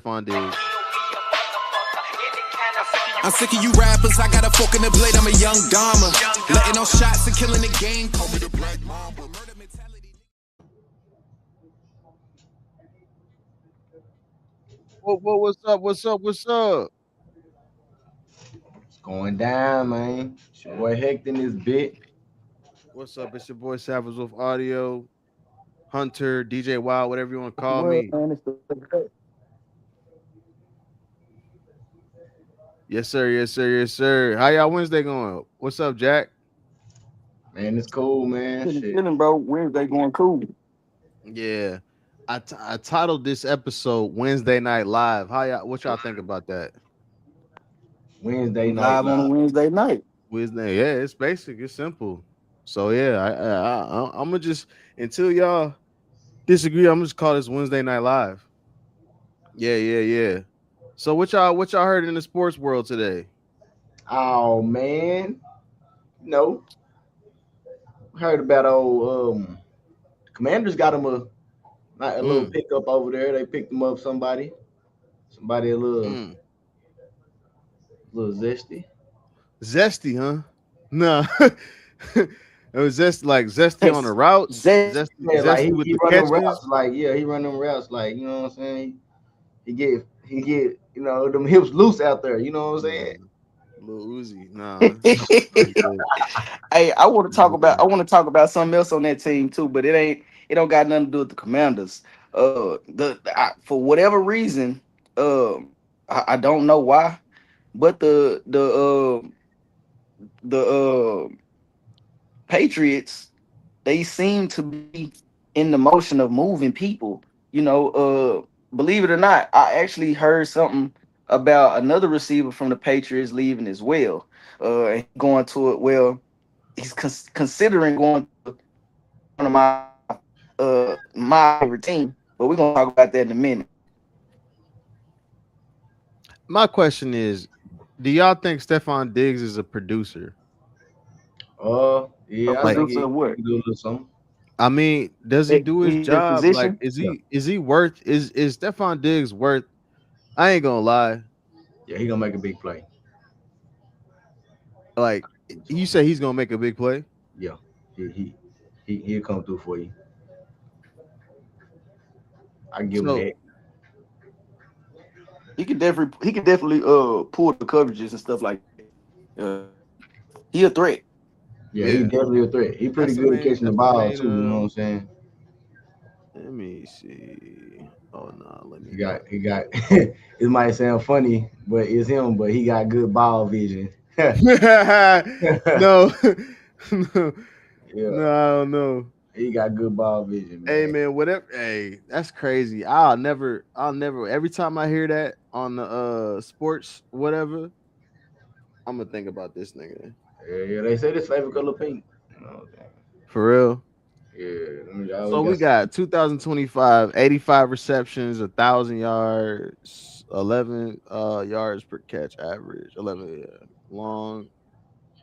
Stephon Diggs. I'm sick of you rappers. I got a fork in the blade. I'm a young Dharma. Letting off shots and killing the game. Call me the Black Mamba. Murder mentality. What's up? What's up? What's up? It's going down, man. It's your boy Hector in this bit. What's up? It's your boy Savage with Audio, Hunter, DJ Wild, whatever you want to call me. Yes, sir. Yes, sir. Yes, sir. How y'all Wednesday going? What's up, Jack? Man, it's cool, man. Shit. Feeling, bro. Wednesday going cool. Yeah. I titled this episode Wednesday Night Live. What y'all think about that? Wednesday night Live on a Wednesday night. Wednesday, yeah, it's basic, it's simple. So yeah, I'm gonna just, until y'all disagree, I'm just call this Wednesday Night Live. Yeah. So what y'all heard in the sports world today? Oh man, no. Heard about old Commanders got him a little pickup over there. They picked him up somebody a little zesty. Zesty, huh? No. It was just like zesty on the routes. Zesty like he with the run catches. them routes, like he run them routes, like you know what I'm saying. He get you know them hips loose out there. You know what I'm saying. Lil Uzi, nah. Hey, I want to talk about something else on that team too, but it don't got nothing to do with the Commanders. For whatever reason, I don't know why, but the Patriots, they seem to be in the motion of moving people. You know, believe it or not, I actually heard something about another receiver from the Patriots leaving as well. Going to it. Well, he's considering going to one of my favorite team, but we're gonna talk about that in a minute. My question is, do y'all think Stephon Diggs is a producer? Yeah, A I think producer of what? he do a little something. I mean, does he do his His job? position? Like, is he worth? Is Stephon Diggs worth? I ain't gonna lie. Yeah, he gonna make a big play. Like, you say he's gonna make a big play. Yeah, he'll come through for you. I give him that. He could definitely pull the coverages and stuff like that. He a threat. Yeah, he's definitely a threat. He's pretty good at catching the ball too. You know what I'm saying? Let me see. Oh no, let me. He got. It might sound funny, but it's him. But he got good ball vision. No. Yeah. No, I don't know. He got good ball vision, man. Hey man, whatever. Hey, that's crazy. I'll never. Every time I hear that on the sports, whatever, I'm gonna think about this nigga. Yeah. They say this favorite color pink. You know what I'm saying? For real. Yeah. So we got 2025, 85 receptions, 1,000 yards, 11 yards per catch average, 11 long.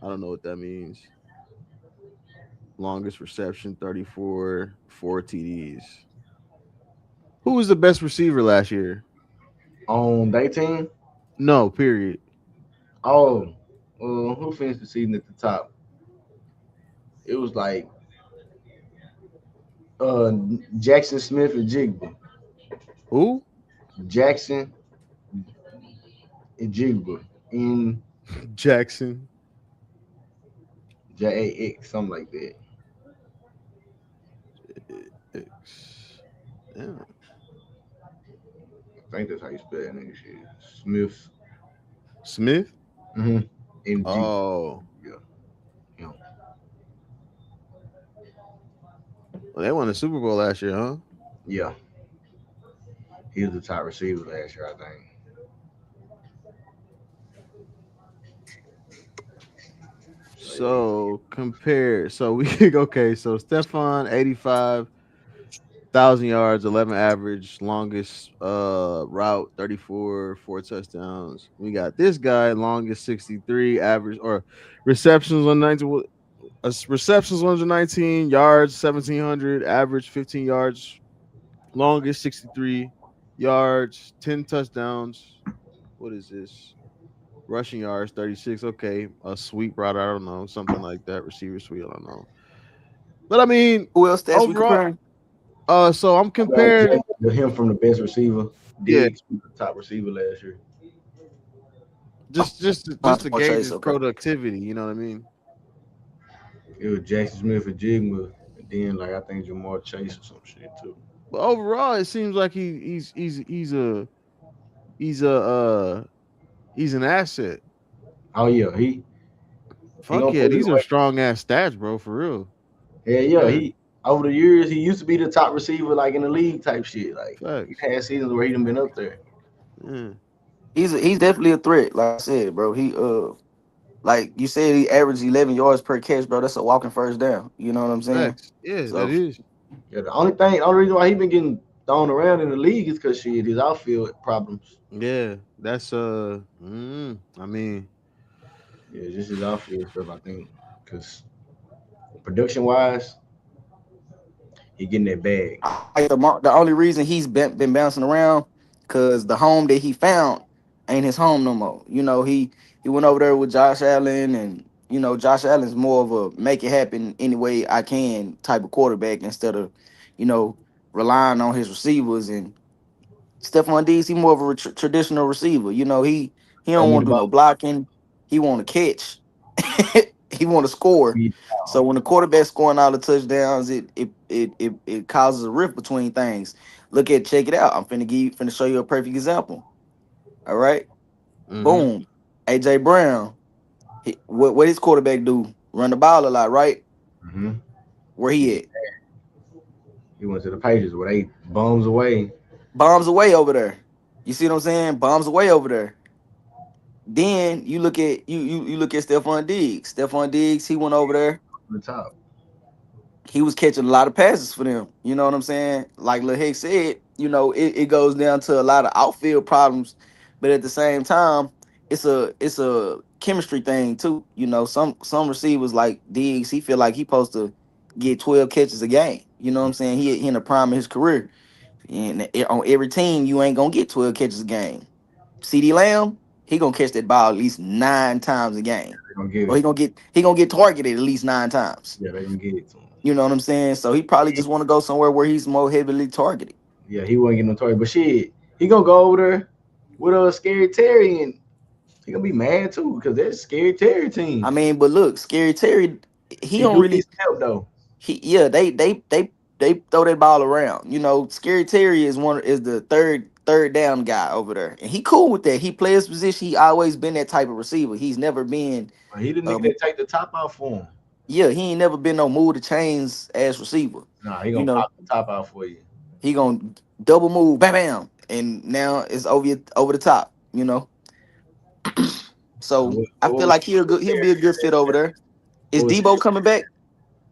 I don't know what that means. Longest reception, 34, 4 TDs. Who was the best receiver last year? On their team? No, period. Oh, who finished the season at the top? It was like Jackson Smith and Jigba. Who? Jackson and Jigba in Jackson. JAX, something like that. Yeah. I think that's how you spell that nigga shit. Smith. Smith? Mm-hmm. MG. Oh. Yeah. Well, they won the Super Bowl last year, huh? Yeah. He was the top receiver last year, I think. So compare. So we okay. So Stephon 85,000 yards, 11 average, longest route 34, 4 touchdowns. We got this guy longest 63 average or receptions on 19. Receptions 119 yards, 1,700 average, 15 yards, longest 63. yards, 10 touchdowns. What is this? Rushing yards, 36. Okay. A sweep route, I don't know. Something like that. Receiver sweep, I don't know. But I mean, Who else stats we overall, comparing? so I'm Well, comparing, him from the best receiver. yeah, Diggs was the top receiver last year. just to Or gauge Chase, his okay. productivity, you know what I mean? It was Jackson Smith and Jigma, and then like I think Jamar Chase or some shit too. But overall, it seems like he's a he's an asset. Oh yeah, he Fuck gonna yeah, pull his these are weight. strong ass stats, bro, for real. Yeah, Yeah, he over the years he used to be the top receiver like in the league type shit. Like he facts. had seasons where he done been up there. Yeah, He's definitely a threat. Like I said, bro. Like you said, he averaged 11 yards per catch, bro. That's a walking first down. You know what I'm saying? facts. Yeah, that So is. Yeah, the only reason why he been getting thrown around in the league is because shit his outfield problems. Yeah, that's I mean, Yeah, just his outfield stuff. I think because production wise, he getting that bag. like the only reason he's been bouncing around because the home that he found ain't his home no more. He went over there with Josh Allen, and Josh Allen's more of a make it happen any way I can type of quarterback instead of you know relying on his receivers. And Stephon Diggs, he more of a traditional receiver. He Throw don't me want the to do ball. no blocking. He want to catch. He want to score. So when the quarterback's scoring all the touchdowns, it causes a rift between things. Check it out. I'm finna show you a perfect example. All right, mm-hmm. boom. AJ Brown. What his quarterback do? Run the ball a lot, right? Mm-hmm. Where he at? He went to the Patriots where they bums away Bombs away over there. You see what I'm saying? Bombs away over there. Then you look at Stephon Diggs. Stephon Diggs, he went over there. on the top. He was catching a lot of passes for them. You know what I'm saying? Like Lil Hick said, it goes down to a lot of outfield problems, but at the same time, it's a chemistry thing too. Some receivers like Diggs, he feel like he supposed to get 12 catches a game. You know what I'm saying? He in the prime of his career. And on every team, you ain't gonna get 12 catches a game. CD Lamb, he gonna catch that ball at least 9 times a game. They gonna get Or it. he gonna get targeted at least 9 times. Yeah, they gonna get it to him. You know what I'm saying? So he probably just want to go somewhere where he's more heavily targeted. Yeah, he wasn't getting no target, but shit, he gonna go over there with a scary Terry, and he gonna be mad too because that's scary Terry I team. mean, but look, Scary Terry, he He don't do need really some help though. he yeah, they throw that ball around. Scary Terry is the third down guy over there. And he cool with that. He plays his position. He always been that type of receiver. He's never been But he the nigga um that take the top out for him. yeah, he ain't never been no move the chains ass receiver. Nah, he You gonna know, pop the top out for you. he gonna double move, bam bam, and now it's over the top. So So I what feel was like he'll be a good fit over there. Is what was Debo coming back?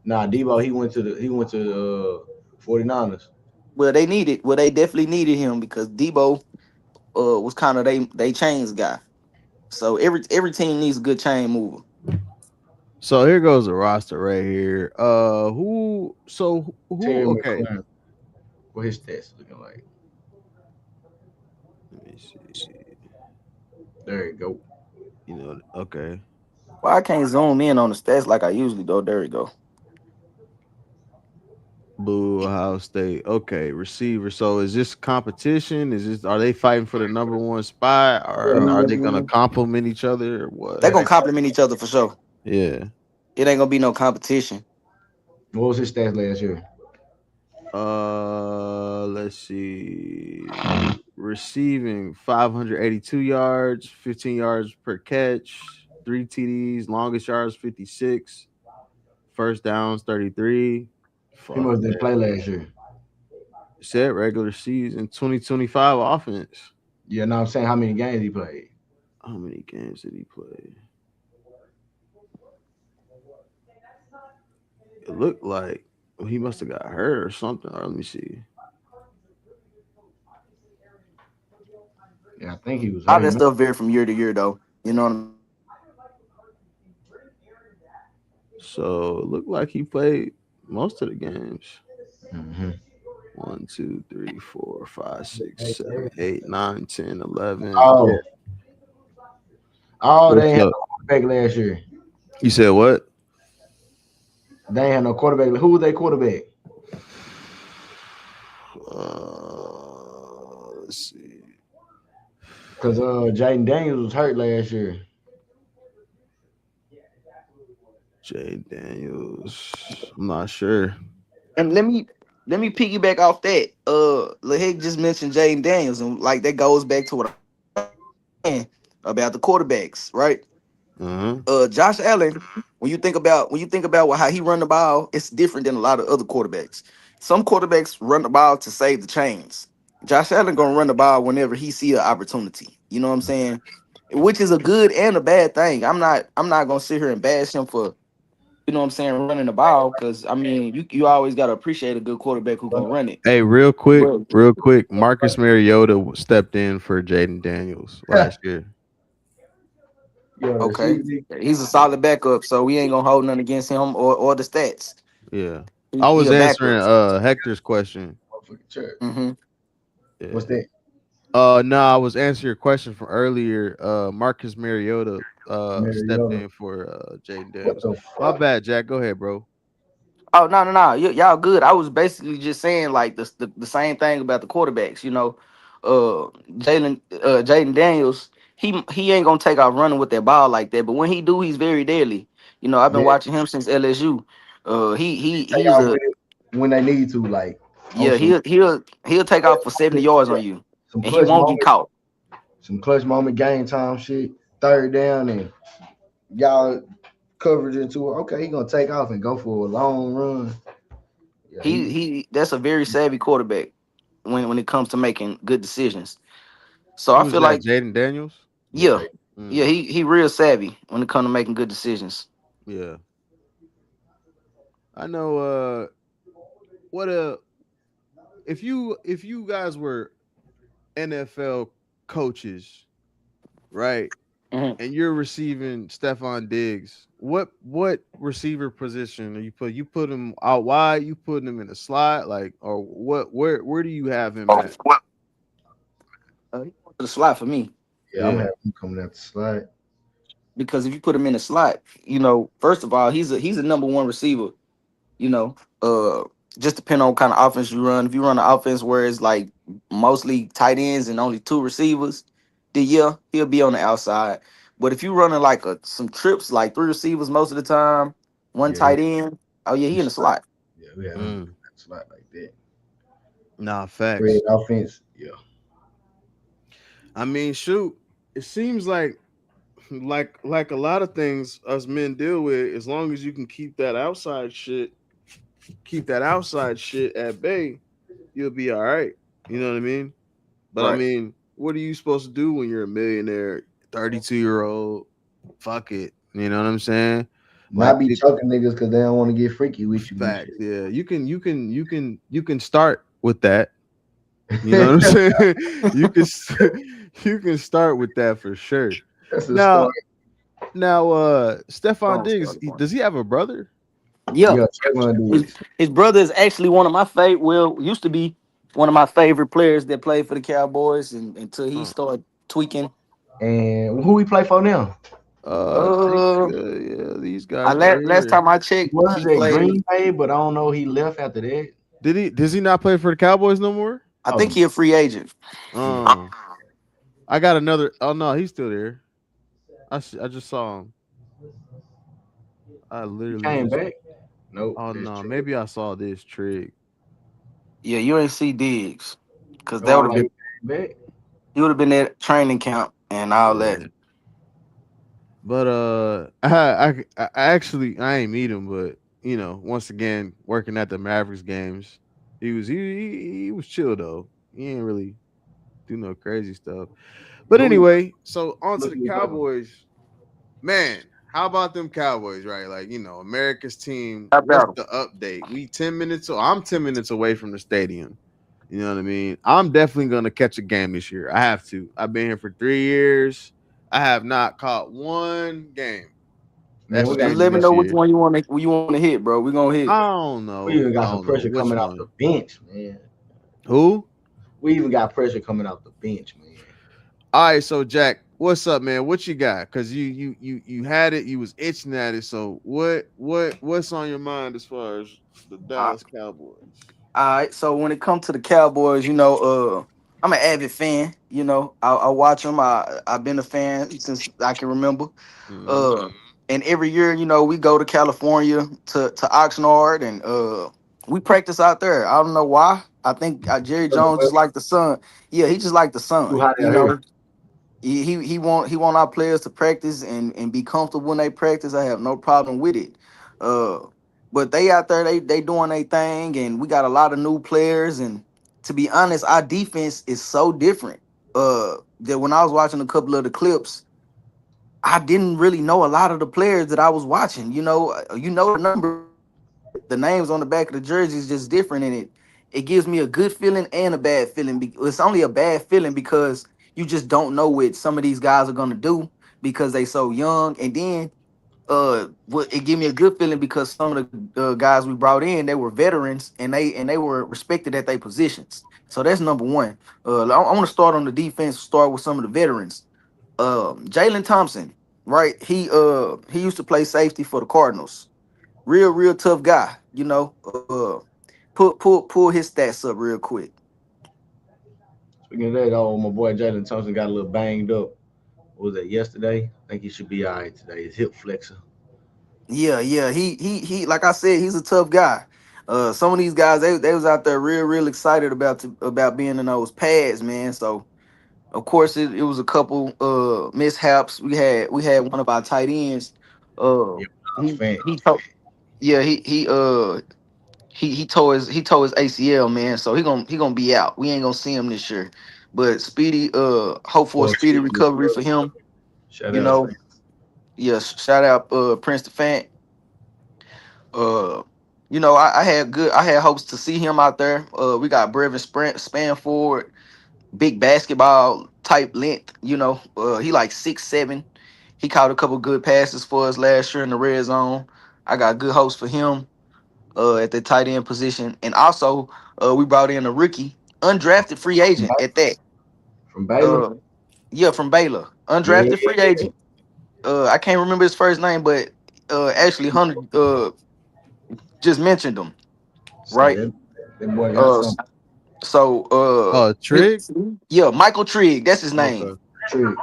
nah Debo he went to 49ers. They definitely needed him because Debo was kind of they chains guy. So every team needs a good chain mover. So here goes the roster right here. Who Terry okay. McLaurin. What his stats looking like? Let me see. There you go. Okay. Well, I can't zoom in on the stats like I usually do. There we go. Boo, Ohio State. Okay, receiver. So is this competition? Are they fighting for the number one spot, or are they gonna complement each other or what? They're Yeah, gonna complement each other for sure. Yeah. It ain't gonna be no competition. what was his stats last year? Let's see. Receiving 582 yards, 15 yards per catch, 3 TDs, longest yards 56, first downs 33. He Fuck must didn't that. play last year. Said regular season 2025 offense. Yeah, no, I'm saying how many games he played. How many games did he play? It looked like he must have got hurt or something. Let me see. Yeah, I think he was A lot of hurt. that stuff vary from year to year, though. You know what I'm So it looked like he played most of the games. Mm-hmm. 1, 2, 3, 4, 5, 6, 7, 8, 9, 10, 11. Oh, oh, they What's ain't had up? no quarterback last year. You said what? They ain't had no quarterback. Who was their quarterback? Let's see. Because Jaden Daniels was hurt last year. Jay Daniels. I'm not sure. And let me piggyback off that. Lahig just mentioned Jaden Daniels, and like that goes back to what I'm saying about the quarterbacks, right? Uh-huh. Josh Allen, when you think about how he run the ball, it's different than a lot of other quarterbacks. Some quarterbacks run the ball to save the chains. Josh Allen gonna run the ball whenever he see an opportunity. You know what I'm saying? Which is a good and a bad thing. I'm not gonna sit here and bash him for, you know what I'm saying, running the ball, because I mean you always gotta appreciate a good quarterback who But, gonna run it. Hey, But real quick. Marcus Mariota stepped in for Jaden Daniels last year. yeah, the okay, receiver. he's a solid backup, so we ain't gonna hold nothing against him or the stats. Yeah. I He was a backup. answering Hector's question. Motherfucking church. Hmm. What's Yeah. that? No, I was answering your question from earlier. Marcus Mariota stepped Mariota. in for Jaden What Daniels. the My fuck? bad, Jack. Go ahead, bro. Oh, no, no, no, y'all good. I was basically just saying like the same thing about the quarterbacks. Jaden Daniels, he ain't gonna take off running with that ball like that. But when he do, he's very deadly. I've been Yeah, watching him since LSU. take He's off a with it when they need to, like on Yeah, he'll take off for 70 yards on you, some and he clutch won't get moment, caught. some clutch moment, game time shit. Third down and y'all coverage into it. Okay, he gonna take off and go for a long run. Yeah, He that's a very savvy quarterback when it comes to making good decisions. So I Who is feel that? like, Jaden Daniels? yeah, yeah, they, yeah, Mm, he real savvy when it comes to making good decisions. yeah. I know what if you guys were NFL coaches, right? Mhm. And you're receiving Stephon Diggs, what receiver position are you put him out wide, you putting him in a slot, like, or what where do you have him at? He goes to the slot for me, yeah, I'm Yeah. having him coming out the slide. because if you put him in the slot, first of all, he's a number one receiver. You know, uh, just depend on what kind of offense you run. If you run an offense where it's like mostly tight ends and only two receivers, then yeah, he'll be on the outside. But if you running like some trips, like three receivers most of the time, one Yeah, he, tight end, oh yeah, he in the slot. yeah, we have him Mm. coming out the slide like that. Nah, Spread facts. offense. Yeah, I mean, shoot, it seems like a lot of things us men deal with, as long as you can keep that outside shit at bay, you'll be all right. You know what I mean? But I Right. mean, what are you supposed to do when you're a millionaire, 32-year-old? Fuck it. You know what I'm saying? not Like be choking niggas because they don't want to get freaky with you and facts. Yeah. You can start with that. You know shit. what I'm saying? you can you can start with that for sure. That's a Now, start. Stephon Strong Diggs, starting point. does he have a brother? Yeah, Yeah, Trayvon his, Diggs. his brother is actually one of my favorite. Well, used to be one of my favorite players that played for the Cowboys, and until he Huh. started tweaking. And who we play for now? I think Uh, yeah, these I guys right last here. time I He checked, was he at played. Green Bay, but I don't know. He left after that. Does he not play for the Cowboys no more? I Oh, think he a free agent. yeah. I got another. Oh no, he's still there. I just saw him. I He literally came just. back. Nope, Oh that's no, true. maybe I saw this trick. Yeah, you ain't see Diggs, because that would have Oh, he been came back. he would have been at training camp and all that. Yeah, but I actually I ain't meet him, but once again working at the Mavericks games, he was chill though. He ain't really do no crazy stuff. But Who he anyway, so on to look the he play for? Cowboys. Man, how about them Cowboys, right? Like, America's team. How What's about him? the update? I'm 10 minutes away from the stadium. You know what I mean? I'm definitely gonna catch a game this year. I have to. I've been here for 3 years. I have not caught one game. Man, That's we got Just changing let me this know which year. one you want to hit, bro. We gonna hit. I don't we know. even I got some don't know pressure which coming off one. the bench, man. Who? We even got pressure coming off the bench, man. All right, so Jack, what's up, man? What you got? Cause you had it, you was itching at it. So what's on your mind as far as the All Dallas Cowboys? right. So when it comes to the Cowboys, I'm an avid fan. I watch them. I've been a fan since I can remember. Mm-hmm. Uh, and every year, we go to California to Oxnard, and we practice out there. I don't know why. I think Jerry Because the Jones just weather like the sun. Yeah, he just like the too sun. hot out here. He want our players to practice and be comfortable when they practice. I have no problem with it. Uh, but they out there, they doing their thing, and we got a lot of new players. And to be honest, our defense is so different. That when I was watching a couple of the clips, I didn't really know a lot of the players that I was watching. The numbers, but the names on the back of the jersey is just different, and it gives me a good feeling and a bad feeling. It's only a bad feeling because you just don't know what some of these guys are gonna do because they so young, and then it gave me a good feeling because some of the guys we brought in, they were veterans, and they were respected at their positions. So that's number one. I want to start on the defense. Start with some of the veterans. Jalen Thompson, right? He used to play safety for the Cardinals. Real tough guy. Pull his stats up real quick. Speaking of that, my boy Jalen Thompson got a little banged up. What was that yesterday? I think he should be all right today. His hip flexor. Yeah. He. Like I said, he's a tough guy. Some of these guys, they was out there real excited about being in those pads, man. So of course it was a couple mishaps. We had one of our tight ends. Uh, Yeah, I was a he fan. he to- yeah he tore his ACL, man. So he gonna be out. We ain't gonna see him this year. But speedy, hope for a Boy, speedy speedy recovery for recovery. him. Shout You out. know, yes. Shout out, Prince the Fan. Uh, I had hopes to see him out there. We got Brevin Spanford, big basketball type length. He like 6'7". He caught a couple good passes for us last year in the red zone. I got good hopes for him at the tight end position, and also we brought in a rookie, undrafted free From, agent Ba- at that. from Baylor. Uh, yeah, from Baylor, Yeah, undrafted free agent. I can't remember his first name, but actually Hunter just mentioned him, say right? that boy got Uh, something. so Oh, Trig. yeah, Michael Trigg, that's his name. Okay. True.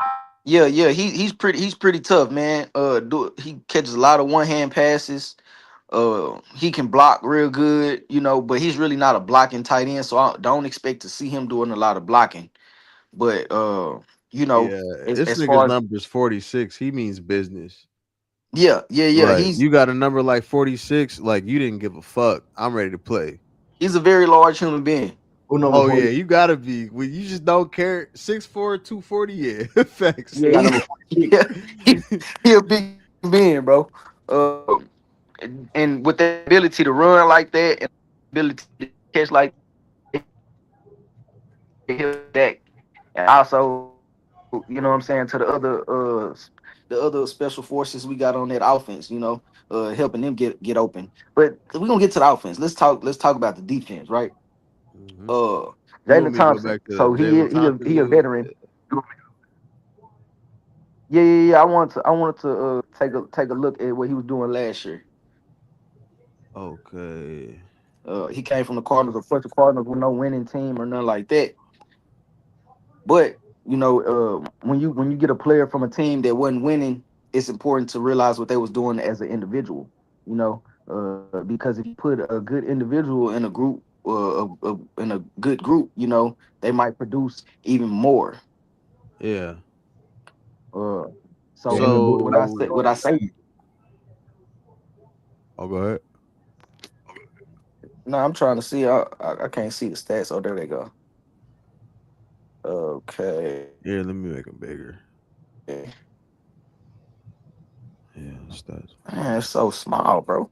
Yeah, he's pretty tough, man. He catches a lot of one hand passes. He can block real good, but he's really not a blocking tight end, so I don't expect to see him doing a lot of blocking. But you know, Yeah, as, this as nigga's far as number is 46. He means business. yeah, Right. he's You got a number like 46, like you didn't give a fuck. I'm ready to play. he's a very large human being. Who number Oh 40? yeah, you gotta be. Well, you just don't care. 6'4", 240. Yeah, facts. He Yeah, got number 46. yeah, he, he a big human being, bro. And with the ability to run like that and ability to catch like that, he'll back. And also, what I'm saying, to the other special forces we got on that offense, helping them get open. But we're gonna get to the offense. Let's talk about the defense, right? Hmm. Uh You want Jalen me to go Thompson. back to So he Jalen is he a, Thompson he a again? veteran. Yeah. I wanted to take a look at what he was doing last year. Okay. He came from the Cardinals, of course. The Cardinals were no winning team or nothing like that. But when you get a player from a team that wasn't winning, it's important to realize what they was doing as an individual. Because if you put a good individual in a group, in a good group, they might produce even more. Yeah. Uh, Yeah, so him and what I say, So, what I say. oh, go ahead. No, I'm trying to see. I can't see the stats. Oh, there they go. Okay. Yeah, let me make them bigger. Yeah, stats. Man, it's so small, bro.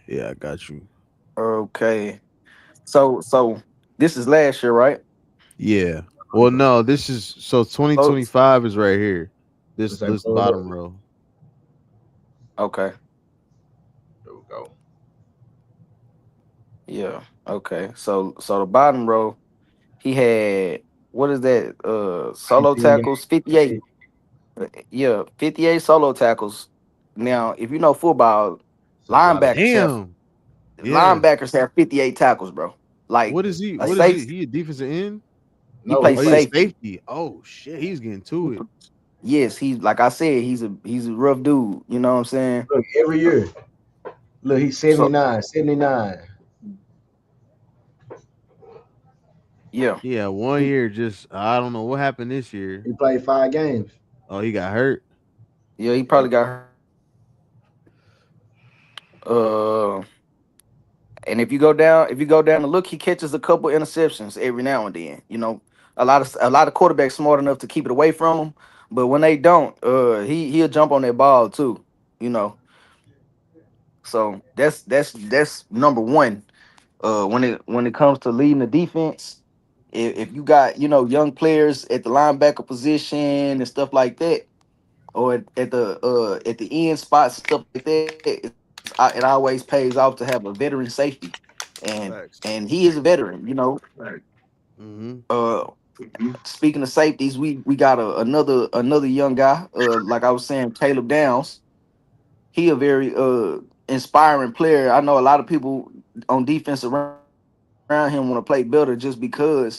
Yeah, I got you. Okay. So this is last year, right? Yeah. Well, no, this is so Oh, 2025 is right here. This Let's say this pull it up. bottom row. okay. There we go. Yeah. Okay. So the bottom row, he had what is that? Solo 15 tackles, 58. games. Yeah, 58 solo tackles. Now, if you know football, So a lot of linebackers have Damn. Yeah. 58 tackles, bro. Like What is he? a What is he? safe, He a defensive end? he no, he Oh, plays he a played. safety. safety. Oh shit, he's getting to it. Yes, he's like I said, he's a rough dude. You know what I'm saying? Look, every year. Look, he's So 79, 79. yeah, Yeah, one he, year. Just I don't know what happened this year. He played 5 games. Oh, he got hurt. yeah, he Yep. probably got and if you go down and look, he catches a couple interceptions every now and then. You know, a lot of quarterbacks smart enough to keep it away from him, but when they don't, he'll jump on that ball too. You know, so that's number one. When it comes to leading the defense, if you got young players at the linebacker position and stuff like that, or at the end spots stuff like that, it always pays off to have a veteran safety, and Facts. he is a veteran. You know, Mm-hmm. uh, speaking of safeties, we got another young guy. Like I was saying, Caleb Downs. He a very inspiring player. I know a lot of people on defense around him want to play better just because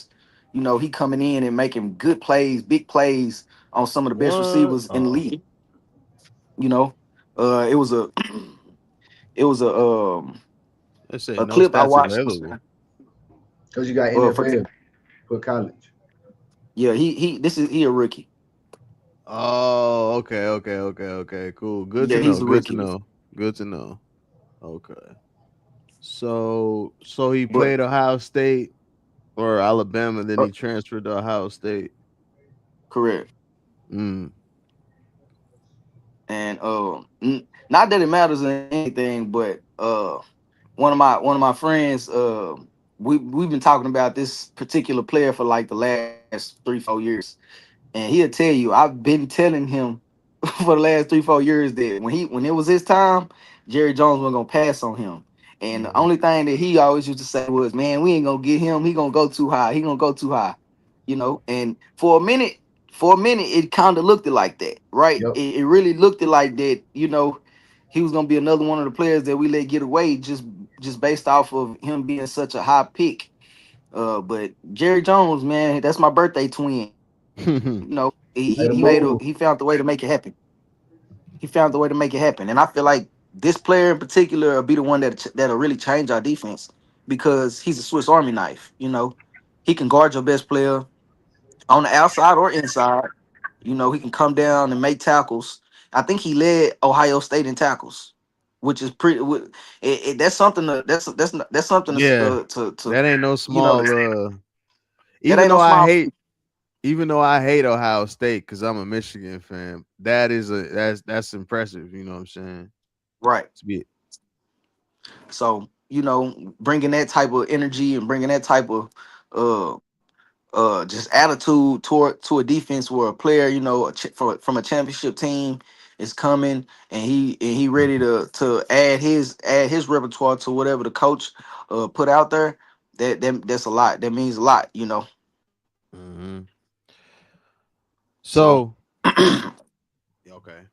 he coming in and making good plays, big plays on some of the best receivers in the What? league. Oh, You know, it was a it was they a said no clip I stats watched available. Because you got for NFL for college. yeah he a rookie. Oh, okay, okay, okay, okay. Cool. Good to Yeah, know. he's a Good to rookie. know. Good to know. Okay. So he But played Ohio State or Alabama, then uh, he transferred to Ohio State. correct. Mm. And not that it matters in anything, but one of my friends we've been talking about this particular player for like the last 3-4 years. And he'll tell you, I've been telling him for the last 3-4 years that when it was his time, Jerry Jones was gonna pass on him. And the Mm. only thing that he always used to say was, "Man, we ain't gonna get him. He gonna go too high. He gonna go too high." You know. And for a minute, it kind of looked it like that, right? Yep. It really looked it like that. You know, he was gonna be another one of the players that we let get away just based off of him being such a high pick. But Jerry Jones, man, that's my birthday twin. You know, Made a he move. found the way to make it happen. He found the way to make it happen, and I feel like this player in particular will be the one that'll really change our defense because he's a Swiss Army knife. You know, he can guard your best player on the outside or inside. You know, he can come down and make tackles. I think he led Ohio State in tackles, which is pretty. That's something. That's something Yeah. to That ain't no you know. small That even ain't though no I small hate feat, even though I hate Ohio State because I'm a Michigan fan, that's impressive. You know what I'm saying? right? To be So bringing that type of energy and bringing that type of uh just attitude toward to a defense where a player from a championship team is coming and he ready to add his repertoire to whatever the coach put out there. That's a lot. That means a lot. Mhm. So So okay.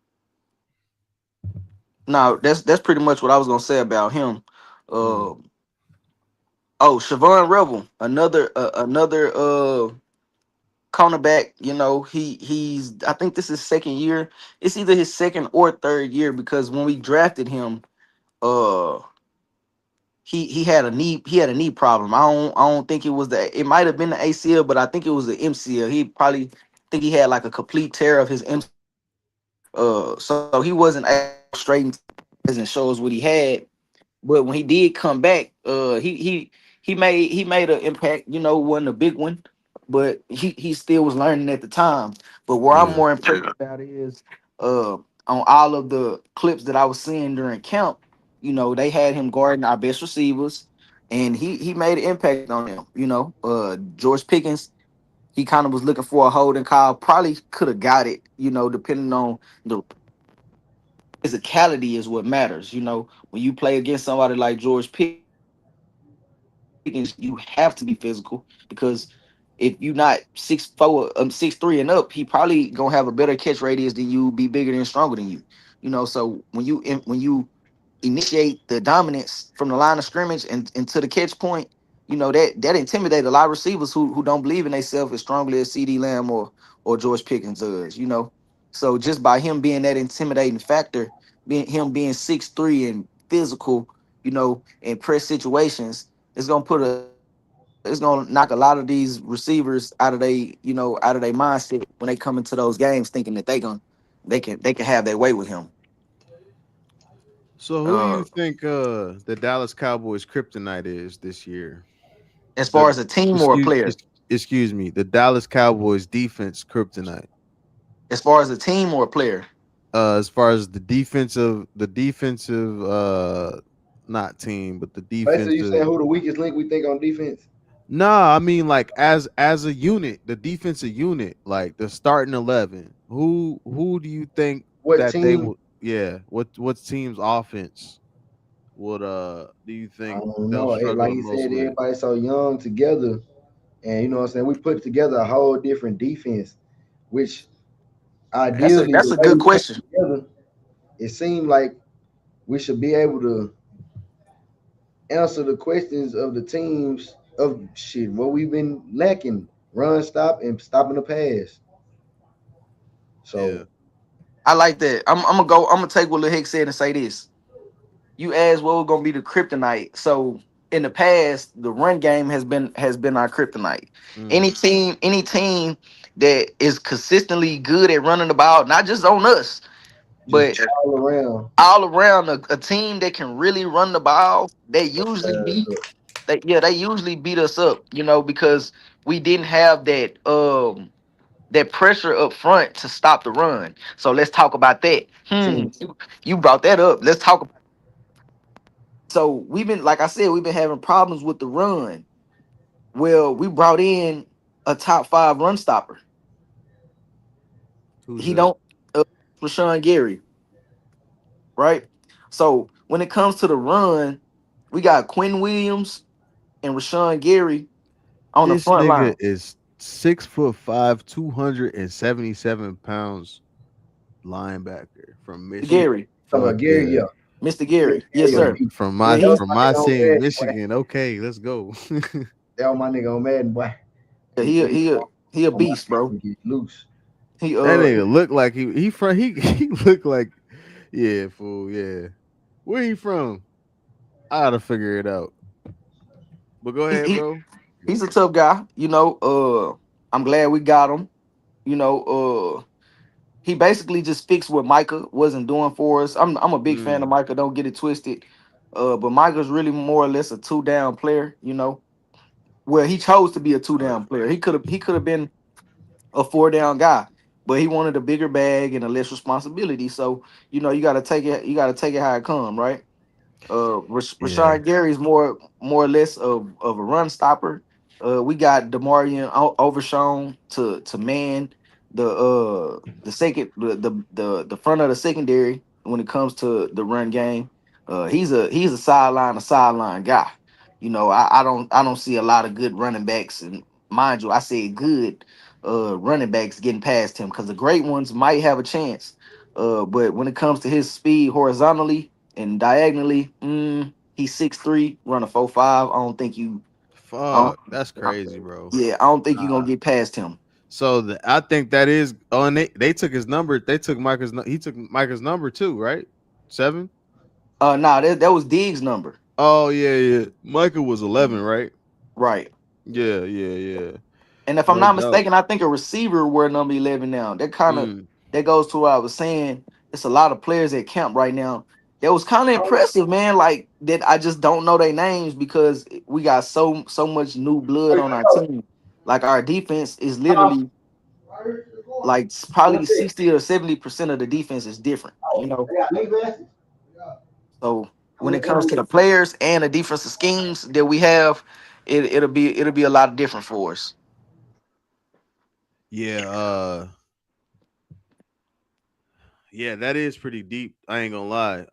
now that's pretty much what I was gonna say about him. Mm. Uh, oh, Siobhan Rebel, another cornerback. He's I think this is second year. It's either his second or third year because when we drafted him, uh, he had a knee problem. I don't think it might have been the ACL, but I think it was the MCL. He probably think he had like a complete tear of his MCL. So he wasn't able to go straight into and show us what he had. But when he did come back, he made an impact. Wasn't a big one, but he still was learning at the time. But where I'm Yeah. more impressed about is on all of the clips that I was seeing during camp. They had him guarding our best receivers, and he made an impact on them. George Pickens, he kind of was looking for a holding call. Probably could have got it. Depending on the physicality is what matters. When you play against somebody like George Pickens, Pickens, you have to be physical because if you're not 6'4", 6'3" and up, he probably gonna have a better catch radius than you, be bigger and stronger than you. So when you initiate the dominance from the line of scrimmage and to the catch point, that intimidate a lot of receivers who don't believe in themselves as strongly as CD Lamb or George Pickens does. So just by him being that intimidating factor, being 6'3" and physical, in press situations, it's gonna knock a lot of these receivers out of their mindset when they come into those games thinking that they can have their way with him. So who do Uh, you think the Dallas Cowboys kryptonite is this year? as The far as a team or a excuse player, ex- excuse me, the Dallas Cowboys defense kryptonite. as far as a team or a player, As far as the defensive not team, but the Basically, you saying defensive. who the weakest link we think on defense? Nah, I mean like as a unit, the defensive unit, like the starting 11. Who do you think What that they team? would? Yeah, what team's offense would do you I think don't they'll know. struggle Like the you most said, with? everybody's so young together, and you know what I'm saying. We put together a whole different defense, which that's a ideally that's the a way good we put question. it together, it seemed like we should be able to answer the questions of the teams of shit what we've been lacking: run, stop, and stopping the pass. Yeah. So I like that. I'm gonna take what Lil Hick said and say this. You asked what was gonna be the kryptonite. So in the past, the run game has been our kryptonite. Mm, Any team that is consistently good at running the ball, not just on us, just but all around. all around a team that can really run the ball, they usually beat us up, because we didn't have that pressure up front to stop the run. So let's talk about that. Team. You brought that up. Let's talk about. So like I said, we've been having problems with the run. Well, we brought in a top five run stopper. who's He that? don't Rashawn Gary, right? So when it comes to the run, we got Quinn Williams and Rashawn Gary on the This front nigga line. is 6'5", 277 pounds, linebacker from Michigan. Gary, Talking Fuck about Gary, yeah. yeah. Mr. Gary, Gary, yes, yeah, From sir. beat. from Yeah, my That was he's from my my nigga on team, Madden, boy. Michigan. Okay, let's go. That was my nigga on Madden, boy. yeah, He he a, he he a, he a on my beast, bro. team get loose. He That nigga look like he from he look like, yeah, fool, yeah. Where he from? I gotta figure it out. But go he, ahead, he bro. he's a tough guy. I'm glad we got him. You know, he basically just fixed what Micah wasn't doing for us. I'm a big fan of Mm, Micah. Don't get it twisted. But Micah's really more or less a two down player. Well, he chose to be a two right. down player. He could have been a four down guy, but he wanted a bigger bag and a less responsibility. So you got to take it. You got to take it how it come, right? Yeah. Rashad Gary is more or less of a run stopper. We got Demarion Overshown to man the second the front of the secondary when it comes to the run game. He's a sideline guy. I don't see a lot of good running backs, and mind you, I say good running backs getting past him because the great ones might have a chance. But when it comes to his speed horizontally and diagonally, he's 6'3", run a 4'5". I don't, Fuck, that's crazy, bro. yeah, I don't think you're gonna Nah, get past him. So I think that is and they took his number. They took he took Micah's number too, right? 7. Nah, that was Diggs' number, Oh yeah, yeah. Micah was 11, right? right? Yeah, yeah, yeah. And if I'm No not doubt. mistaken, I think a receiver wear number 11 now. Mm, That goes to what I was saying. It's a lot of players at camp right now. That was kind of impressive, man. Like that, I just don't know their names because we got so much new blood on our team. Like our defense is literally like probably 60 or 70% of the defense is different. So when it comes to the players and the defensive schemes that we have, it'll be a lot different for us. yeah, yeah, that is pretty deep. I ain't gonna lie.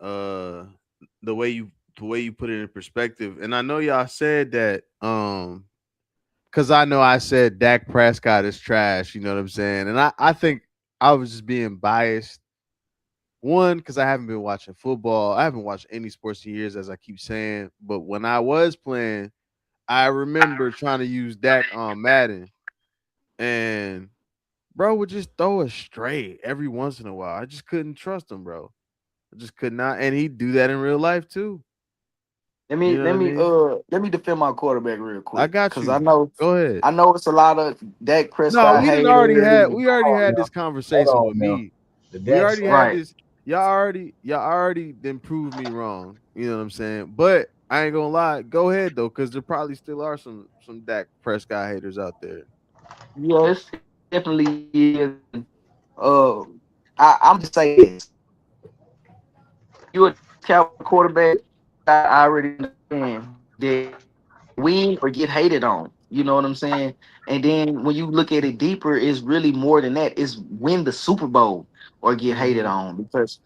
The way you the way you put it in perspective, and I know y'all said that, because I know I said Dak Prescott is trash. You know what I'm saying? And I think I was just being biased. One, because I haven't been watching football. I haven't watched any sports in years, as I keep saying. But when I was playing, I remember trying to use Dak on Madden, and bro would just throw a straight every once in a while. I just couldn't trust him, bro. I just could not, and he'd do that in real life too. Let You me know what let I me mean? let me defend my quarterback real I quick got because you. Go ahead. I know it's a lot of Dak No, Prescott we didn't already haters. had And, we already Hold on had now. this Hold conversation on with now. me. The We Dak already had right. this. Y'all already then proved me wrong. You know what I'm saying? But I ain't gonna lie. Go ahead though, because there probably still are some Dak Prescott haters out there. Yes, it definitely is. And I'm just saying this. You a Cowboy quarterback, I already understand that win or get hated on. You know what I'm saying? And then when you look at it deeper, it's really more than that. It's win the Super Bowl or get hated Mm-hmm. on. Because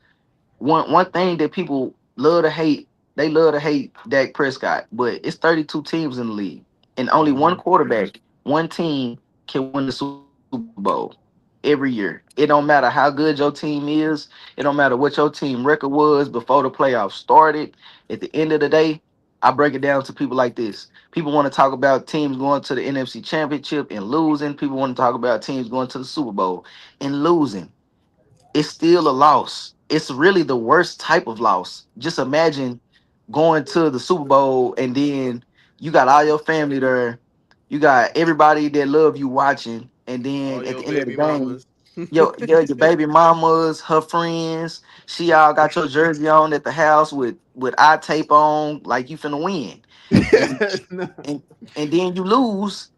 one thing that people love to hate, they love to hate Dak Prescott, but it's 32 teams in the league, and only Mm-hmm. one quarterback, one team can win the Super Bowl every year. It don't matter how good your team is. It don't matter what your team record was before the playoffs started. At the end of the day, I break it down to people like this. People want to talk about teams going to the NFC Championship and losing. People want to talk about teams going to the Super Bowl and losing. It's still a loss. It's really the worst type of loss. Just imagine going to the Super Bowl and then you got all your family there. You got everybody that love you watching, and All then at your the end of the baby game, mamas. your baby mamas, her friends, she all got your jersey on at the house with eye tape on, like you finna win, and No. and and then you lose,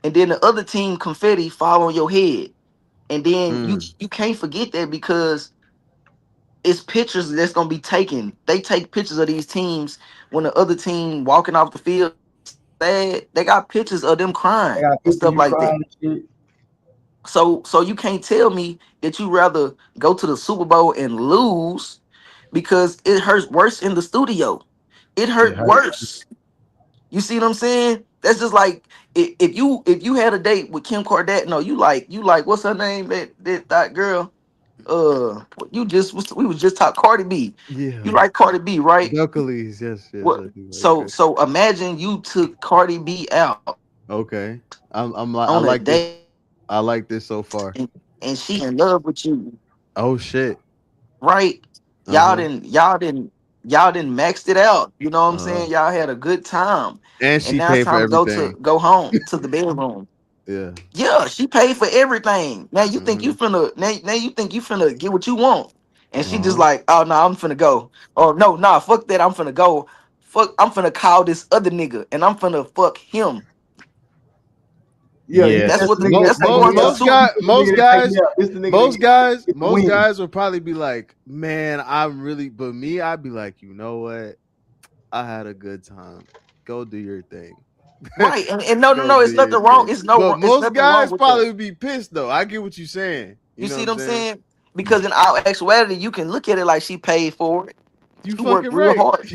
and then the other team confetti fall on your head, and then Mm. you can't forget that because it's pictures that's gonna be taken. They take pictures of these teams when the other team walking off the field sad. They got pictures of them crying I and got stuff pictures like you that. crying and shit. So you can't tell me that you rather go to the Super Bowl and lose because it hurts worse in the studio. It It hurt hurt. worse. You see what I'm saying? That's just like if you had a date with Kim Kardashian. No, you like what's her name? That girl. We was just talking Cardi B. You Yeah. like Cardi B, right? Duckleys. Yes, yes, What? I do like So her. so imagine you took Cardi B out Okay. I'm on like a I like date, this. I like this so far. and she in love with you, Oh shit. right? Y'all Uh-huh. didn't y'all didn't y'all didn't maxed it out. You know what I'm Uh-huh. saying? Y'all had a good time, And and she now it's paid for time to everything. go home to the bedroom. Yeah. Yeah, she paid for everything. Now you think you Mm-hmm. finna now you think you finna get what you want. And she just Uh-huh. like, oh no, I'm finna go. Oh no, nah, fuck that. I'm finna go. Fuck, I'm finna call this other nigga and I'm finna fuck him. Yeah, Yeah. That's what the nigga that that's take going me to the out. super. Most This the nigga that take me guys out. This the nigga that get the most win. guys will probably be like, man, I'm really, but me, I'd be like, you know what? I had a good time. Go do your thing. Right. And no, no, Go no, do it's your nothing wrong. thing. But It's most nothing wrong guys with that. probably would be pissed though. I get what you're saying. You You know what see I'm what I'm saying? saying? Because in our actuality, you can look at it like she paid for it. You You work fucking real right. hard.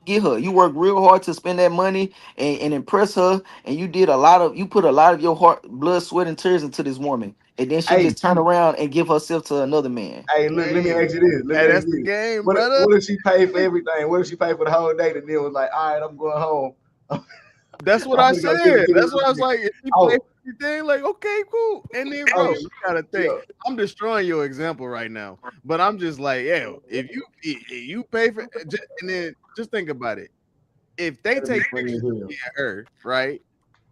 Get her. You work real hard to spend that money and impress her, and you put a lot of your heart, blood, sweat, and tears into this woman, and then she Hey, just turn around and give herself to another man. hey, look, let me Hey, ask you this. Let me hey, ask that's you the this. game, What brother. what if she paid for everything? What if she paid for the whole day and then was like, all right, I'm going home. I'm That's what I gonna go give said. it to That's this what I was nigga. like. If you play Oh, everything, like, okay, cool. And then, bro, hey, you gotta think. yo, I'm destroying your example right now, but I'm just like, yeah, if you pay for, and then just think about it. If they that'd be take funny pictures as of hell. me and her, right?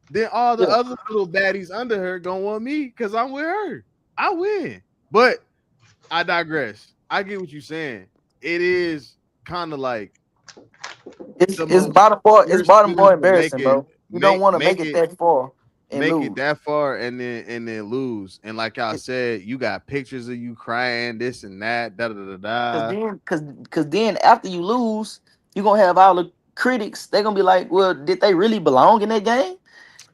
Then all the Yeah. other little baddies under her gonna want me because I'm with her. I win. But I digress. I get what you're saying. It is kind of like It's the it's most bottom boy. It's worst bottom boy thing to make embarrassing, it bro. You don't want to make make it it that far and make it lose. that far and then lose. And like I said, you got pictures of you crying, this and that, da da da da. Cause Da. then, cause then after you lose, you're gonna have all the critics. They're gonna be like, "Well, did they really belong in that game?"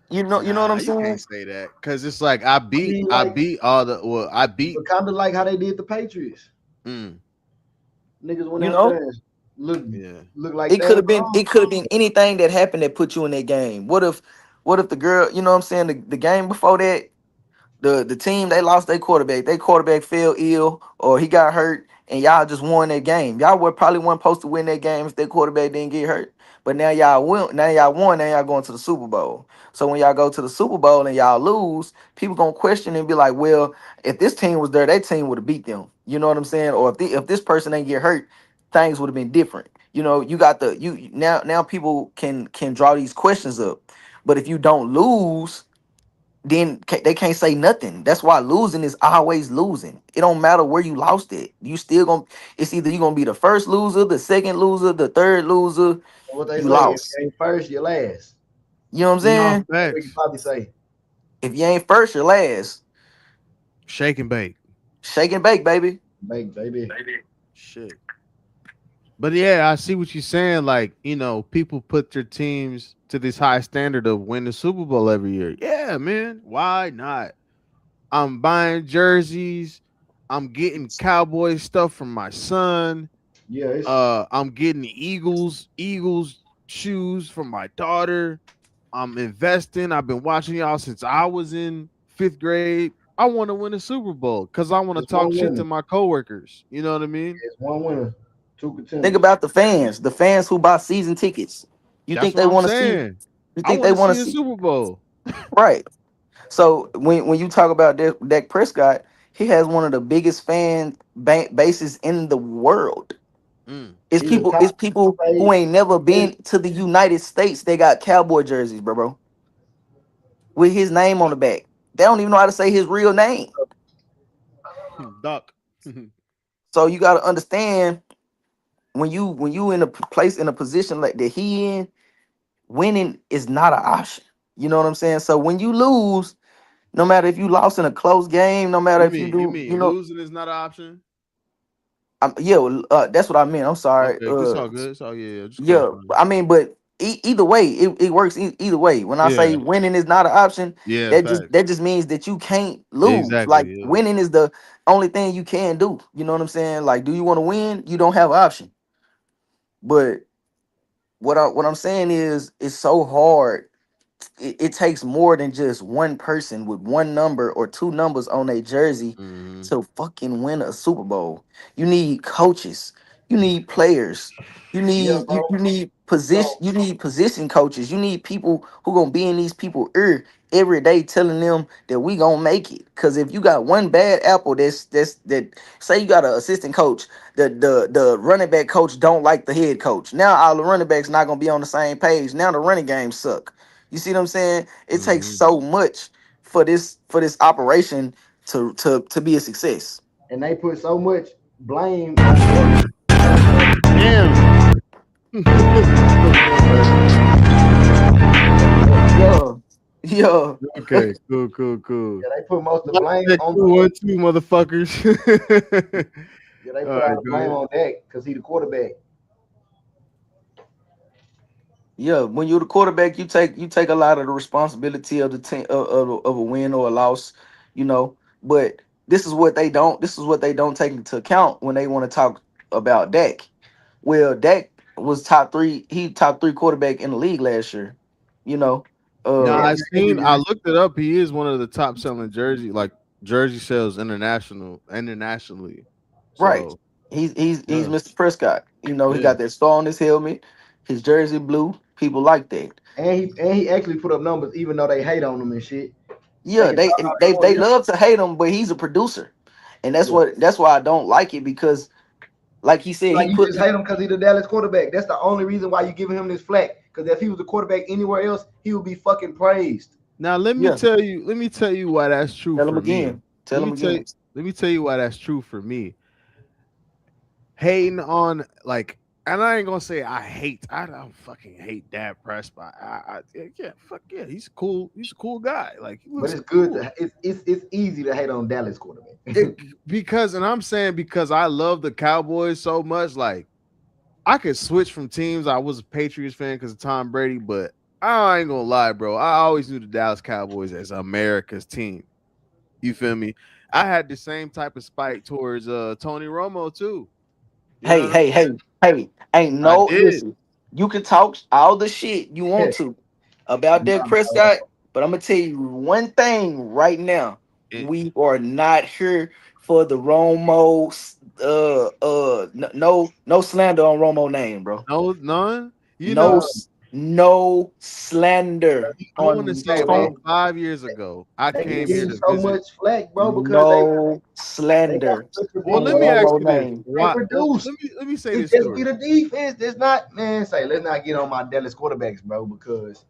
You know what Nah, I'm you can't saying? say that because it's like I mean, I like, beat all the well, I beat. but kind of like how they did the Patriots. Mm, Niggas went You out know, there. look Yeah. look like It could third have been round. it could have been anything that happened that put you in that game. What if the girl, you know what I'm saying, the game before that, the team they lost their quarterback. Their quarterback fell ill or he got hurt, and y'all just won that game. Y'all were probably weren't supposed to win that game if their quarterback didn't get hurt. But now y'all win. Now y'all won. Now y'all going to the Super Bowl. So when y'all go to the Super Bowl and y'all lose, people gonna question and be like, "Well, if this team was there, that team would have beat them." You know what I'm saying? Or if this person ain't get hurt, things would have been different. You know, you got the you now people can draw these questions up. But if you don't lose, then they can't say nothing. That's why losing is always losing. It don't matter where you lost it. You still gonna. It's either you gonna be the first loser, the second loser, the third loser. What they You say, if lost. you ain't first, you last. You know what I'm No saying? That's what you facts. probably say. If you ain't first, you're last. Shake and bake. Shake and bake, baby. Make baby. Shit. But yeah, I see what you're saying. Like, people put their teams to this high standard of win the Super Bowl every year. Yeah, man. Why not? I'm buying jerseys. I'm getting Cowboy stuff from my son. Yeah, it's I'm getting the Eagles shoes from my daughter. I'm investing. I've been watching y'all since I was in fifth grade. I want to win a Super Bowl because I want to it's talk one shit to winner. my coworkers. You know what I mean? It's one winner, two Think contenders. about the fans who buy season tickets. You That's think what they I'm want to see? saying. You I think want they to want see to a see? Super Bowl. Right. So when you talk about Dak Prescott, he has one of the biggest bases in the world. Mm. He's a It's top people who paid. ain't never been to the United States. They got cowboy jerseys, bro, with his name on the back. They don't even know how to say his real name. Duck. So you got to understand when you in a place in a position like that he in, winning is not an option. You know what I'm saying? So when you lose, no matter if you lost in a close game, no matter you if you mean you do, mean losing is not an option? yeah, well, that's what I meant. I'm sorry. Okay, it's all good. It's all yeah. Just Yeah, clarifying. I mean, but either way, it works either way. When I say Yeah. winning is not an option, Yeah. that Facts. just means that you can't lose. Exactly. Like Yeah. winning is the only thing you can do. You know what I'm saying? Like, do you want to win? You don't have an option. But what I'm saying is, it's so hard. It takes more than just one person with one number or two numbers on a jersey Hmm. to fucking win a Super Bowl. You need coaches, you need players, you Yeah, need bro. So you need position coaches, you need people who gonna be in these people ear every day telling them that we gonna make it. Cause if you got one bad apple that say you got an assistant coach, the running back coach don't like the head coach. Now all the running backs not gonna be on the same page. Now the running game suck. You see what I'm saying? It takes Hmm. so much for this operation to be a success. and they put so much blame on Dak. Damn. What's up, buddy? Yeah, yeah, Okay. Cool. Cool. Cool. Yeah, they put most of the Mic blame check on two, Dak. 1 2, motherfuckers. Yeah, they All put all right. the Go blame ahead. on Dak because he the quarterback. yeah. When you're the quarterback, you take a lot of the responsibility of the team of a win or a loss, you know. But this is what they don't take into account when they want to talk about Dak. Well, Dak was top three. He top three quarterback in the league last year. You know, Now Yeah, uh, I looked it up. He is one of the top selling jersey sales internationally. right. So He's yeah, Mr. Prescott. You know, he yeah. got that star on his helmet, his jersey blue. People like that. and he actually put up numbers even though they hate on him and shit. They Yeah, can they talk all they they want they to him. love to hate him, but he's a producer, and Yeah. that's why I don't like it because, like he said, Like he you put just hate him because he's the Dallas quarterback. That's the only reason why you giving him this flack. Because if he was a quarterback anywhere else, he would be fucking praised. Now yeah. let me tell you why that's true Tell him for me. again. Let Tell me him tell you again. let me tell you why that's true for me. Hating on and I ain't gonna say I don't fucking hate Dad Prescott. Yeah, fuck yeah, he's a cool guy. Like he But looks it's good cool. to it's easy to hate on Dallas quarterback. It because and I'm saying because I love the Cowboys so much, like I could switch from teams. I was a Patriots fan because of Tom Brady, but I ain't gonna lie, bro. I always knew the Dallas Cowboys as America's team. You feel me? I had the same type of spite towards Tony Romo too. You know what I'm saying? Hey, ain't I no did. listen. You can talk all the shit you want to about Dak Prescott, but I'm gonna tell you one thing right now. It, We are not here for the Romo no slander on Romo name, bro. no, none. You No know, bro, no slander I want to on say hey about man, Tom. 5 years ago, I they be came here getting to so visit. much flack, bro, because No they got slander such a Well, big on let me ask Romo you this. name. they Why? Well, produce. let me say It this just be story. the defense. It's not, man. Say, let's not get on my Dallas quarterbacks, bro, because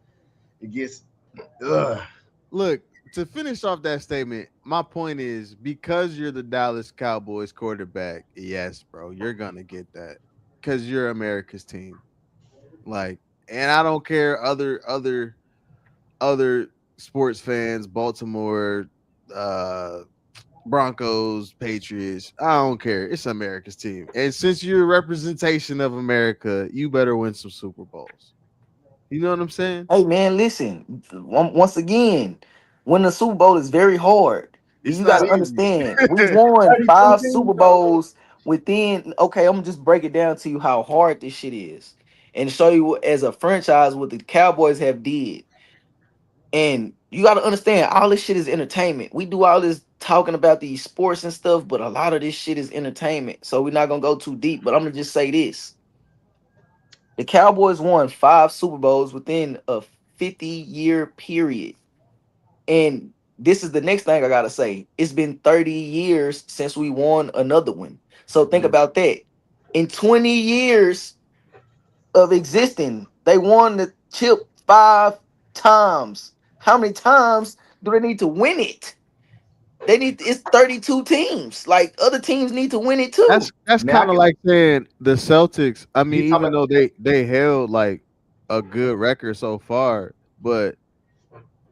it gets. Ugh. Look, to finish off that statement, my point is because you're the Dallas Cowboys quarterback, yes, bro, you're gonna get that because you're America's team. Like, and I don't care other sports fans, Baltimore, uh, Broncos, Patriots. I don't care. It's America's team, and since you're a representation of America, you better win some Super Bowls. You know what I'm saying? Hey man, listen. Once again, winning the Super Bowl is very hard. It's You got not to easy. understand. We won 32 five teams, Super though. Bowls within. Okay, I'm gonna just break it down to you how hard this shit is, and show you as a franchise what the Cowboys have did. And you got to understand, all this shit is entertainment. We do all this talking about these sports and stuff, but a lot of this shit is entertainment. So we're not gonna go too deep. But I'm gonna just say this: the Cowboys won five Super Bowls within a 50-year period. And this is the next thing I gotta say. It's been 30 years since we won another one. So think Yeah. about that. In 20 years of existing, they won the chip five times. How many times do they need to win it? They need it's 32 teams. Like other teams need to win it too. That's Man, I kind of can. like saying the Celtics. I mean, You talk even about though they held like a good record so far, but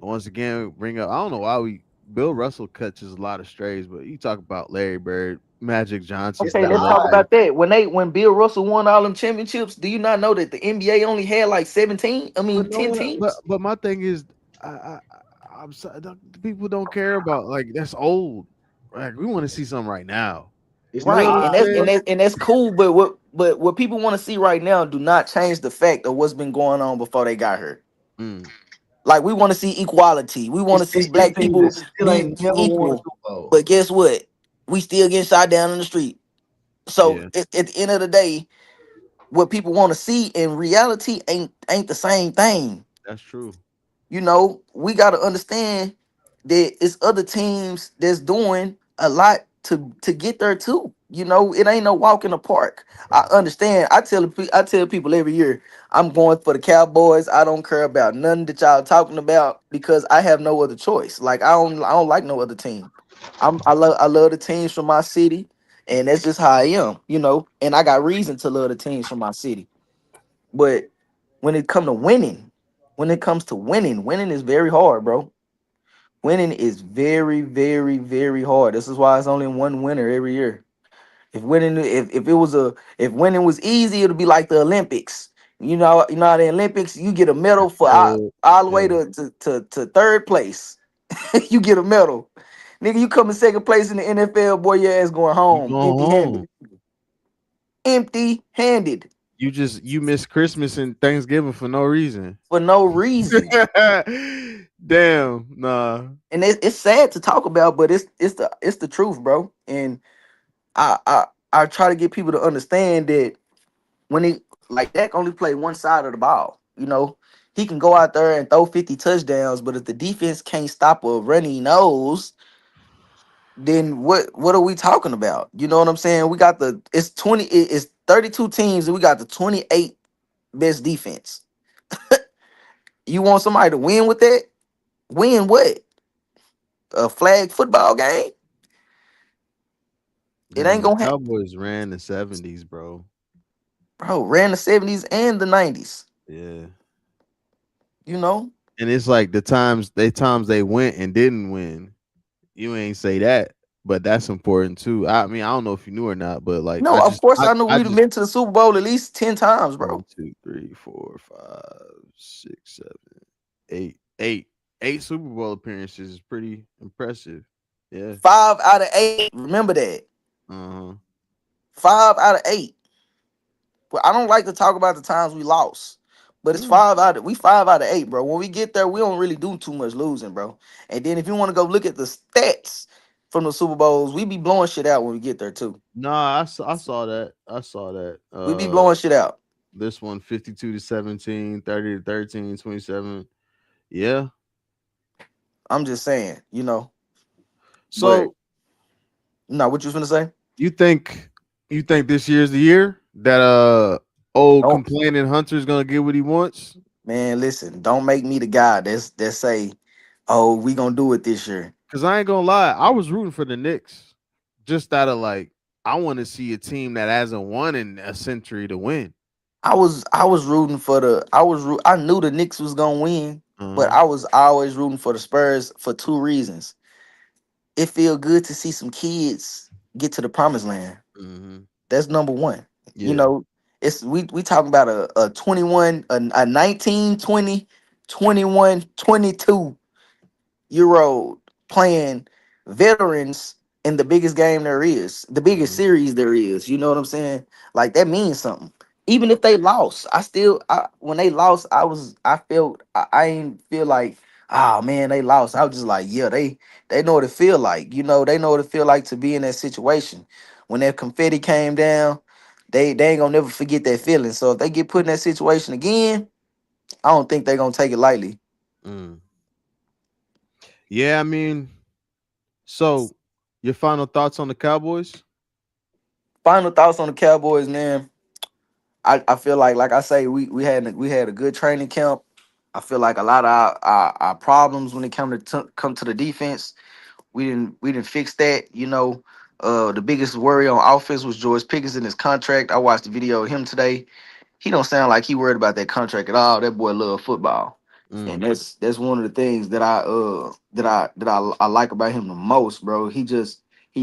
once again, bring up. I don't know why we Bill Russell catches a lot of strays, but you talk about Larry Bird, Magic it's Johnson, Okay, the the let's talk odds. legend. about that. When Bill Russell won all them championships, do you not know that the NBA only had like 17? I But mean no 10 one. teams? But my thing is, I'm sorry, people don't care about like that's old. Like we want to see something right now. It's You the know Right, what I'm odds, bro. saying? and that's cool. But what people want to see right now do not change the fact of what's been going on before they got here. Mm. Like we want to see equality. We want to see It's black teams that people still be ain't never won a equal. Super Bowl. But guess what? We still getting shot down in the street. So Yeah, at the end of the day, what people want to see in reality ain't the same thing. that's true. We got to understand that it's other teams that's doing a lot to get there too. It ain't no walk in the park. I understand. I tell people every year, I'm going for the Cowboys. I don't care about nothing that y'all talking about because I have no other choice. Like I don't like no other team. I love the teams from my city, and that's just how I am. And I got reason to love the teams from my city. But when it come to winning, winning is very hard, bro. Winning is very, very, very hard. This is why it's only one winner every year. If winning was easy, it'd be like the Olympics. How the Olympics, you get a medal for So all the way yeah, to third place. You get a medal. Nigga, you come in second place in the NFL, boy, your ass going you home go empty handed. home. Empty handed You miss Christmas and Thanksgiving for no reason. for no reason. Damn, nah. And it's sad to talk about, but it's the truth, bro. And I I I try to get people to understand that when he like Dak only play one side of the ball. He can go out there and throw 50 touchdowns, but if the defense can't stop a runny nose, then what are we talking about? You know what I'm saying? We got it's 32 teams and we got the 28 best defense. You want somebody to win with that? Win what? A flag football game? It ain't Man, the gonna happen. Cowboys ran the '70s, bro. Bro, ran the 70s and the 90s. Yeah, You know? and it's like the times they went and didn't win. You ain't say that, but that's important too. I mean, I don't know if you knew or not, but like, No, of course I knew I we'd have just been to the Super Bowl at least 10 times, one, bro. two, three, four, five, six, seven, eight Super Bowl appearances is pretty impressive. Yeah. 5 out of 8. Remember that. Uh huh. 5 out of 8. But I don't like to talk about the times we lost. But it's Mm. 5 out of 8, bro. When we get there, we don't really do too much losing, bro. And then if you want to go look at the stats from the Super Bowls, we be blowing shit out when we get there too. Nah, I saw that. I saw that. We be blowing shit out. This one 52-17, 30-13, 27. Yeah. I'm just saying, you know. But So no, what you was gonna say? you think this year's the year that old Don't, complaining Hunter's gonna get what he wants? man, listen, don't make me the guy that say, oh, we gonna do it this year. Cause I ain't gonna lie, I was rooting for the Knicks. Just out of like, I want to see a team that hasn't won in a century to win. I was rooting for I knew the Knicks was gonna win, but Uh-huh. I was always rooting for the Spurs for two reasons. It feel good to see some kids get to the promised land. Hmm. That's number one. You Yeah. know, it's we talking about a 21, a 19, 20, 21, 22-year old playing veterans in the biggest game there is, the biggest Hmm. series there is. You know what I'm saying? Like that means something. Even if they lost, when they lost, I ain't feel like, oh man, they lost. I was just like, yeah, they know what it feel like. You know, they know what it feel like to be in that situation. When that confetti came down, they ain't gonna never forget that feeling. So if they get put in that situation again, I don't think they're gonna take it lightly. Mm. Yeah, I mean, so your final thoughts on the Cowboys? Final thoughts on the Cowboys, man. I feel like I say, we had a good training camp. I feel like a lot of our problems when it come to the defense, we didn't fix that. You know, the biggest worry on offense was George Pickens in his contract. I watched the video of him today. He don't sound like he worried about that contract at all. That boy love football, and Mm. that's one of the things that I like about him the most, bro. He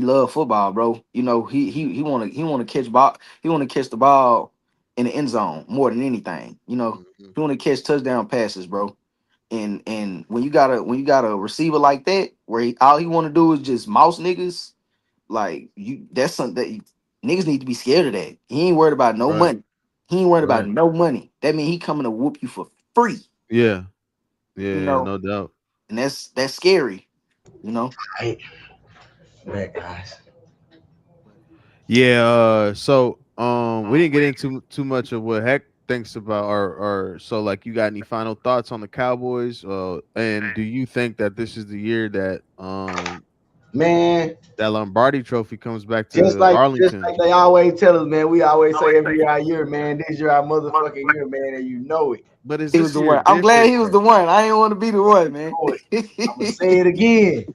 love football, bro. You know, he wanna catch ball. He wanna catch the ball in the end zone more than anything. You know, Mhm. he wanna catch touchdown passes, bro. And when you got a receiver like that, where all he want to do is just mouse niggas, like that's something that niggas need to be scared of. That he ain't worried about no Right. money. He ain't worried about Right. no money. That means he coming to whoop you for free. Yeah. Yeah. You Yeah. know, No doubt. and that's scary. You know, Right. Right, guys. Yeah. So we didn't get into too much of what Heck thinks about, or so like, you got any final thoughts on the Cowboys? And do you think that this is the year that Man, that Lombardi Trophy comes back just to Arlington? like they always tell us, man. We always say every year our year, man. This year our motherfucking year, man, and you know it. But is he was this the year one. I'm glad different he was the though? one. I didn't want to be the one, You man. know it. I'ma say it again.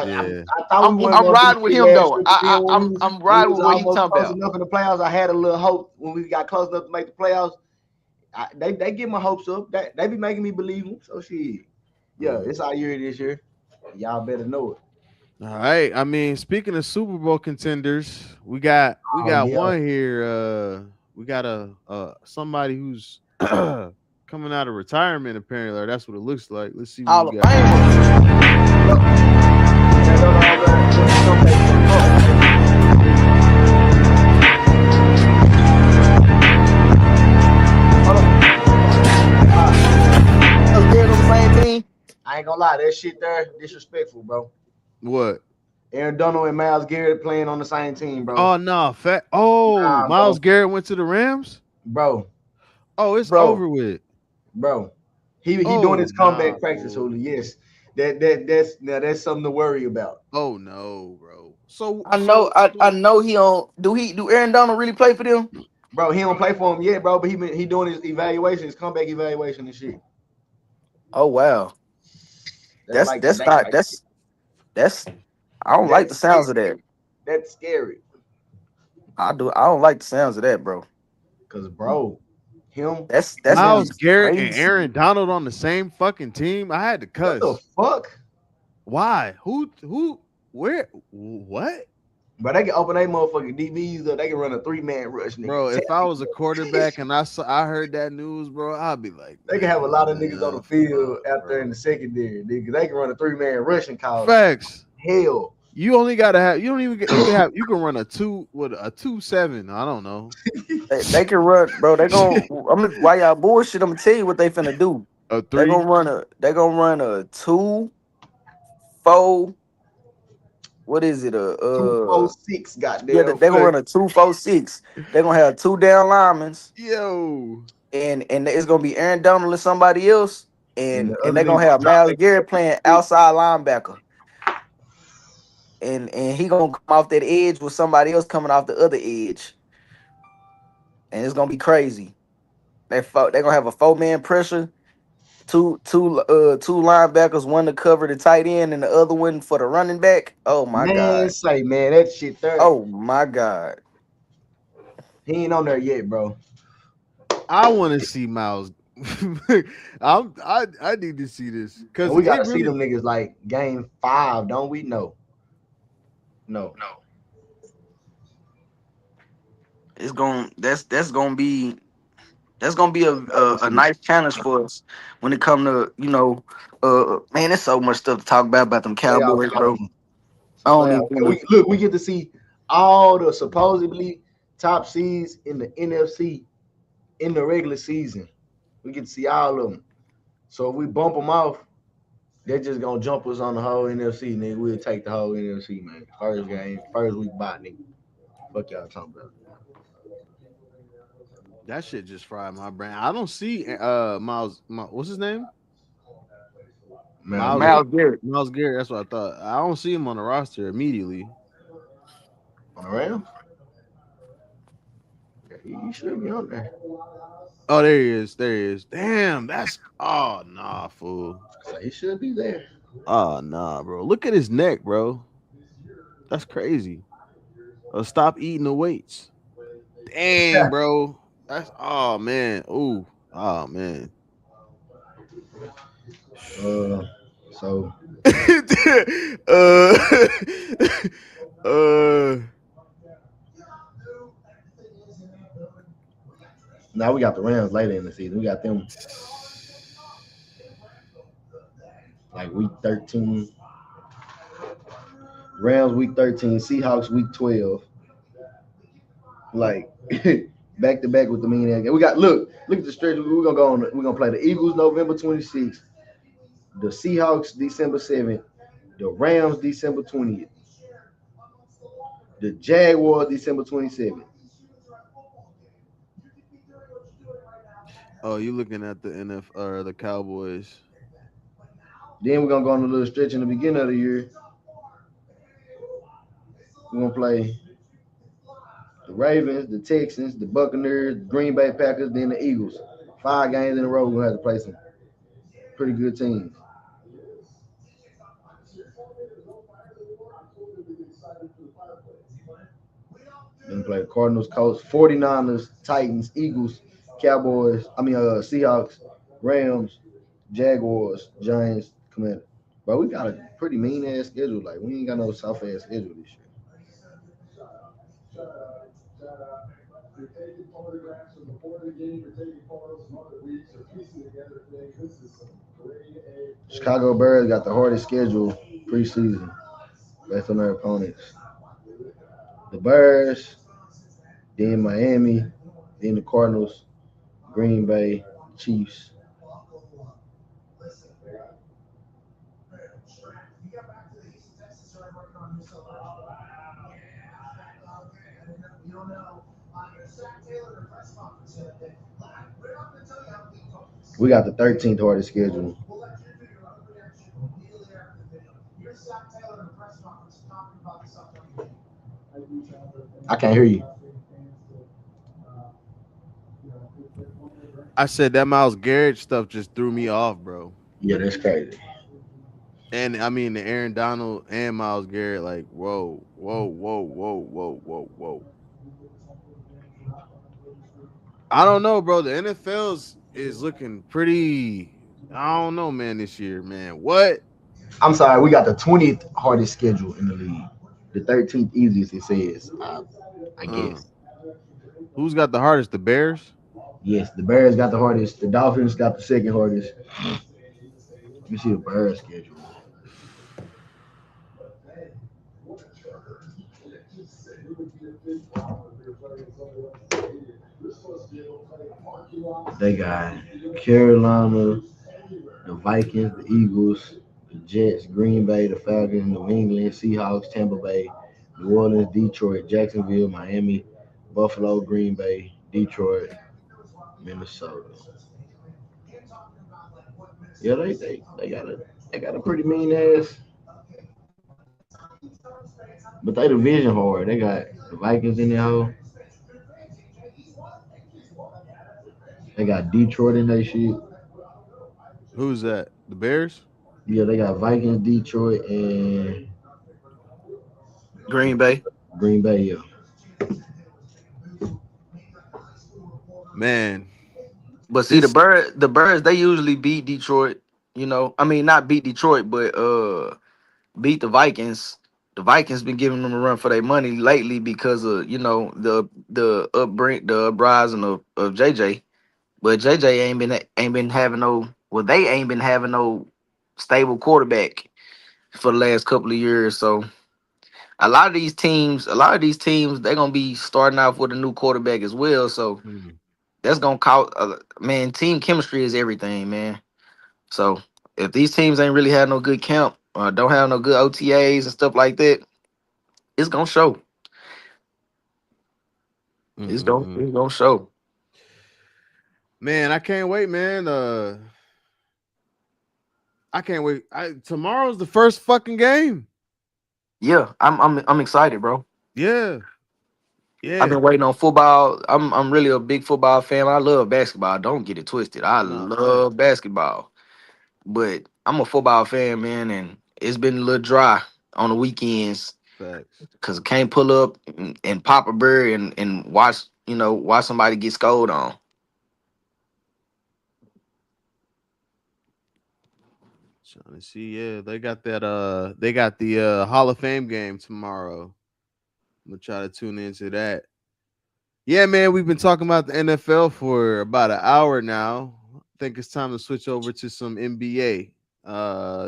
Yeah. I thought we weren't I'm gonna do riding with shit him last though. year, but then I'm when we riding was with what he almost talking close about. enough in the playoffs, I had a little hope when we got close enough to make the playoffs. They get my hopes up. They be making me believe them. So shit. Yeah, Mm. it's our year this year. Y'all better know it. All right. I mean, speaking of Super Bowl contenders, we got Oh one here. We got a somebody who's coming out of retirement apparently, or that's what it looks like. Let's see what we Hall of got. Famer. yeah. Man, no, no, man. Comeback for the Bucks, baby. Hold on. Us Garrett on the same team. I ain't gonna lie, that shit there disrespectful, bro. What? Aaron Donald and Miles Garrett playing on the same team, bro. Oh no, fat. Oh, Nah, Miles bro. Garrett went to the Rams. Bro, Oh, it's Bro, over with. bro. He doing Oh his nah, comeback practice, fool. Hoolie. Yes. That's something to worry about. Oh no, bro. So I know, so I so know he on. Do Aaron Donald really play for them? Bro, he don't play for him yet, bro, but he doing his evaluation, his comeback evaluation and shit. Oh wow, That's that's like that's today. not that's. I don't like the That's sounds of that. scary. That's scary. I don't like the sounds of that, bro. Cause bro, him, That's he gonna Miles be Garrett and crazy. Aaron Donald on the same fucking team. I had to what the cuss. fuck? Why? Who? Where? What? But they can open their motherfucking DBs up. They can run a 3-man rush, nigga. Bro, if I was a quarterback and I heard that news, bro, I'd be like, They can have a lot of niggas on man, the field fuck, out there in bro. the secondary, nigga. They can run a 3-man rushing call. Facts. Hell. You only gotta have. You don't even. You can have. You can run a 2.7. I don't know. They can run, bro. They gon' I'm gonna, why y'all bullshit. I'm gonna tell you what they finna do. A They three. gonna run a. They gonna run a 2-4. What is it? 246, Yeah. goddamn. They gonna run a 2-4-6. They gonna have two down linemen, Yo. and it's gonna be Aaron Donald and somebody else, And the and other they nigga gonna have drop Miles back. Garrett playing outside linebacker, and he gonna come off that edge with somebody else coming off the other edge, and it's gonna be crazy. They gonna have a 4-man pressure, two linebackers, one to cover the tight end, and the other one for the running back. Oh my Man, god! say, man, that shit there. Oh my god! He ain't on there yet, bro. I want to see Miles. I need to see this And because we it gotta see really. them niggas like game 5, don't we? No. No. It's going that's gonna be a See, nice challenge for us when it come to man. There's so much stuff to talk about them playoff Cowboys, bro. game. I Some don't playoff. even And wanna. we get to see all the supposedly top seeds in the NFC in the regular season. We get to see all of them. So if we bump them off, they're just gonna jump us on the whole NFC, nigga. We'll take the whole NFC, man. First game, first week bye, nigga. Fuck y'all talking about. That shit just fried my brain. I don't see what's his name? Man, Miles Garrett Miles Garrett. Miles Garrett. That's what I thought. I don't see him on the roster immediately. on the Rams. Yeah, he should be on there. Oh, there he is. There he is. Damn, that's nah, fool. So he should be there. Oh nah, bro. Look at his neck, bro. That's crazy. Stop eating the weights. Dang, bro. That's man. Ooh. Oh man. Uh, so uh, uh now we got the Rams later in the season. We got them like week 13. Rams week 13, Seahawks week 12. Like back to back with the mean ass game. We got look at the stretch. We're gonna go on. We're gonna play the Eagles November 26th, the Seahawks December 7th, the Rams December 20th, the Jaguars December 27th. oh, you looking at the NF or the Cowboys. Then we're gonna go on a little stretch in the beginning of the year. We're gonna play the Ravens, the Texans, the Buccaneers, the Green Bay Packers, then the Eagles. 5 games in a row. We're gonna have to play some pretty good teams. Then play the Cardinals, Colts, 49ers, Titans, Eagles, Cowboys. Seahawks, Rams, Jaguars, Giants, Commanders. But we got a pretty mean ass schedule. Like we ain't got no soft ass schedule this year. Chicago Bears got the hardest schedule preseason based on their opponents. The Bears, then Miami, then the Cardinals, Green Bay, Chiefs. We got the 13th hardest schedule. I can't hear you. I said that Miles Garrett stuff just threw me off, bro. Yeah, that's crazy. And I mean the Aaron Donald and Miles Garrett, like, whoa, whoa, whoa, whoa, whoa, whoa, whoa. I don't know, bro. The NFL's is looking pretty. I don't know, man. This year, man. What? I'm sorry, we got the 20th hardest schedule in the league. The 13th easiest, it says. I Uh, guess. who's got the hardest? The Bears. Yes, the Bears got the hardest. The Dolphins got the second hardest. Let me see the Bears schedule. They got Carolina, the Vikings, the Eagles, the Jets, Green Bay, the Falcons, New England, Seahawks, Tampa Bay, New Orleans, Detroit, Jacksonville, Miami, Buffalo, Green Bay, Detroit, Minnesota. Yeah, they got a pretty mean ass, but they division hard. They got the Vikings in there. They got Detroit in their shit. Who's that? The Bears? Yeah, they got Vikings, Detroit, and Green Bay. Green Bay. Yeah, Man, But see, this the Birds, they usually beat Detroit. You know, I mean, not beat Detroit, but beat the Vikings. The Vikings been giving them a run for their money lately because of the uprising of JJ. But JJ ain't been having no, well, they ain't been having no stable quarterback for the last couple of years. So a lot of these teams, they're gonna be starting off with a new quarterback as well. So mm, that's gonna cause, man. Team chemistry is everything, man. So if these teams ain't really had no good camp, or don't have no good OTAs and stuff like that, it's gonna show. mm, It's mm, gonna mm. it's gonna show. Man, I can't wait, man. I can't wait. Tomorrow's the first fucking game. Yeah, I'm excited, bro. Yeah, I've yeah. been waiting on football. I'm really a big football fan. I love basketball. Don't get it twisted. I No, fact, love basketball, but I'm a football fan, man, and it's been a little dry on the weekends facts. because I can't pull up and pop a bird and watch somebody get scolded on. Trying to see, yeah, they got that. They got the Hall of Fame game tomorrow. I'm gonna try to tune into that. Yeah, man, we've been talking about the NFL for about an hour now. I think it's time to switch over to some NBA.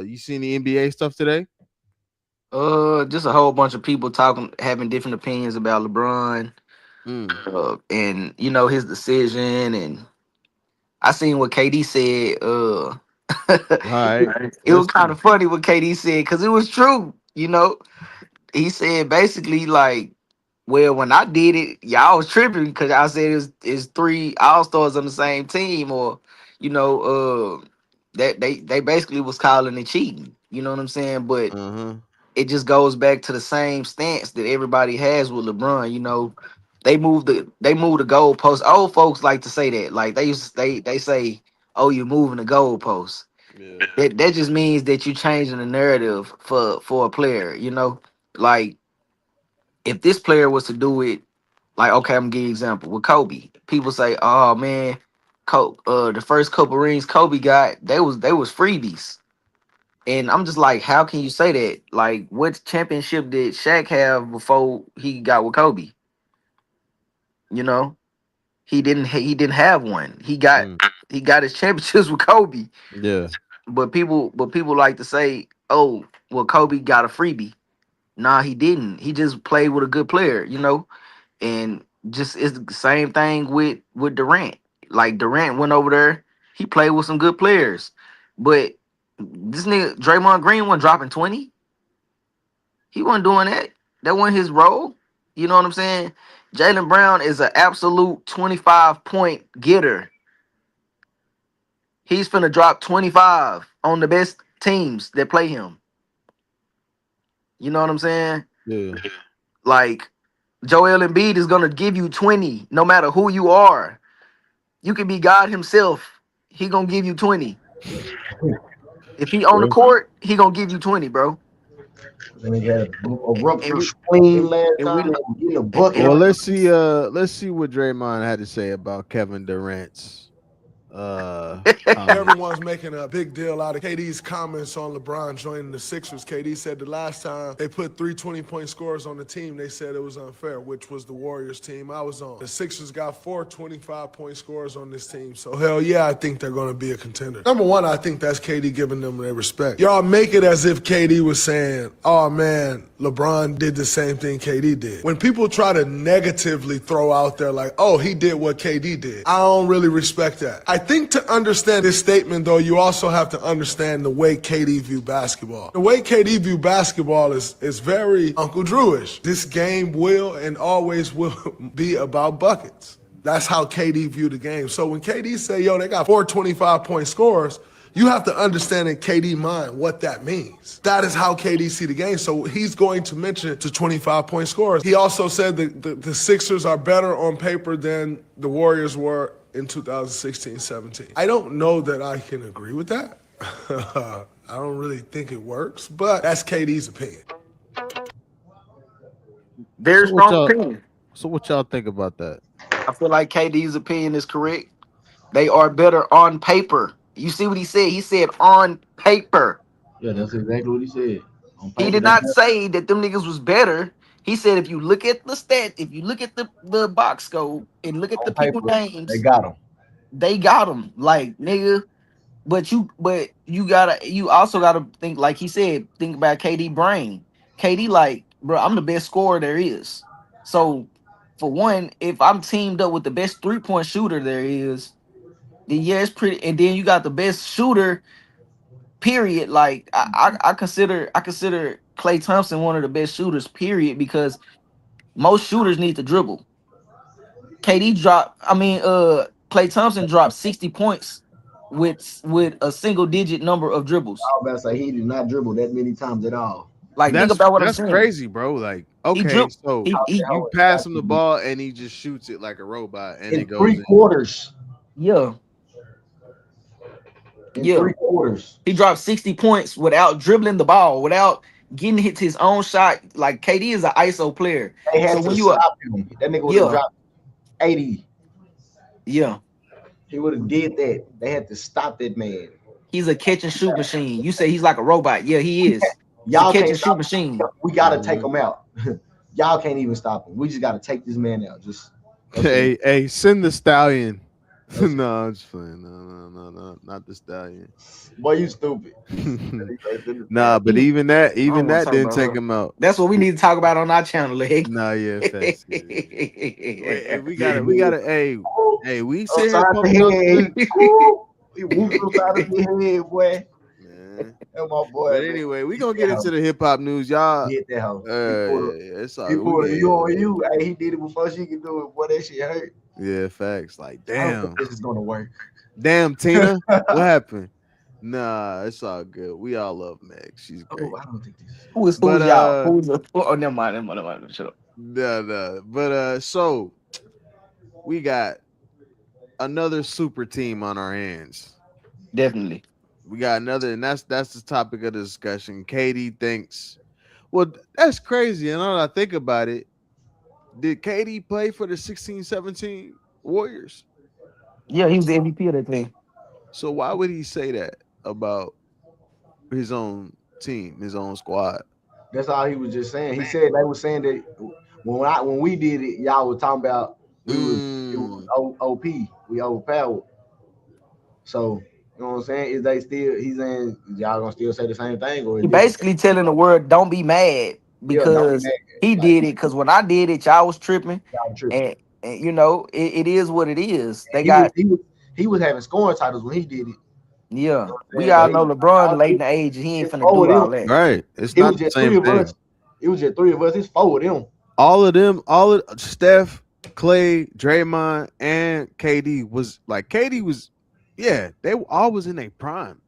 You seen the NBA stuff today? Just a whole bunch of people talking, having different opinions about LeBron, Mm. and his decision. And I seen what KD said. All right, It was let's kind of funny what KD said because it was true. He said basically like, well, when I did it, y'all was tripping because I said it's three all stars on the same team, or you know, that they basically was calling it cheating. You know what I'm saying? But uh-huh. it just goes back to the same stance that everybody has with LeBron. They move the goalpost. Old folks like to say that. Like they say, "Oh, you're moving the goalpost." Yeah. That just means that you're changing the narrative for a player. Like if this player was to do it, like okay, I'm gonna give you an example with Kobe. People say, "Oh man, the first couple rings Kobe got, they was freebies." And I'm just like, how can you say that? Like, what championship did Shaq have before he got with Kobe? You know, he didn't have one. He got Mm. he got his championships with Kobe. Yeah. But people like to say, oh, well, Kobe got a freebie. Nah, he didn't. He just played with a good player. And just it's the same thing with Durant. Like Durant went over there, he played with some good players, but this nigga Draymond Green wasn't dropping 20. He wasn't doing that. That wasn't his role. You know what I'm saying? Jalen Brown is an absolute 25-point getter. He's finna drop 25 on the best teams that play him. You know what I'm saying? Yeah. Like Joel Embiid is gonna give you 20 no matter who you are. You can be God himself. He gonna give you 20. If he on the True. court, he gonna give you 20, bro. and he had a And ruptured we spleen and, last and we time know and getting a and, bucket. Well, and let's see what Draymond had to say about Kevin Durant's comment. Everyone's making a big deal out of KD's comments on LeBron joining the Sixers. KD said the last time they put 3 20-point scores on the team, they said it was unfair, which was the Warriors team I was on. The Sixers got 4 25-point scores on this team. So, hell yeah, I think they're going to be a contender. Number one, I think that's KD giving them their respect. Y'all make it as if KD was saying, oh, man, LeBron did the same thing KD did. When people try to negatively throw out there like, oh, he did what KD did, I don't really respect that. I think to understand this statement, though, you also have to understand the way KD view basketball. The way KD view basketball is very Uncle Drewish. This game will and always will be about buckets. That's how KD view the game. So when KD say, yo, they got 4 25-point scores, you have to understand in KD mind what that means. That is how KD see the game. So he's going to mention it to 25-point scores. He also said that the Sixers are better on paper than the Warriors were in 2016-17. I don't know that I can agree with that. I don't really think it works, but that's KD's opinion. Very strong opinion. So what y'all think about that? I feel like KD's opinion is correct. They are better on paper. You see what he said? He said on paper. Yeah, that's exactly what he said. On paper, He did not say that them niggas was better. He said if you look at the stat, if you look at the box score and look at the people names, they got them. They got them. Like, nigga. But you also gotta think, like he said, think about KD brain. KD like, bro, I'm the best scorer there is. So for one, if I'm teamed up with the best 3-point shooter there is, then yeah, it's pretty. And then you got the best shooter, period. Like I consider Klay Thompson one of the best shooters, period, because most shooters need to dribble. Klay Thompson dropped 60 points with a single digit number of dribbles. I was about to say he did not dribble that many times at all. Like, think about what I'm saying. That's crazy, bro. Like, okay, so you pass him the ball and he just shoots it like a robot, and it goes 3 quarters. Yeah. In 3 quarters. He dropped 60 points without dribbling the ball, without getting hit his own shot. Like, KD is an ISO player. They had to stop him. That nigga would have dropped 80. Yeah. He would have did that. They had to stop that man. He's a catch and shoot machine. You say he's like a robot. Yeah, he is. Y'all catch and shoot machine. We gotta take him out. Y'all can't even stop him. We just gotta take this man out. Just hey, send the Stallion. No, I'm just playing. No, not the Stallion. Boy, you stupid. Nah, but even that didn't take him out. That's what we need to talk about on our channel, Leg. Nah, yeah, thanks. Hey, we gotta. Hey, we sit here pumping up. He whooped out of his head, boy. My boy. But anyway, we gonna get into the hip hop news, y'all. Get that hoe. It's all he put you on you. Hey, he did it before she could do it. Boy, that shit hurt. Yeah, facts. Like, I don't damn, think this is gonna work. Damn, Tina, what happened? Nah, it's all good. We all love Meg. She's great. I don't think this. Who's y'all? Never mind. Shut up. Nah. But so we got another super team on our hands. Definitely. We got another, and that's the topic of the discussion. KD thinks, well, that's crazy. And now that I think about it, did KD play for the 16-17 Warriors? Yeah, he was the MVP of that thing. So why would he say that about his own team, his own squad? That's all he was just saying. He said they were saying that when we did it, y'all were talking about it was OP, we overpowered. So you know what I'm saying? He's saying y'all gonna still say the same thing? Or he basically telling the world, don't be mad because he did it. Because when I did it, y'all was tripping. And you know, it is what it is. He was having scoring titles when he did it. Yeah, we all know LeBron late in the age, and he ain't finna do all that. Right? It's not the same thing. It was just 3 of us. It's 4 of them. All of Steph, Clay, Draymond, and KD was like yeah, they were always in their prime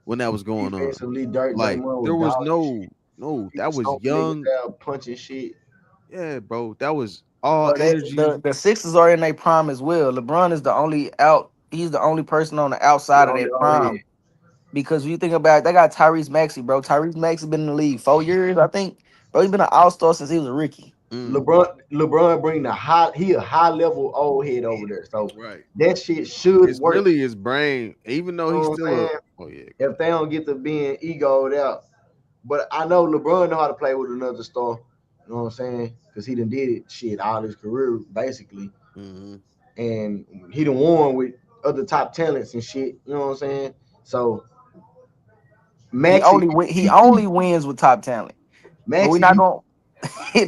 when that was going on. Like there was no, that was young punching shit. Yeah, bro, that was all energy. The Sixers are in their prime as well. LeBron is the only He's the only person on the outside of that prime. Because when you think about it, they got Tyrese Maxey, bro. Tyrese Maxey been in the league 4 years, I think. Bro, he's been an all-star since he was a rookie. Mm. LeBron bring he a high level old head over there. So Right. that shit should It's work. really his brain, even though You he's know what I'm still a. saying? Oh yeah. If they don't get to being egoed out. But I know LeBron know how to play with another star. You know what I'm saying? Because he done did it shit all his career basically, Mm-hmm. and he done won with other top talents and shit. You know what I'm saying? So Maxi, He only wins with top talent. But we're Maxi, not gonna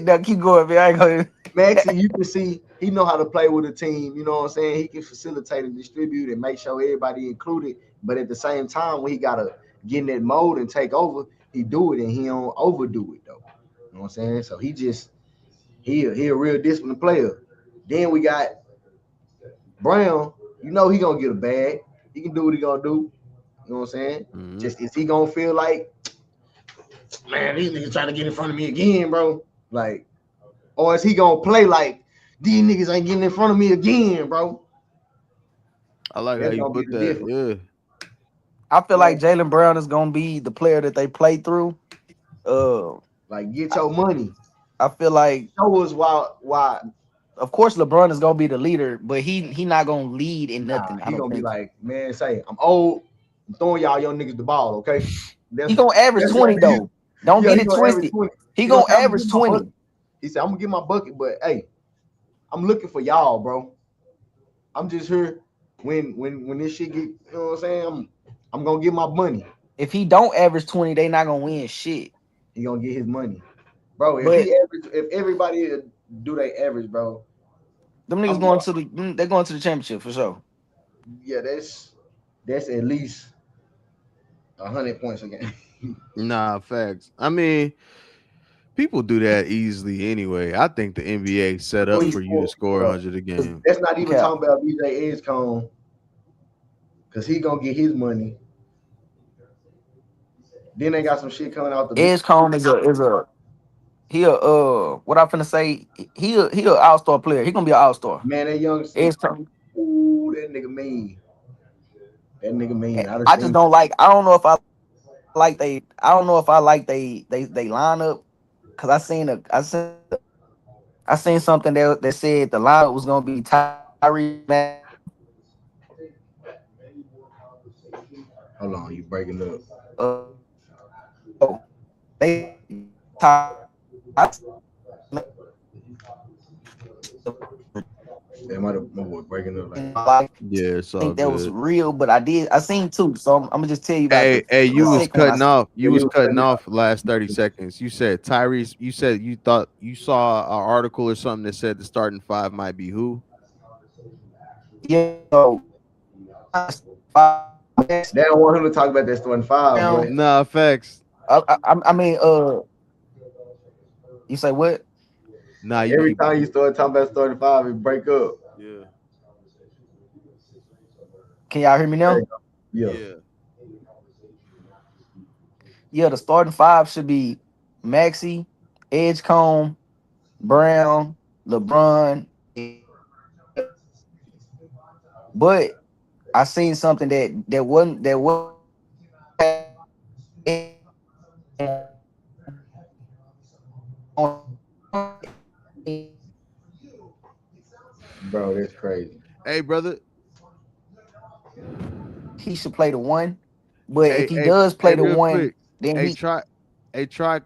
now keep going, man. I ain't gonna Maxi, you can see he know how to play with a team. You know what I'm saying? He can facilitate and distribute and make sure everybody included. But at the same time, when he gotta get in that mode and take over, he do it and he don't overdo it though. You know what I'm saying? So he a real disciplined player. Then we got Brown. You know he gonna get a bag. He can do what he gonna do. You know what I'm saying? Mm-hmm. Just is he gonna feel like, man, these niggas trying to get in front of me again, bro? Like, or is he gonna play like these niggas ain't getting in front of me again, bro? I like how That's you gonna be put the that. difference. Yeah. I feel You know, like Jalen Brown is gonna be the player that they play through. Uh like get your money. I feel like Show us why. of course LeBron is gonna be the leader, but he not gonna lead in Nah, nothing. I he don't gonna be think like, man, say I'm old. I'm throwing y'all young niggas the ball, okay? he That's gonna average that's what 20 he is. though. Don't Yeah, get he it gonna average twisted. 20. He He gonna gonna say, I'm gonna average get my 20. bucket. He said, I'm gonna get my bucket, but hey, I'm looking for y'all, bro. I'm just here when this shit get, you know what I'm saying? I'm gonna get my money. If he don't average 20, they not gonna win shit. He gonna get his money. Bro, But if everybody do they average, bro, them niggas I'm going to they're going to the championship for sure. yeah, that's at least 100 points a game. Nah, facts. I mean, people do that easily anyway. I think the NBA set up Please for you to score, score bro. 100 a 'Cause game. that's not even Okay. talking about BJ Edgecombe, because he gonna get his money. Then they got some shit coming out the Edgecombe is a he a what I'm finna say, he a all-star player. He gonna be an all-star. man, that young Edgecombe. ooh, that nigga mean. That nigga mean. I done I just seen don't like I don't know if I like they lineup because I seen something that said the lineup was gonna be Tyrese hold on, you breaking up. oh, they Ty- I That might have my boy breaking up like like Yeah, it's all think that was good. real, but I seen two, so I'm gonna just tell you about Hey, the you was second one. cutting off. You you was was cutting cutting out. off the last 30 seconds. You said Tyrese. You said you thought you saw an article or something that said the starting five might be who? Yeah, so They don't want him to talk about that starting five, but Nah, facts. I mean, you say what? Nah, every time you start talking about starting five, it break up. yeah, Can y'all hear me There you now? go. Yeah. yeah. Yeah, the starting five should be Maxi, Edgecombe, Brown, LeBron. But I seen something that wasn't Bro, that's crazy. Hey, brother. he should play the one. But if Hey, he hey, does hey, play the real one, quick. then Hey, he try. Hey, try.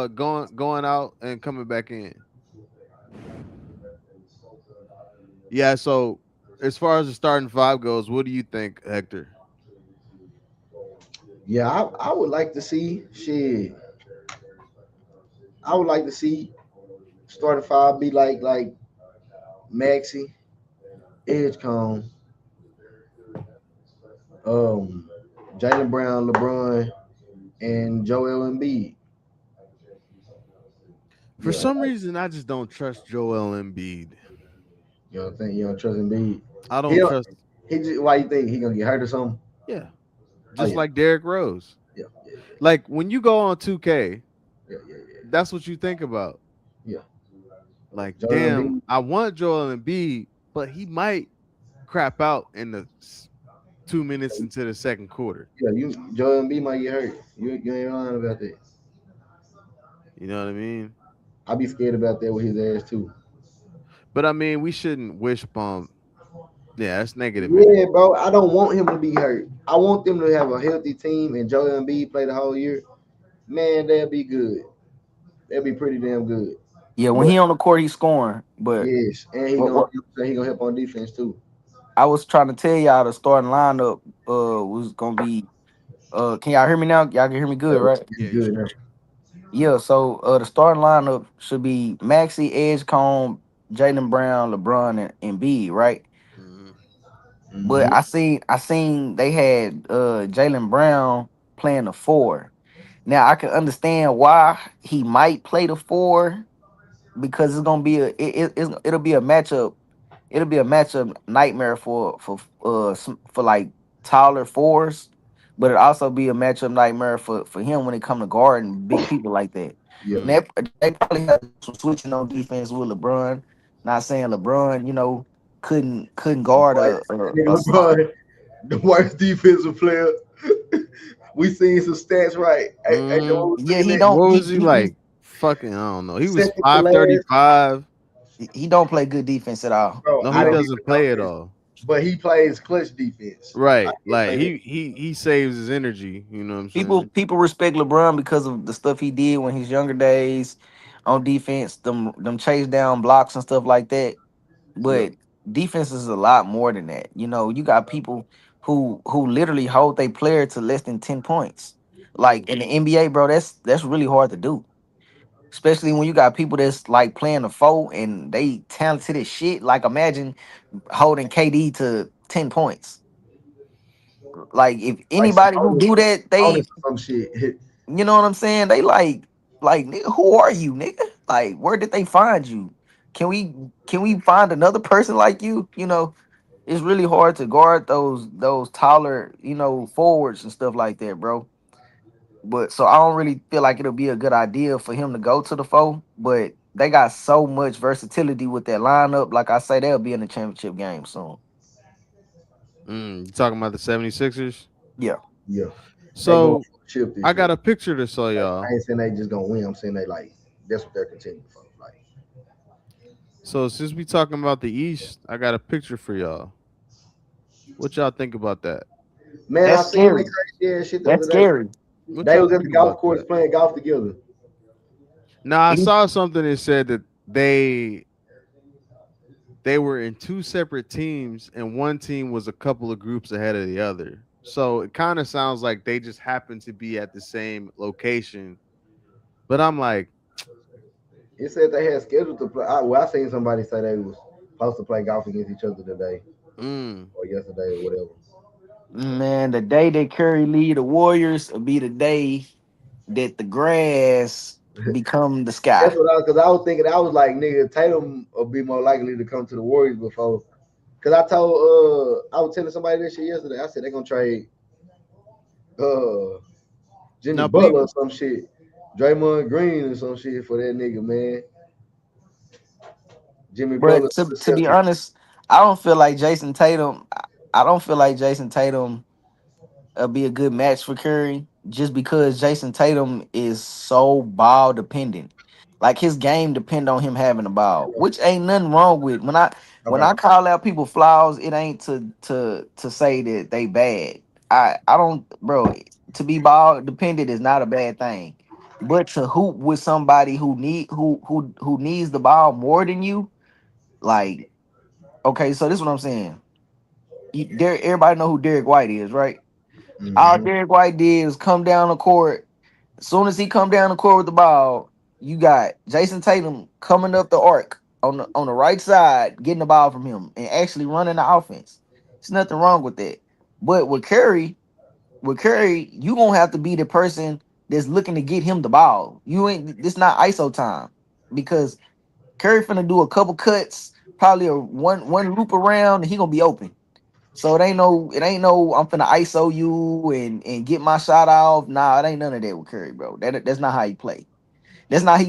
Going out and coming back in. Yeah. So, as far as the starting five goes, what do you think, Hector? Yeah, I would like to see shit. I would like to see starting five be like Maxi, Edgecombe, um, Jalen Brown, LeBron, and Joel Embiid. For Yeah, some reason, I just don't trust Joel Embiid. you don't think you don't trust Embiid? I He don't don't, trust. he just, why you think he gonna get hurt or something? Yeah, Oh just yeah, like Derrick Rose. yeah, yeah, Like when you go on 2K, yeah, yeah, yeah, that's what you think about. yeah. Like, Joel damn, Embiid. I want Joel Embiid, but he might crap out in the 2 minutes into the second quarter. Yeah, Joel Embiid might get hurt. You ain't lying about that. You know what I mean? I be scared about that with his ass too. But I mean, we shouldn't wish upon. Yeah, that's negative Yeah, energy. bro. I don't want him to be hurt. I want them to have a healthy team and Joel Embiid play the whole year. Man, they'll be good. They'll be pretty damn good. Yeah, when But he on the court, he's scoring. But yes, and what, what he gonna help on defense too. I was trying to tell y'all, the starting lineup was gonna be can y'all hear me now? Y'all can hear me Yeah, good, right? Yeah, you good now. straight. Yeah, so the starting lineup should be Maxi, Edgecomb, Jalen Brown, LeBron, and Embiid, right? Hmm. But Mm-hmm. I seen they had Jalen Brown playing the four. Now I can understand why he might play the four because it's gonna be it'll be a matchup. It'll be a matchup nightmare for like taller fours, but it also be a matchup nightmare for him when it come to guarding big people like that. Yeah. And they probably have to do some switching on defense with LeBron. Not saying LeBron, couldn't guard That nigga a small. LeBron, the worst defensive player. We seen some stats right. Hey, Hmm. Joel was Yeah, saying he that don't What he was he he like? Fucking, I don't know. He was second to last, 535. he don't play good defense at all. bro. No, I he didn't doesn't even know play at this, all. but he plays clutch defense. I Right. didn't Like say that. he saves his energy. You know what I'm People saying? people respect LeBron because of the stuff he did when his younger days on defense, them chase down blocks and stuff like that. Yeah, But defense is a lot more than that. You got people who literally hold their player to less than 10 points. Like in the NBA, bro, that's really hard to do. Especially when you got people that's like playing the four and they talented as shit. Like imagine holding KD to 10 points. Like if like some anybody who do that, bonus they or some shit. you know what I'm saying? They like nigga, who are you, nigga? Like where did they find you? Can we can we find another person like you? It's really hard to guard those taller, forwards and stuff like that, bro. But so I don't really feel like it'll be a good idea for him to go to the four. But they got so much versatility with that lineup. Like I say, they'll be in the championship game soon. You talking about the 76ers? Yeah. Yeah, they going So for the chip I this year. got a picture to show I y'all. ain't saying they just gonna win. I'm saying they like that's what they're contending for. Like, So since we talking about the East, I got a picture for y'all. What y'all think about that? man, I That's seen that scary. crazy ass shit the That's other day. scary. What They y'all was at the think golf about course that? playing golf together. Now I He- saw something that said that they were in two separate teams and one team was a couple of groups ahead of the other. So it kind of sounds like they just happened to be at the same location. But I'm like, It said they had scheduled to play. I seen somebody say they was supposed to play golf against each other today mm, or yesterday or whatever. Man, the day that Curry lead the Warriors will be the day that the grass become the That's sky. what because I was thinking. I was like, nigga, Tatum will be more likely to come to the Warriors before. Because I was telling somebody this shit yesterday. I said they're gonna trade uh Jimmy now Butler or people, some shit, Draymond Green or some shit for that nigga, man. Jimmy Butler But to the to be Celtics. honest, I don't feel like Jason Tatum. I don't feel like Jason Tatum be a good match for Curry just because Jason Tatum is so ball dependent. Like his game depend on him having the ball, which ain't nothing wrong with. When Okay. I call out people flaws, it ain't to say that they bad. I don't, bro. To be ball dependent is not a bad thing, but to hoop with somebody who needs the ball more than you, like okay. So this is what I'm saying. Everybody know who Derek White is, right? All Mm-hmm. Derek White did was come down the court. As soon as he come down the court with the ball, you got Jason Tatum coming up the arc on the right side, getting the ball from him and actually running the offense. There's nothing wrong with that. But with Curry, you gonna have to be the person that's looking to get him the ball. You ain't this not ISO time because Curry finna do a couple cuts, probably a one loop around, and he gonna be open. So it ain't no I'm finna ISO you and get my shot off. Nah, it ain't none of that with Curry, bro. That's not how he play. That's not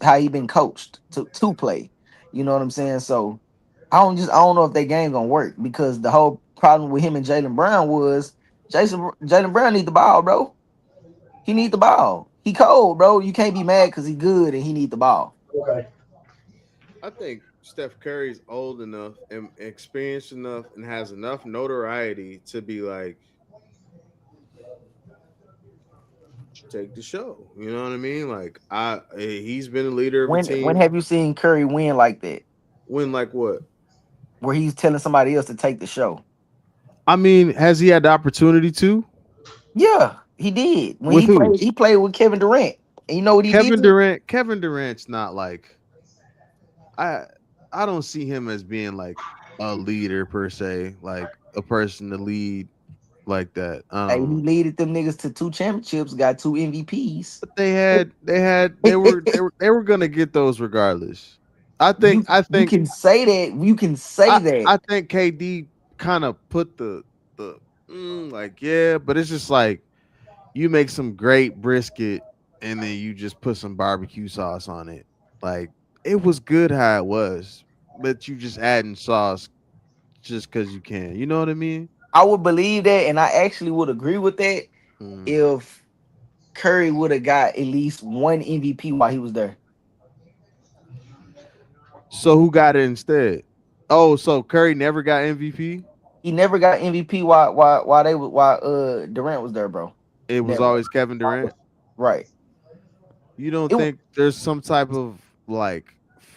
how he been coached to play. You know what I'm saying? So I don't know if that game gonna work because the whole problem with him and Jalen Brown was Jalen Brown need the ball, bro. He need the ball. He cold, bro. You can't be mad because he good and he need the ball. Okay. I think Steph Curry's old enough and experienced enough and has enough notoriety to be like take the show. You know what I mean? Like he's been a leader of a When team. have you seen Curry win like that, When like what? where he's telling somebody else to take the show? I mean, has he had the opportunity to? Yeah, he did. When With who? he played with Kevin Durant. And you know what he did? Kevin Durant. Kevin Durant's not like I. I don't see him as being like a leader per se, like a person to lead like that. Hey, he leaded them niggas to 2 championships, got 2 MVPs. But they were gonna get those regardless. I think you I you think can say that. You can say that. I think KD kind of put the like yeah, but it's just like you make some great brisket and then you just put some barbecue sauce on it. Like it was good how it was, but you just adding sauce just because you can. You know what I mean? I would believe that, and I actually would agree with that Mm. if Curry would have got at least 1 MVP while he was there. So who got it instead? Oh, so Curry never got MVP. He never got MVP while Durant was there, bro. It was Never. always Kevin Durant. Right. You don't It think there's some type of like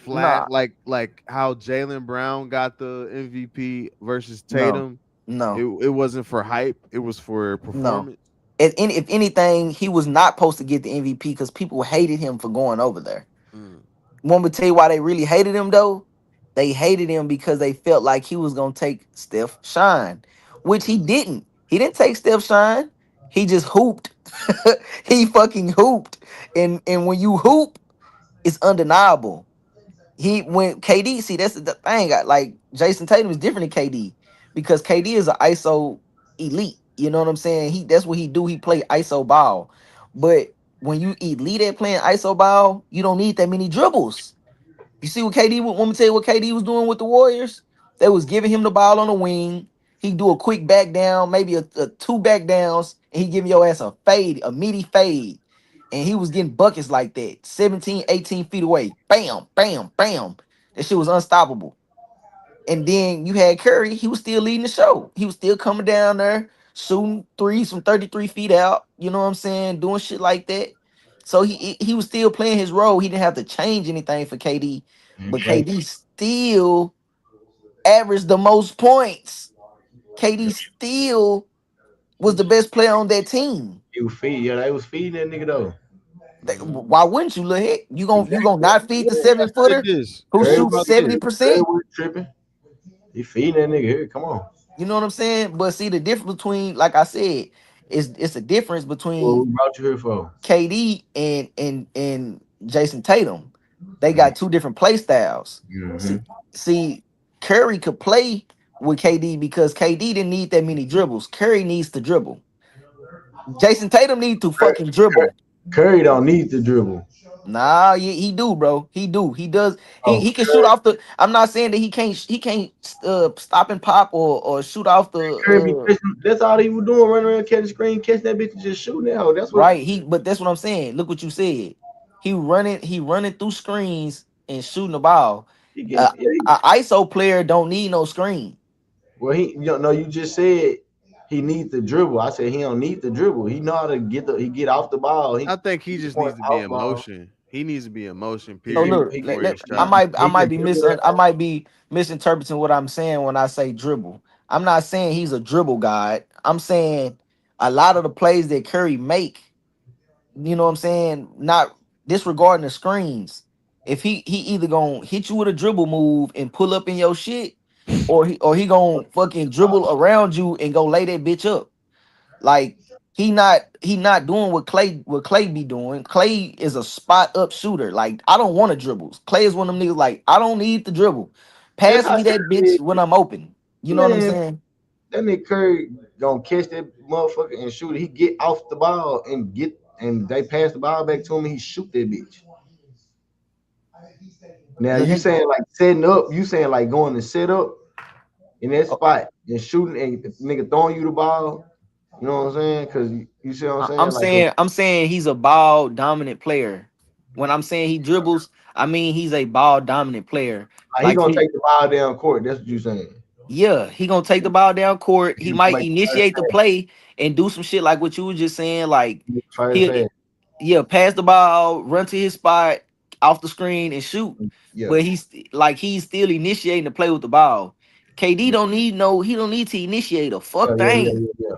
nah, flat like how Jalen Brown got the MVP versus no, Tatum? It no, it wasn't for hype. It was for no. performance. If anything, he was not supposed to get the MVP because people hated him for going over there. Mm. Want me to tell you why they really hated him though? They hated him because they felt like he was gonna take Steph shine, which he didn't. He didn't take Steph shine. He just hooped. He fucking hooped. And when you hoop, it's undeniable. He when KD, see that's the thing. Like Jason Tatum is different than KD because KD is an ISO elite. You know what I'm saying? That's what he do. He play ISO ball. But when you elite at playing ISO ball, you don't need that many dribbles. You see what KD want me to tell you what KD was doing with the Warriors? They was giving him the ball on the wing. He do a quick back down, maybe a 2 back downs, and he give your ass a fade, a meaty fade. And he was getting buckets like that, 17, 18 feet away. Bam, bam, bam. That shit was unstoppable. And then you had Curry, he was still leading the show. He was still coming down there, shooting threes from 33 feet out. You know what I'm saying? Doing shit like that. So he was still playing his role. He didn't have to change anything for KD, but Okay. KD still averaged the most points. KD still was the best player on that team. He was feed. Yeah, they was feeding that nigga though. Why wouldn't you, little heck? You gonna Exactly. not feed the I seven said footer this. who Curry, Think shoots about seventy this. Curry percent? was tripping. He feeding that nigga here. Come on. You know what I'm saying? But see the difference between, like I said, it's a difference What between we brought you here for? KD and Jason Tatum. They got two different play styles. Mm-hmm. See, Curry could play with KD because KD didn't need that many dribbles. Curry needs to dribble. Jason Tatum needs to Curry, fucking dribble. Curry don't need to dribble. Nah, he do, bro. He do. He does. He Oh, he can shoot off the. I'm not saying that he can't stop and pop or shoot off the Curry be catching, that's all he was doing, running around catching screen, catching that bitch and just shooting that hoe. That's what right. But that's what I'm saying. Look what you said. He running through screens and shooting the ball. he getting. Yeah, A ISO player don't need no screen. well, he you know you just said he needs the dribble. I said he don't need the dribble. He know how to get off the ball. I think he He just point needs to be off in ball. motion. He needs to be in motion, He So can period, look, he before can he I shot. might I he might can be dribble that. misinterpreting what I'm saying when I say dribble. I'm not saying he's a dribble guy. I'm saying a lot of the plays that Curry make, you know what I'm saying, not disregarding the screens. If he either gonna hit you with a dribble move and pull up in your shit, or he gonna fucking dribble around you and go lay that bitch up. Like he not doing what Clay be doing. Clay is a spot up shooter. Like I don't want to dribbles. Clay is one of them niggas like I don't need the dribble. That's Pass how me that Curry bitch is. when I'm open. You know what I'm Man, saying? that nigga Curry gonna catch that motherfucker and shoot it. He get off the ball and they pass the ball back to him and he shoot that bitch. Now Look, you saying like setting up, you saying like going to set up in that oh, spot and shooting and the nigga throwing you the ball. You know what I'm saying? Cause you see what I'm I'm saying? Like, 'cause saying I'm saying he's a ball dominant player. When I'm saying he dribbles, I mean he's a ball dominant player. Like he Like gonna take the ball down court. That's what you saying. yeah, he gonna take the ball down court. He He gonna might make the first initiate the play and do some shit like what you were just saying. Like pass. First he, pass. yeah, pass the ball, run to his spot, off the screen and shoot. Yeah. But he's still initiating the play with the ball. KD don't need he don't need to initiate a Yeah, fuck yeah, yeah, thing. yeah, yeah.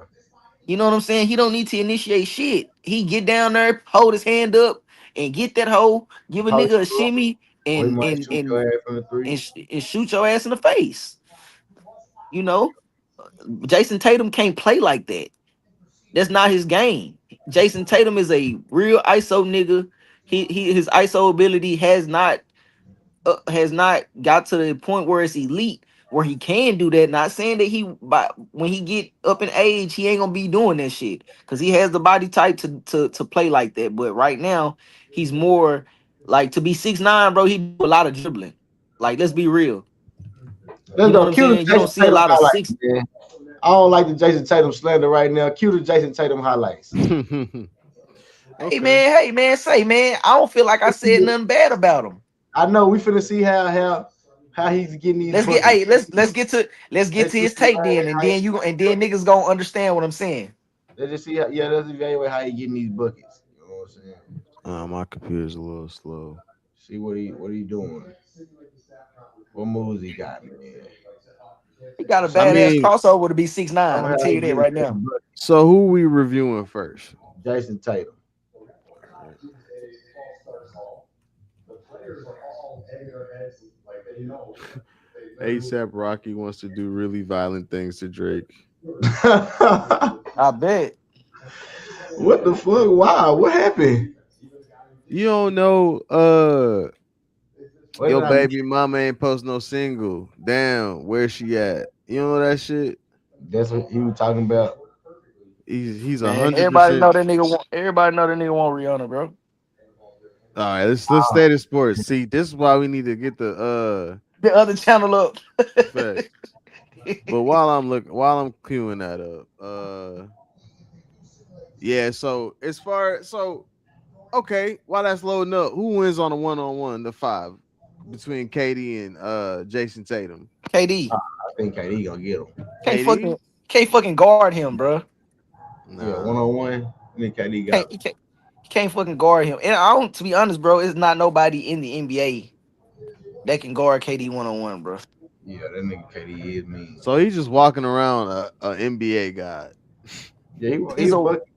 You know what I'm saying? He don't need to initiate shit. He get down there, hold his hand up, and get that hole, give a Post nigga a you up, shimmy, or he and might and shoot your and ass from the three. and shoot your ass in the face. You know, Jason Tatum can't play like that. That's not his game. Jason Tatum is a real ISO nigga. His ISO ability has not got to the point where it's elite, where he can do that. Not saying that but when he get up in age, he ain't gonna be doing that shit because he has the body type to play like that. But right now, he's more like to be 6'9", bro. He do a lot of dribbling. Like let's be real. Let's You know go. what I'm Cue the saying? You don't Jason see a Tatum lot of highlights, six. man. I don't like the Jason Tatum slander right now. Cue the Jason Tatum highlights. Okay. Hey man, say man. I don't feel like I said nothing bad about him. I know we finna see how he's getting these Let's get buckets. hey, let's get Let's to just his tape then, evaluate and how he, then niggas gonna understand what I'm saying. let's just see how, yeah, let's evaluate how he getting these buckets. You know what I'm saying? My computer's a little slow. See what he doing. What moves he got, man. He got a Show I me, badass mean, crossover to be 6'9". show I'm me gonna how tell he you that getting right these now. buckets. so who we reviewing first? Jason Tatum. Alright. ASAP Rocky wants to do really violent things to Drake. I bet. What the fuck? Wow, what happened? You don't know, What did your I miss? baby mama ain't post no single. Damn, where she at? You know that shit? That's what he was talking about. He's a Man, hundred everybody know percent. that nigga want Rihanna, bro. All right, let's stay to sports. See, this is why we need to get The other channel up. the facts. But while I'm queuing that up, yeah. So as far okay, while that's loading up, who wins on a one, the five between Katie and Jason Tatum? KD. I think KD gonna get him. Can't KD? fucking can't fucking guard him, bro. Yeah, Nah. 1-on-1. I think KD got Can't him. you can't, you can't fucking guard him. And I don't to be honest, bro, it's not nobody in the NBA that can guard KD 1-on-1, bro. Yeah, that nigga KD is mean. So he's just walking around a NBA guy. Yeah, he He's a a bucket.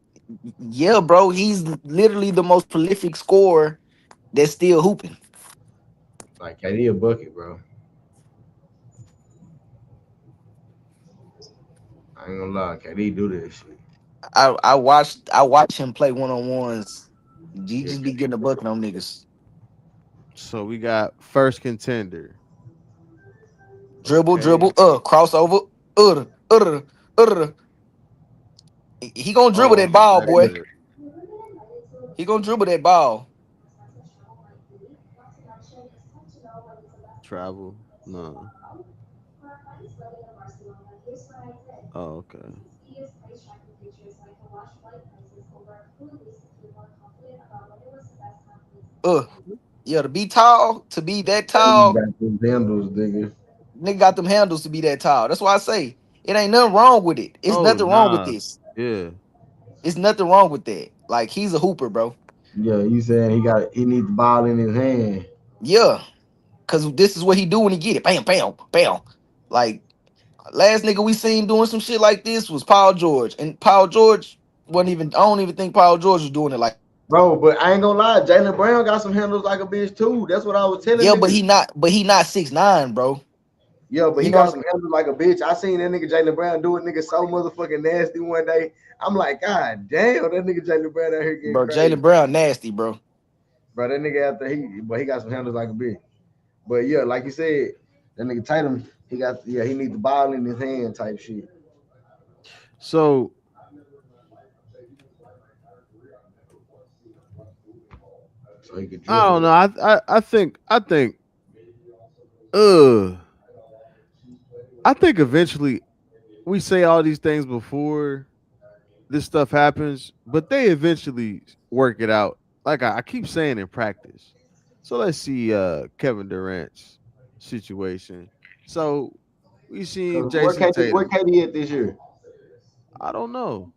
yeah, bro. He's literally the most prolific scorer that's still hooping. Like KD a bucket, bro. I ain't gonna lie, KD do this shit. I watched him play 1-on-1s. He Yeah, just be getting a bucket on niggas. So we got first contender. Dribble, Okay. dribble, crossover, uh, uh, uh. He gonna dribble Oh, that ball, back boy. to He gonna dribble that ball. travel. No. Oh, okay. Uh, yeah, to be tall, to be that that nigga tall, got those handles, nigga. nigga got them handles to be that tall. That's why I say it ain't nothing wrong with it. It's Oh, nothing wrong with nah. this. Yeah. It's nothing wrong with that. Like he's a hooper, bro. Yeah, you saying he needs the ball in his hand. Yeah, cause this is what he do when he get it. Bam, bam, bam. Like last nigga we seen doing some shit like this was Paul George, and Paul George wasn't even. I don't even think Paul George was doing it like that. Bro, but I ain't gonna lie, Jalen Brown got some handles like a bitch too. That's what I was telling Yeah, but niggas. he not. But he not 6'9", bro. Yeah, but You he know, got what some handles like a bitch. I seen that nigga Jalen Brown do it, nigga, so motherfucking nasty one day. I'm like, God damn, that nigga Jalen Brown out here getting bro. crazy. Jalen Brown nasty, bro. Bro, that nigga after but he got some handles like a bitch. But yeah, like you said, that nigga Tatum, he needs the ball in his hand type shit. So So he could I dribble don't it. know. Uh I think eventually we say all these things before this stuff happens, but they eventually work it out like I keep saying in practice. So let's see Kevin Durant's situation. So we seen Cause where Jason Where Tatum. KD at this year? I don't know.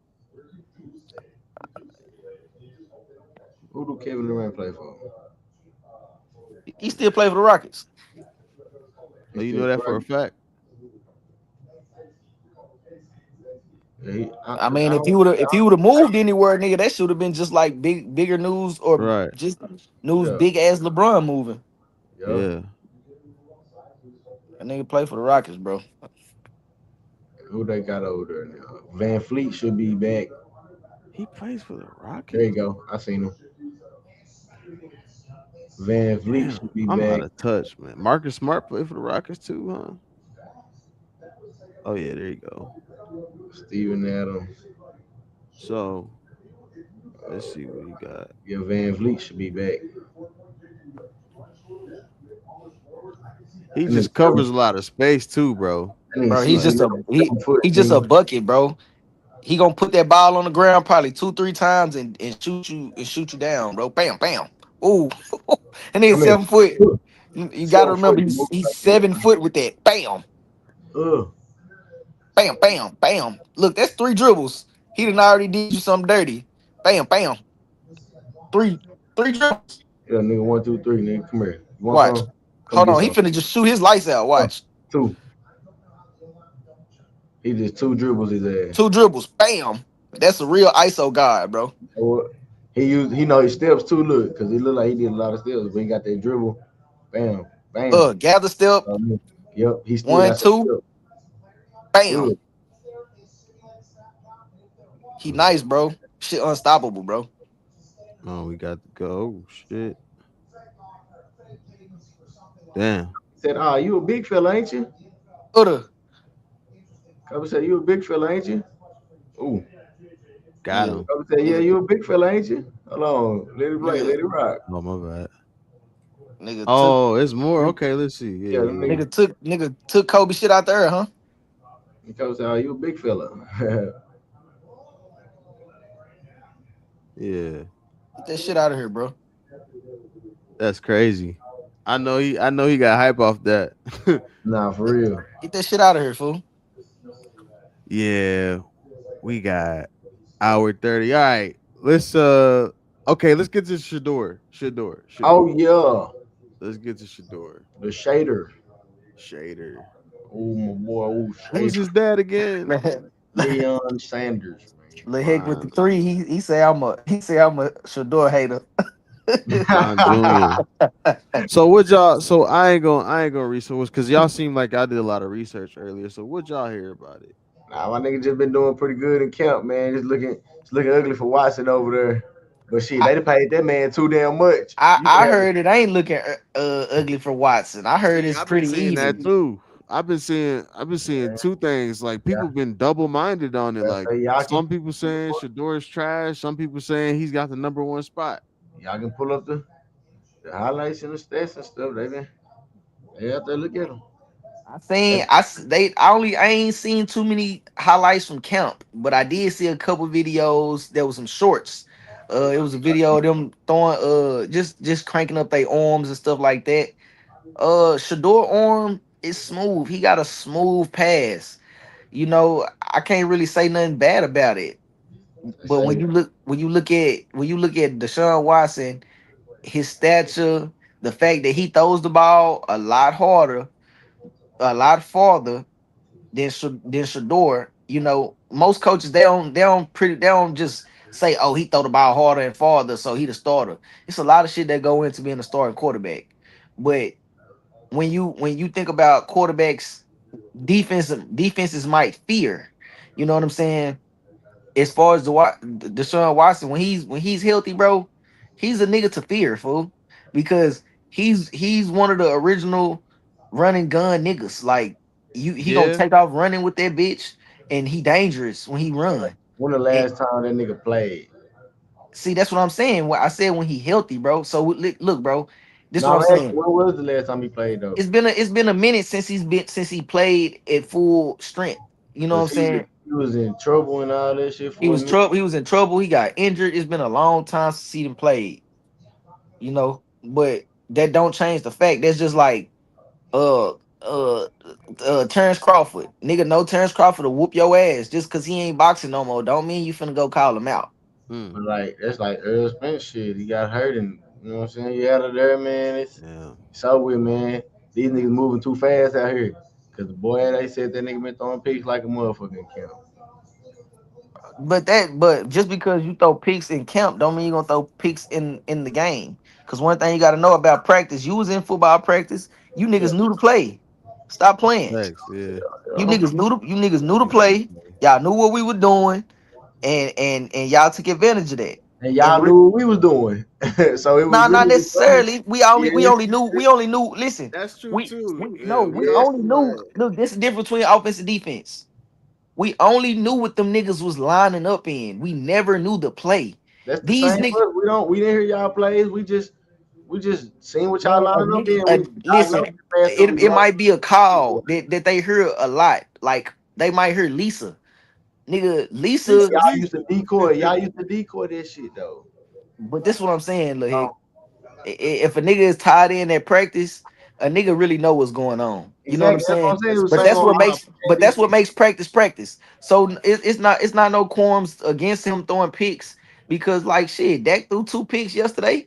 Who do Kevin Durant play for? He still play for the Rockets. He You still know that for a right. fact. Yeah, I mean, I don't, if he would have moved anywhere, nigga, that should have been just like bigger news or Right. just news yeah, big ass LeBron moving. yeah. Yeah. That nigga play for the Rockets, bro. Who they got over there now? Van Fleet should be back. He plays for the There Rockets. you go. I seen him. Van Vliet Damn, should be I'm out back. of touch, man. Marcus Smart play for the Rockets too, huh? Oh yeah, there you go. Steven Adams. So let's see what he got. Yeah, Van Vliet should be back. He And then just covers a lot of space too, bro. Bro, he's Like, just a 7 foot. he's just a bucket, bro. He gonna put that ball on the ground probably 2-3 times and shoot you down, bro. Bam, bam. Ooh, and then I mean, 7 foot. You gotta 7 foot. remember he's 7 foot with that. Bam, Ugh. bam, bam, bam. Look, that's 3 dribbles. He done already did you something dirty. Bam, bam. Three, 3 dribbles. Yeah, nigga, 1, 2, 3, nigga. Come here. You want Watch. some? Come Hold get on, he some. finna just shoot his lights out. Uh, Watch. 2. He just 2 dribbles his ass. 2 dribbles. Bam. That's a real ISO guy, bro. So, he know his steps too. Look, because he look like he did a lot of steps, but he got that dribble. Bam, bam. Gather step. Yep, he still One, got some two. steps. Bam. Ugh. He nice, bro. Shit unstoppable, bro. oh, we got to go. Oh, shit. Damn. Said, you a big fella, ain't you? Coulda. Kobe said, you a big fella, ain't you? Ooh. Got him. Kobe said, yeah, Nigga, you a big fella, ain't you? Hold on. Let it play. nigga, Let it rock. Oh, my bad. nigga took Oh, it's more. Okay, let's see. Yeah, Yeah, them yeah. nigga took Kobe shit out there, huh? And Kobe said, you a big fella. Yeah. Get that shit out of here, bro. That's crazy. I know he got hype off that. Nah, for real. Get that shit out of here, fool. Yeah. We got hour 30. All right. Let's get to Shedeur. Oh, yeah. Let's get to Shedeur. The shader. Shader. Oh, my boy. Oh, Who's shader. his dad again? Man, Deion Sanders, Lil Heck with the Brian, 3. He say I'm a Shador hater. Brian man. Jr. So what y'all I ain't gonna research because y'all seem like I did a lot of research earlier. So what y'all hear about it? Nah, my nigga just been doing pretty good in camp, man. Just looking ugly for Watson over there. But shit, I, they done paid that man too damn much. I You can I have heard it ain't looking ugly for Watson. I heard See, it's I've been pretty seeing that even. too. I've been seeing two things. Like people been double minded on it. I Like say y'all can some people saying Shador is trash. Some people saying he's got the number one spot. pull up the highlights and the stats and stuff. They out there look at them. I ain't seen too many highlights from camp, but I did see a couple videos. There was some shorts. It was a video of them throwing just cranking up their arms and stuff like that. Shador arm is smooth. He got a smooth pass. I can't really say nothing bad about it. They But say when you look at Deshaun Watson, his stature, the fact that he throws the ball a lot harder, a lot farther than Shador. Most coaches they don't just say, oh, he throw the ball harder and farther, so he the starter. It's a lot of shit that go into being a starting quarterback. But when you think about quarterbacks, defenses might fear. You know what I'm saying? As far as Deshaun Watson, when he's healthy, bro, he's a nigga to fear, fool, because he's one of the original running gun niggas. Like he gonna Yeah, take off running with that bitch, and he dangerous when he run. when the And last time that nigga played. see, that's what I'm saying. What I said when he healthy, bro. So look, bro, this is No, what I'm I'm asking, saying. when was the last time he played though? It's been a minute since he played at full strength. You know what I'm Cause saying? he was in trouble and all that shit He for a was minute. trouble. He was in trouble. He got injured. It's been a long time since he done played. you know. But that don't change the fact. That's just like uh uh Terrence Crawford. Nigga, no Terrence Crawford will whoop your ass just cause he ain't boxing no more. Don't mean you finna go call him out. Mm. But like that's like Earl Spence shit. He got hurt and you know what I'm saying. You out of there, man. Yeah. It's over with, man. These niggas moving too fast out here. Cause the boy they said that nigga been throwing picks like a motherfucking camp. But just because you throw picks in camp don't mean you gonna throw picks in the game. Cause one thing you gotta know about practice, you was in football practice, you Yeah, niggas knew to play. Stop playing. Thanks. Yeah. yeah. You niggas knew to Niggas do play. play. Y'all knew what we were doing, and y'all took advantage of that. And And y'all knew what we was doing, so it was nah, not really just fun. necessarily. We Yeah, only knew. We only knew. Listen, That's true we too. no. Yeah, we We yeah. only also knew. had. Look, this is the difference between offense and defense. We only knew what them niggas was lining up in. We never knew the play. That's the These same niggas, for us. We didn't hear y'all plays. We just seen what y'all man, a lining up nigga. in. We Listen, diagnosed it fast so we it right. might be a call that they hear a lot. Like they might hear Lisa, nigga, Lisa. Lisa, Y'all used Lisa. to decoy. Y'all used to decoy that shit though. But this is what I'm saying, look, heck. If a nigga is tied in at practice, a nigga really know what's going on. You know what I'm Exactly. That's what I'm saying? saying. It was But same Especially that's on what now. makes. offense and But that's what defense. makes practice practice. So it's not no quorums against him throwing picks because like shit, Dak threw 2 picks yesterday.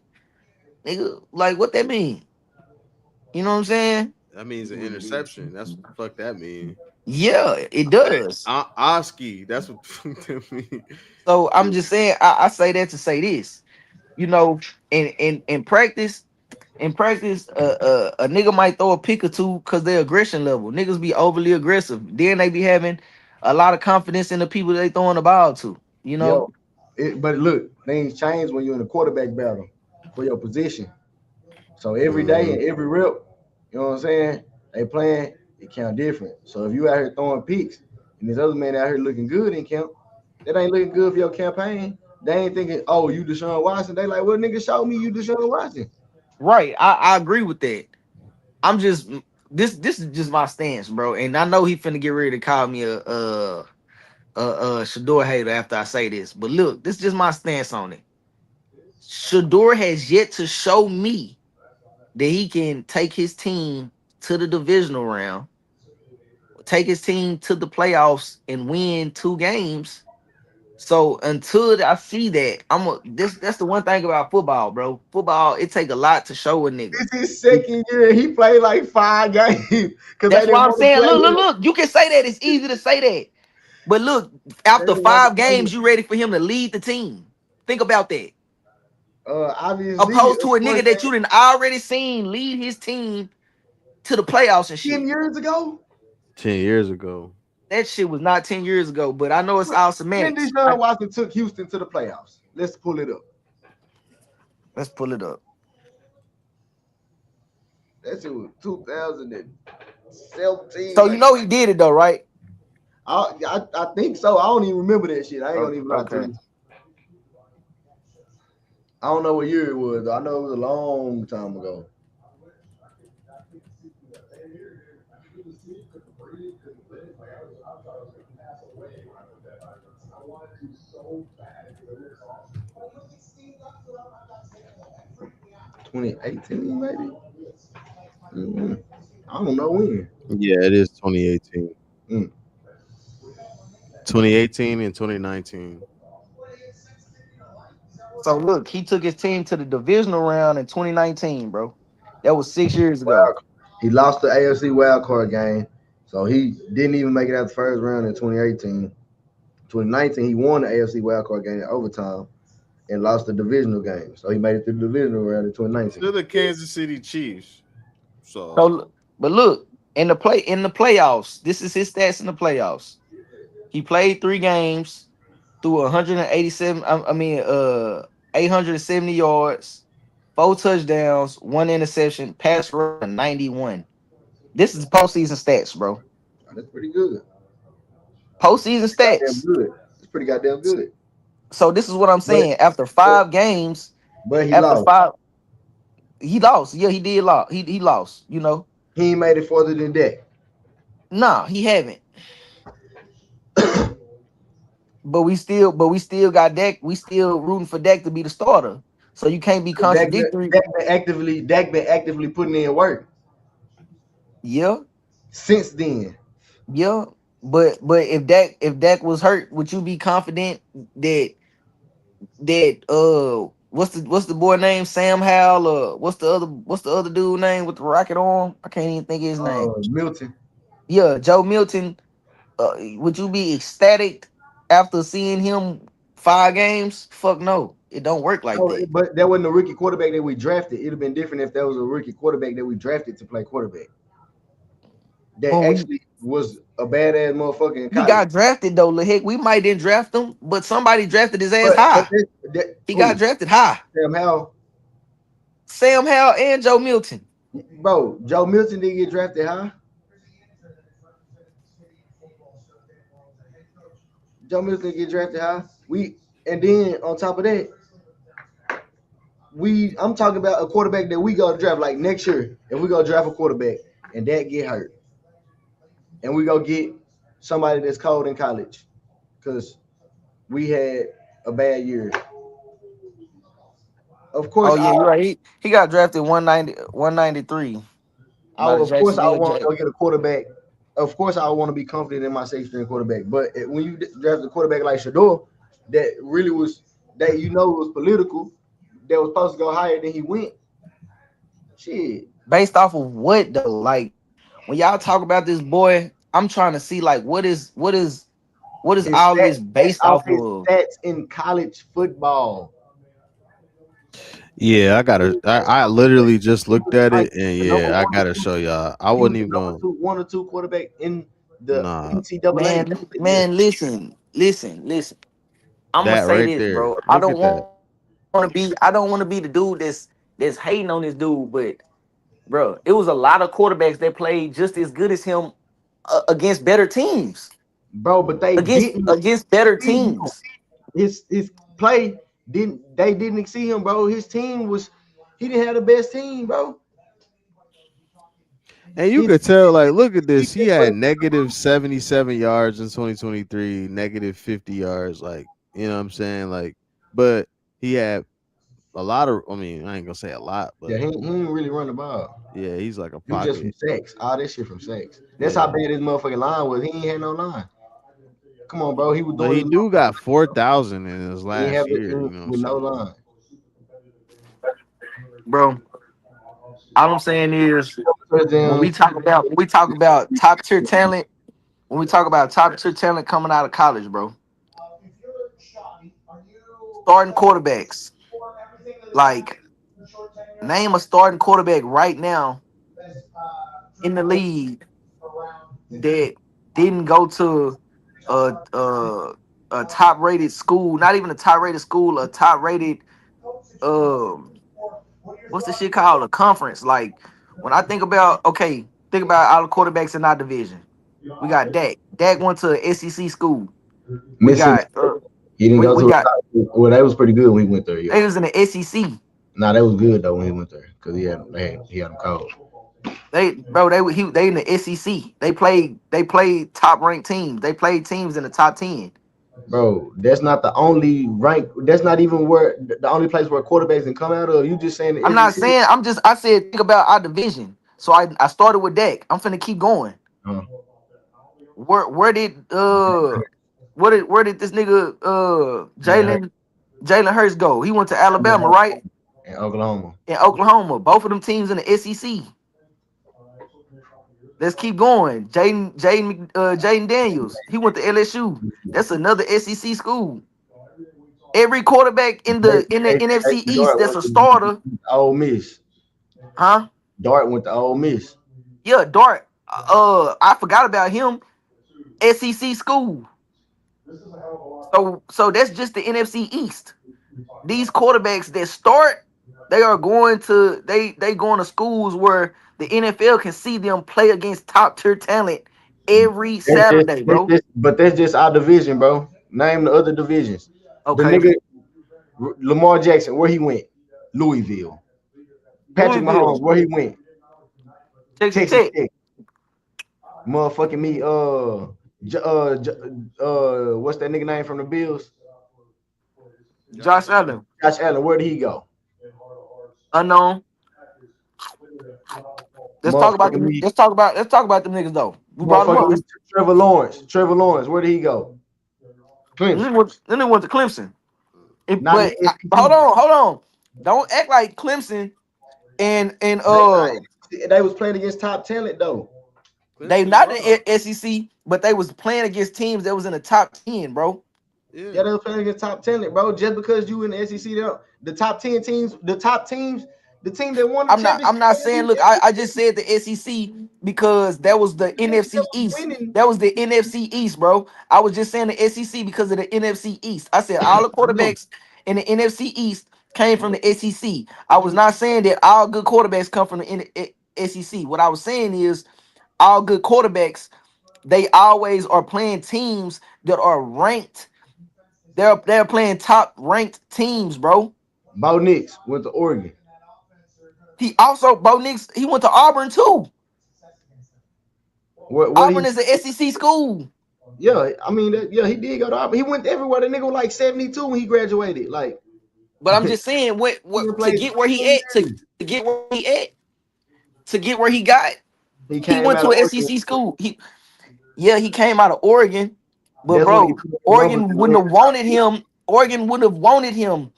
Nigga, like what that mean? You know what I'm saying? That means an interception. That's what the fuck that mean. Yeah, it does. Oski. That's what the fuck that mean. So I'm just saying, I say that to say this. You know, in practice, a nigga might throw a pick or two because their aggression level. Niggas be overly aggressive. Then they be having a lot of confidence in the people they throwing the ball to. You know, Yo, but look, things change when you're in a quarterback battle for your position. So every day Hmm. and every rep, you know what I'm saying? They playing, it count different. So if you out here throwing picks and this other man out here looking good in camp, that ain't looking good for your campaign. They ain't thinking, oh, you Deshaun Watson. They like, well, nigga, show me you Deshaun Watson. right? I agree with that. I'm just this is just my stance, bro. And I know he finna get ready to call me a Shedeur hater after I say this, but look, this is just my stance on it. Shedeur has yet to show me that he can take his team to the divisional round, take his team to the playoffs, and win 2 games. So until I see that, that's the one thing about football, bro. Football, it take a lot to show a nigga. This is second year. He played like 5 games because they That's why didn't I'm want to saying, play look, look, him. look. You can say that. It's easy to say that. But look, They after didn't want to five play him. games, you ready for him to lead the team. Think about that. Obviously, Opposed of to a course, nigga that you didn't already seen lead his team to the playoffs and 10 shit. years ago, 10 years ago. That shit was not 10 years ago, but I know it's all when semantics. Deshaun Watson took Houston to the playoffs. Let's pull it up. Let's pull it up. That shit was 2017. So you Like know he did it though, right? I think so. I don't even remember that shit. I ain't gonna even lie to Okay. you. I don't know what year it was. I know it was a long time ago. 2018 maybe. Mhm. I don't know when. Yeah, it is 2018. Mm. 2018 and 2019. So look, he took his team to the divisional round in 2019, bro. That was 6 years ago. Wild card. He lost the AFC wild card game, so he didn't even make it out the first round in 2018. 2019, he won the AFC wild card game in overtime and lost the divisional game. So he made it to the divisional round in 2019. To the Kansas City Chiefs. So So, but look, in the playoffs, this is his stats in the playoffs. He played 3 games through 187. I mean, 870 yards, 4 touchdowns, 1 interception, pass rate of 91. This is postseason stats, bro. Oh, that's pretty good. Postseason Goddamn stats. good. It's pretty goddamn good. So this is what I'm But saying. After but 5 games, but he after lost. five, he lost. Yeah, he did lost. He lost. You know, He ain't made it further than that. nah, he haven't. But we still got Dak. We still rooting for Dak to be the starter. So you can't be Dak contradictory. Dak been actively putting in work Yeah, since then. yeah. But if Dak was hurt, would you be confident that what's the boy name? Sam Howell, what's the other dude name with the rocket arm? I can't even think of his name. Milton. Yeah, Joe Milton. Would you be ecstatic after seeing him 5 games? Fuck no, it don't work like No, that. but that wasn't a rookie quarterback that we drafted. It'd have been different if that was a rookie quarterback that we drafted to play quarterback. That Well, actually was a badass motherfucker in he college. got drafted though. Heck, we might didn't draft him, but somebody drafted his ass But high. He got who? drafted high. Sam Howell. Sam Howell and Joe Milton. Bro, Joe Milton didn't get drafted high. Joe Milton get drafted high. And then on top of that, I'm talking about a quarterback that we go draft like next year. If we go draft a quarterback and that get hurt, and we go get somebody that's cold in college, because we had a bad year. Of course, Oh yeah, you're right. He got drafted 193 by the of course I Jacksonville want to Jack. go get a quarterback. Of course, I want to be confident in my sixth string quarterback. But when you draft a quarterback like Shedeur, that really was was political, that was supposed to go higher than he went. Shit. Based off of what though? Like when y'all talk about this boy, I'm trying to see like what is His all stats this based based off off his of? stats in college football. Yeah, I literally just looked at Like it, and the number yeah, I one or gotta two, show y'all. I he was wasn't the even number going. two, one or two quarterback in the Nah, NCAA. Man, listen. I'm gonna that say right this, there. bro. I Look don't at that. want to be the dude that's hating on this dude, but bro, it was a lot of quarterbacks that played just as good as him against better teams, Bro, but they against didn't against better see him. teams. His play didn't see him, bro. His team was he didn't have the best team, bro. And you His could tell, like, look at this. He had defense negative 77 yards in 2023, negative 50 yards. Like, you know what I'm saying? Like, but he had a lot of, I mean, I ain't gonna say a lot, yeah, but he didn't really run the ball. yeah, he's like a It was just from pocket. sacks. All that shit from sacks. That's how Yeah. bad his motherfucking line was. He ain't had no line. Come on, bro. He was But doing he his do got 4,000 in his he ain't last have it year. You know what I'm with no saying? line. Bro, all I'm saying is when we Touchdowns. talk about when we talk about top tier talent, when we talk about top tier talent coming out of college, bro, starting quarterbacks, like name a starting quarterback right now in the league that didn't go to a top rated school, not even a top rated school, a top rated um what's the shit called? A conference. Like when I think about think about all the quarterbacks in our division. We got Dak. Dak went to a SEC school. We Mississippi got State. He didn't we, go we to a got college. Well, that was pretty good when he went there, yeah. they was in the SEC. Nah, that was good though when he went there because he had him cold. They in the SEC. They played top ranked teams. They played teams in the top 10. Bro, that's not the only rank. That's not even where the only place where quarterbacks can come out of. You just saying the I'm not SEC. saying I said think about our division. So I started with Dak. I'm finna keep going. Uh, Where did this nigga Jalen Hurts go? He went to Alabama, right? in Oklahoma. In Oklahoma. Both of them teams in the SEC. Let's keep going. Jaden Daniels. He went to LSU. That's another SEC school. Every quarterback in the NFC East Dart that's went a to starter, Ole Miss. huh? Dart went to Ole Miss. Yeah, Dart. I forgot about him. SEC school. So that's just the NFC East. These quarterbacks that start, they are going to they going to schools where the NFL can see them play against top tier talent every Saturday, bro. But that's just our division, bro. Name the other divisions. The Okay, nigga Lamar Jackson, where he went? Louisville. Patrick Mahomes, Louisville, where he went? Texas Texas Tech, Tech. Motherfucking me. What's that nigga name from the Bills? Josh Allen, Josh Allen. Where did he go? Unknown. Let's talk about Motherfucker them. leave. Let's talk about them niggas though. We brought them Motherfucker up. leave. Trevor Lawrence. Trevor Lawrence. Where did he go? Clemson. Then they went to Clemson. Not in the Hold SEC. on, hold on. Don't act like Clemson and They not. They was playing against top talent though. they Clemson not ball. the SEC, but they was playing against teams that was in the top 10, bro. Yeah, Yeah. they was playing against top talent, bro. Just because you in the SEC, the top 10 teams, the top teams, the team that won the championship, I'm not saying, look, I just said the SEC because that was the NFC East. winning. That was the NFC East, bro. I was just saying the SEC because of the NFC East. I said all the I know. quarterbacks in the NFC East came from the SEC. I was not saying that all good quarterbacks come from the SEC. What I was saying is all good quarterbacks, they always are playing teams that are ranked. They're playing top ranked teams, bro. Bo Nix went to Oregon. He also, Bo Nix, he went to Auburn too. What he? Auburn is an SEC school. Yeah, I mean, yeah, he did go to Auburn. He went everywhere. The nigga was like 72 when he graduated. Like, But I'm he just saying, what to played get where he 2 at, to years. get where he at, to get where he got, He he came went out to of an Oregon. SEC school. He came out of Oregon, but That's when he bro, put up the numbers Oregon and wouldn't went have to top wanted 10. him. Oregon wouldn't have wanted him.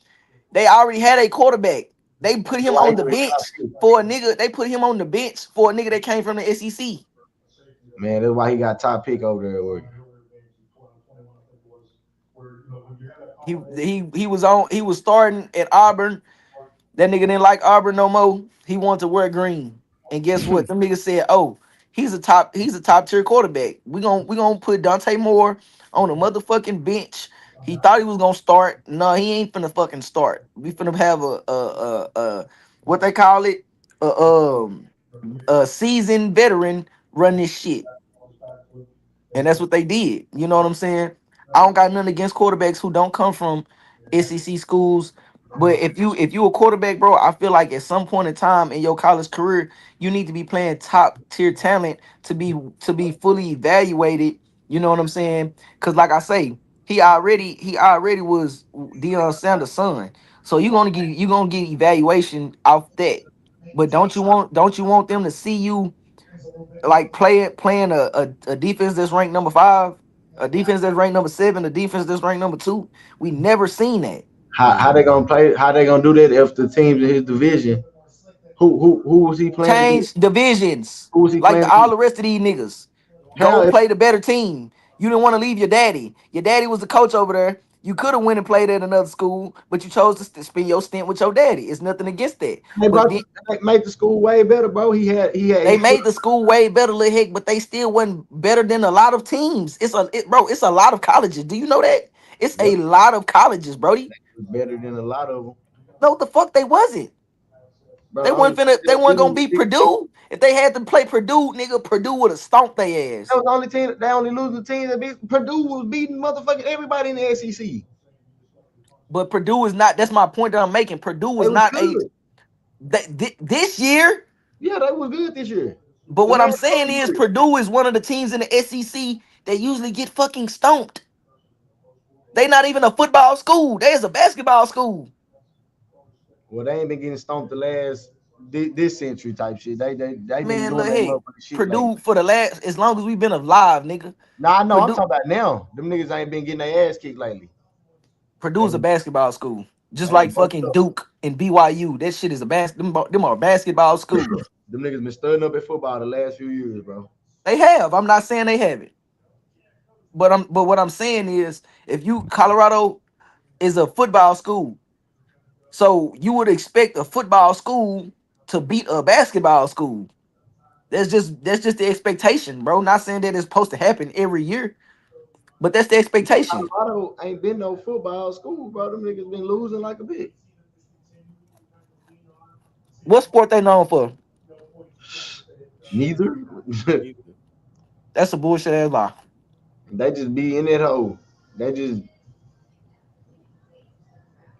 They already had a quarterback. They put That's him why he on the went top bench 10. for a nigga. They put him on the bench for a nigga that came from the SEC. Man, that's why he got top pick over there at Oregon. He was starting at Auburn. That nigga didn't like Auburn no more. He wanted to wear green. And guess what? Them niggas said, "Oh, he's a top tier quarterback. We gonna put Dante Moore on the motherfucking bench." He thought he was gonna start. No, he ain't finna fucking start. We finna have a what they call it, a a seasoned veteran run this shit. And that's what they did. You know what I'm saying? I don't got nothing against quarterbacks who don't come from SEC schools. But if you a quarterback, bro, I feel like at some point in time in your college career, you need to be playing top tier talent to be fully evaluated. You know what I'm saying? Because like I say, he already was Deion Sanders' son. So you're gonna get evaluation off that. But don't you want them to see you like playing a defense that's ranked number 5, a defense that's ranked number 7, a defense that's ranked number 2. We never seen that. How they gonna play? How they gonna do that if the teams in his division? Who was he playing against? Change divisions Who was he like playing all against? the rest of these niggas. How Go if play the better team. You didn't want to leave your daddy. Your daddy was the coach over there. You could have went and played at another school, but you chose to spend your stint with your daddy. It's nothing against that. they But brought then they made the school way better, bro. they He put made the school way better, little heck, but they still wasn't better than a lot of teams. Bro, it's a lot of colleges. Do you know that? It's yep, a lot of colleges, Brody. better than a lot of them, No, the fuck they wasn't. bro. They The only weren't team finna. They that weren't beat gonna them, be Purdue. If they had to play Purdue, nigga, Purdue would have stomped their that ass. was the only team. They only losing team that beat Purdue was beating motherfucking everybody in the SEC. But Purdue is not. That's my point that I'm making. Purdue They is was not a good. this year. Yeah, they was good this year. But The what I'm last saying couple is years. Purdue is one of the teams in the SEC that usually get fucking stomped. They not even a football school. They is a basketball school. Well, they ain't been getting stomped the last this century type shit. They been Man, doing look, that hey, motherfucking shit lately. Purdue for the last as long as we've been alive, nigga. Nah, I know. I'm Purdue talking about now. Them niggas ain't been getting their ass kicked lately. They Purdue's a been, basketball school, just man, like fuck fucking up. Duke and BYU. That shit is a them are basketball schools. Them niggas been stirring up at football the last few years, bro. They have. I'm not saying they haven't, but what I'm saying is if you Colorado is a football school, so you would expect a football school to beat a basketball school. That's just the expectation, bro. Not saying that it's supposed to happen every year, but that's the expectation. Colorado ain't been no football school, bro. Them niggas been losing like a bitch. What sport they known for? Neither. Neither. That's a bullshit ass lie. They just be in that hole. They just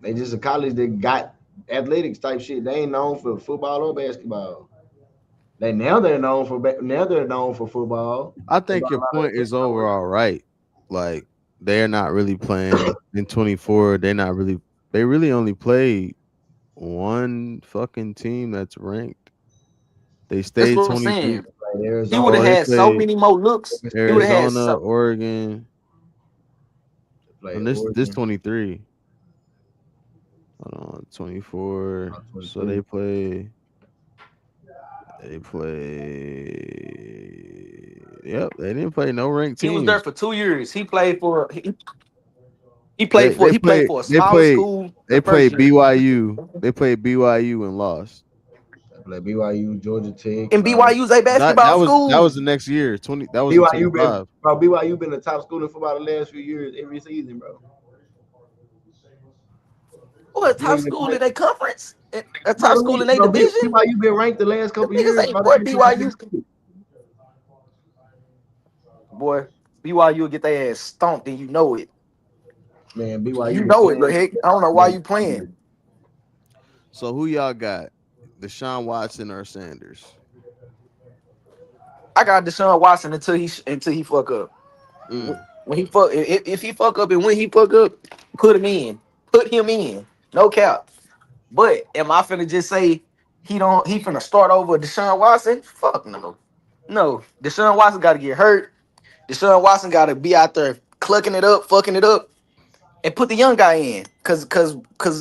they just a college that got athletics type shit. They ain't known for football or basketball. Now they're known for football. I They got think a your lot of point is football. overall right. Like they're not really playing in 24. They're not really. They really only played one fucking team that's ranked. They That's stayed what I'm 23. saying. Like He would Oh, have Arizona, they had so played many more looks. He would have had Arizona, so. Oregon, play and this Oregon, 23. Hold on, 24. So 23. they Yep, they didn't play no ranked He was there teams. for 2 years. He played for a smaller school the They first played year. BYU. They played BYU and lost. They play BYU, Georgia Tech. And BYU's a That basketball was school. the next year. 20 that was in BYU been 25. bro. BYU been the top school in football the last few years every season, bro. What You ain't top even school play, in their conference? A bro. top school in their division? BYU been ranked the last The couple niggas years, ain't bro. boy They ain't BYU. been Boy, BYU will get their ass stomped and you know it. man. You BYU been know it, playing. but heck, I don't know why you playing. So who y'all got? Deshaun Watson or Sanders? I got Deshaun Watson until he fuck up. Mm. When he fuck if he fuck up and when he fuck up, put him in. Put him in. No cap. But am I finna just say he finna start over Deshaun Watson? Fuck no. No. Deshaun Watson gotta get hurt. Deshaun Watson gotta be out there clucking it up, fucking it up, and put the young guy in. Cause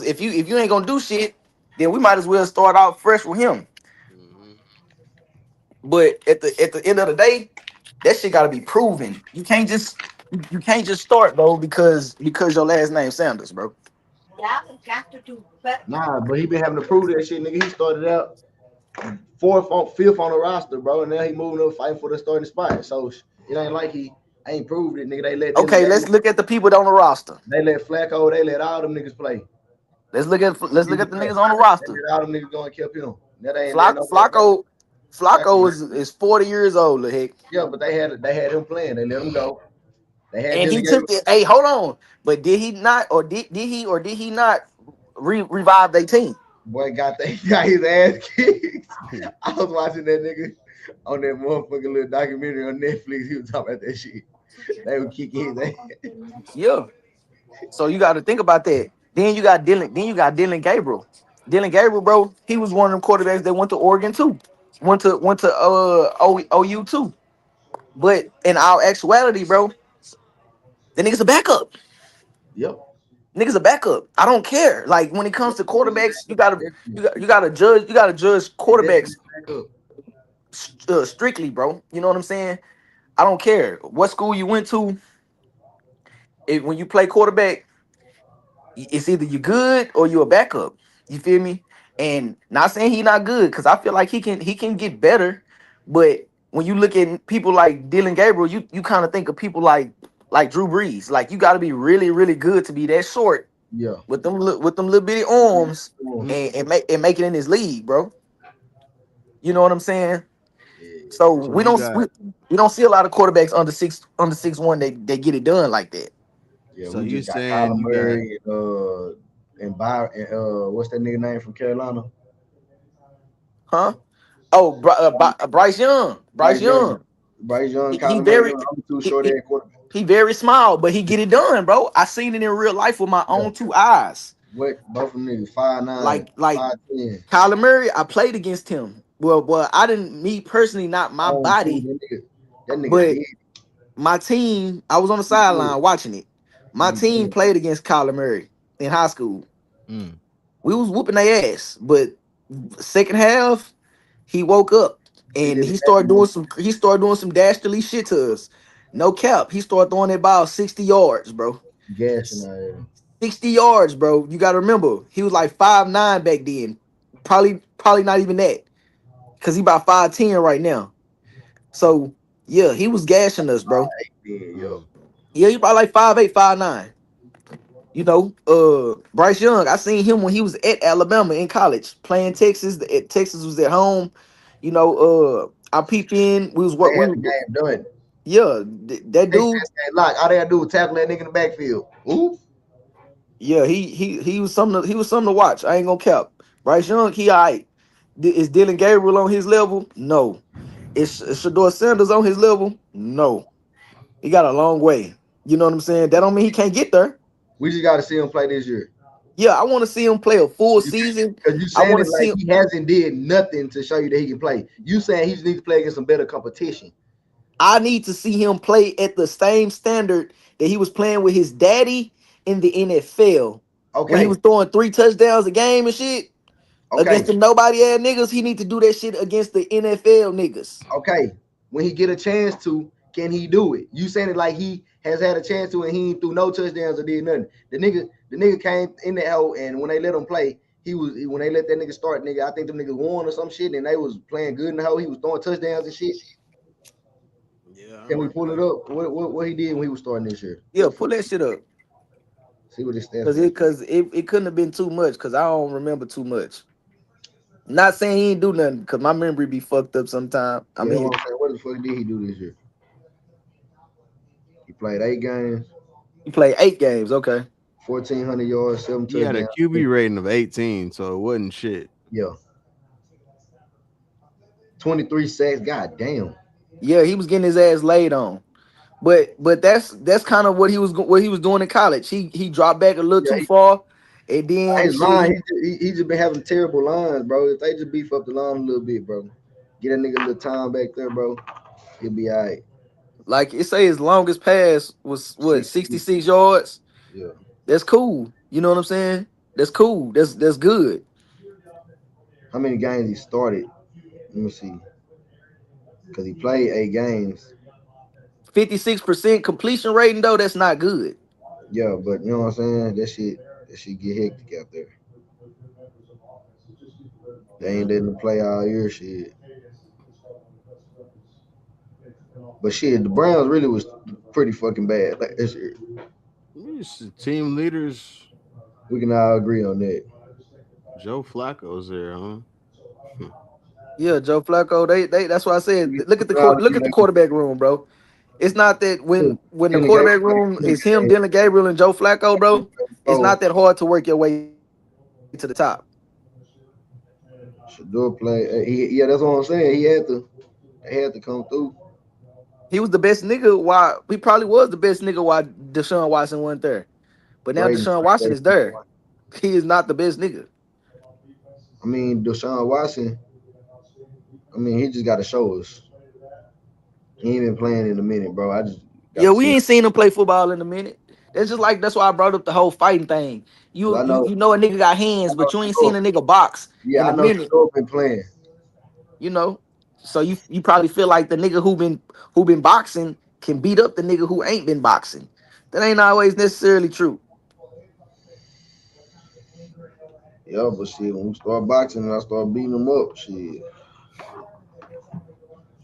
if you ain't gonna do shit, then we might as well start out fresh with him. Mhm. But at the end of the day, that shit gotta be proven. You can't just start, bro, because your last name Sanders, bro. Nah, but he been having to prove that shit, nigga. He started out fifth on the roster, bro, and now he moving up fighting for the starting spot. So it ain't like he ain't proved it, nigga. Okay, let's look at the people on the roster. They let Flacco, they let all them niggas play. Let's look at the niggas on the roster. They let all them niggas go and kept him. Now they ain't letting Flock, nobody go. Flacco, Flacco is 40 years old, heck, Yeah, but they had him playing. They let him go. They had and he Dylan Gabriel. took the. Hey, hold on, but did he not, or did he not revive their team? Boy got his ass kicked. I was watching that nigga on that motherfucking little documentary on Netflix. He was talking about that shit. They were kicking his ass. Yeah. So you got to think about that. Then you got Dylan. Then you got Dylan Gabriel. Dylan Gabriel, bro. He was one of them quarterbacks that went to Oregon too. Went to OU too. But in our actuality, bro, the nigga's a backup. Yep. Niggas a backup. I don't care. Like when it comes to quarterbacks, you gotta judge He definitely quarterbacks back up. strictly, bro. You know what I'm saying? I don't care what school you went to. When you play quarterback, it's either you good or you a backup. You feel me? And not saying he not good, because I feel like he can get better. But when you look at people like Dylan Gabriel, you kind of think of people like Drew Brees. Like you got to be really really good to be that short Yeah. with them little bitty arms and make it in this league, bro. You know what I'm saying? Yeah. So So we you don't got we don't see a lot of quarterbacks under 6'1". They get it done like that, Yeah, so we you just got saying Kyler you got Murray and Byron what's that nigga name from Carolina? huh? Oh, Bryce Young. Bryce Bryce Young. Young. Bryce Young, He Kyler Murray, very them I'm too he, short he at quarterback. he very small, but he get it done, bro. I seen it in real life with my Yeah. own two eyes. What both of them niggas 5'9", Like 5'10". Kyler Murray, I played against him. Well, I didn't. Me personally, not my On two, body, that nigga but did. my team. I was on the He did. sideline watching it. My He team did. played against Kyler Murray in high school. mm, We was whooping their ass, but second half, he woke up He and did he it. started doing some dastardly shit to us. No cap. He started throwing that ball 60 yards, bro. Gashing out here. 60 yards, bro. You gotta remember, he was like 5'9" back then. Probably not even that. Cause he about 5'10" right now. So yeah, he was gashing us, bro. Yeah, yo. mm. Yeah, he probably like 5'8", 5'9". Bryce Young, I seen him when he was at Alabama in college playing Texas. Texas was at home. I peeped in. We was They what had we the game done. yeah, that They dude. passed that lock. All they gotta do was tackle that nigga in the backfield. Ooh. Yeah, he was something to watch. I ain't gonna cap. Bryce Young, he all right. Is Dylan Gabriel on his level? No. Is Shedeur Sanders on his level? No. He got a long way. You know what I'm saying? That don't mean he can't get there. We just gotta see him play this year. Yeah, I want to see him play a full season. Because you I saying want it to like see him. he hasn't did nothing to show you that he can play. You saying he just needs to play against some better competition. I need to see him play at the same standard that he was playing with his daddy in the NFL when he Okay, was throwing 3 touchdowns a game and shit against okay, the nobody ass niggas. He need to do that shit against the NFL niggas. okay. When he get a chance to, can he do it? You saying it like he has had a chance to and he ain't threw no touchdowns or did nothing. The nigga came in that hole and when they let him play, when they let that nigga start, nigga, I think them niggas won or some shit and they was playing good in the hole. He was throwing touchdowns and shit. Yeah, I Can we remember pull it that. up? What he did when he was starting this year? Yeah, pull that shit up. See what his stats Cause was. it couldn't have been too much because I don't remember too much. Not saying he ain't do nothing because my memory be fucked up sometime. I Yeah, that's mean, what I'm saying. What the fuck did he do this year? He played 8 games, he played 8 games. Okay. 1,400 yards, 7 He had a touchdowns. QB rating of 18, so it wasn't shit. Yeah, 23 sacks. God damn. Yeah, he was getting his ass laid on. But that's kind of what he was doing in college. He dropped back a little Yeah, too far, and then his shit. line, he just been having terrible lines, bro. If they just beef up the line a little bit, bro, get a nigga a little time back there, bro, he'll be all right. Like it say his longest pass was what 60, 66 yards. yeah. That's cool. You know what I'm saying? That's cool. That's good. How many games he started? Let me see. Because he played 8 games. 56% completion rating though. That's not good. Yeah, but you know what I'm saying? That shit get hectic out there. They Yeah. ain't letting him play all year, shit. But shit, the Browns really was pretty fucking bad like this year. These team leaders, We can all agree on that. Joe Flacco's there, huh? Yeah, Joe Flacco. They. That's why I said We can all look agree at the that quarterback room, bro. It's not that when the Dylan Gabriel quarterback played room is 20 him, games Dylan Gabriel, and Joe Flacco, bro. It's before. not that hard to work your way to the top. Shedeur played. Yeah, that's what I'm saying. They had to come through. He was the best nigga. Why he probably was the best nigga while Deshaun Watson wasn't there. But now Braden. Deshaun Watson is there. He is not the best nigga. I mean, Deshaun Watson. I mean, he just got to show us. He ain't been playing in a minute, bro. I just got Yeah, to we see. ain't seen him play football in a minute. That's why I brought up the whole fighting thing. Cause You you you know a nigga got hands, I know but you ain't seen Shedeur. a nigga box Yeah, in I a know minute. Shedeur been playing. You know, so you probably feel like the nigga who been boxing can beat up the nigga who ain't been boxing. That ain't always necessarily true. Yeah, but shit, when we start boxing and I start beating them up, shit,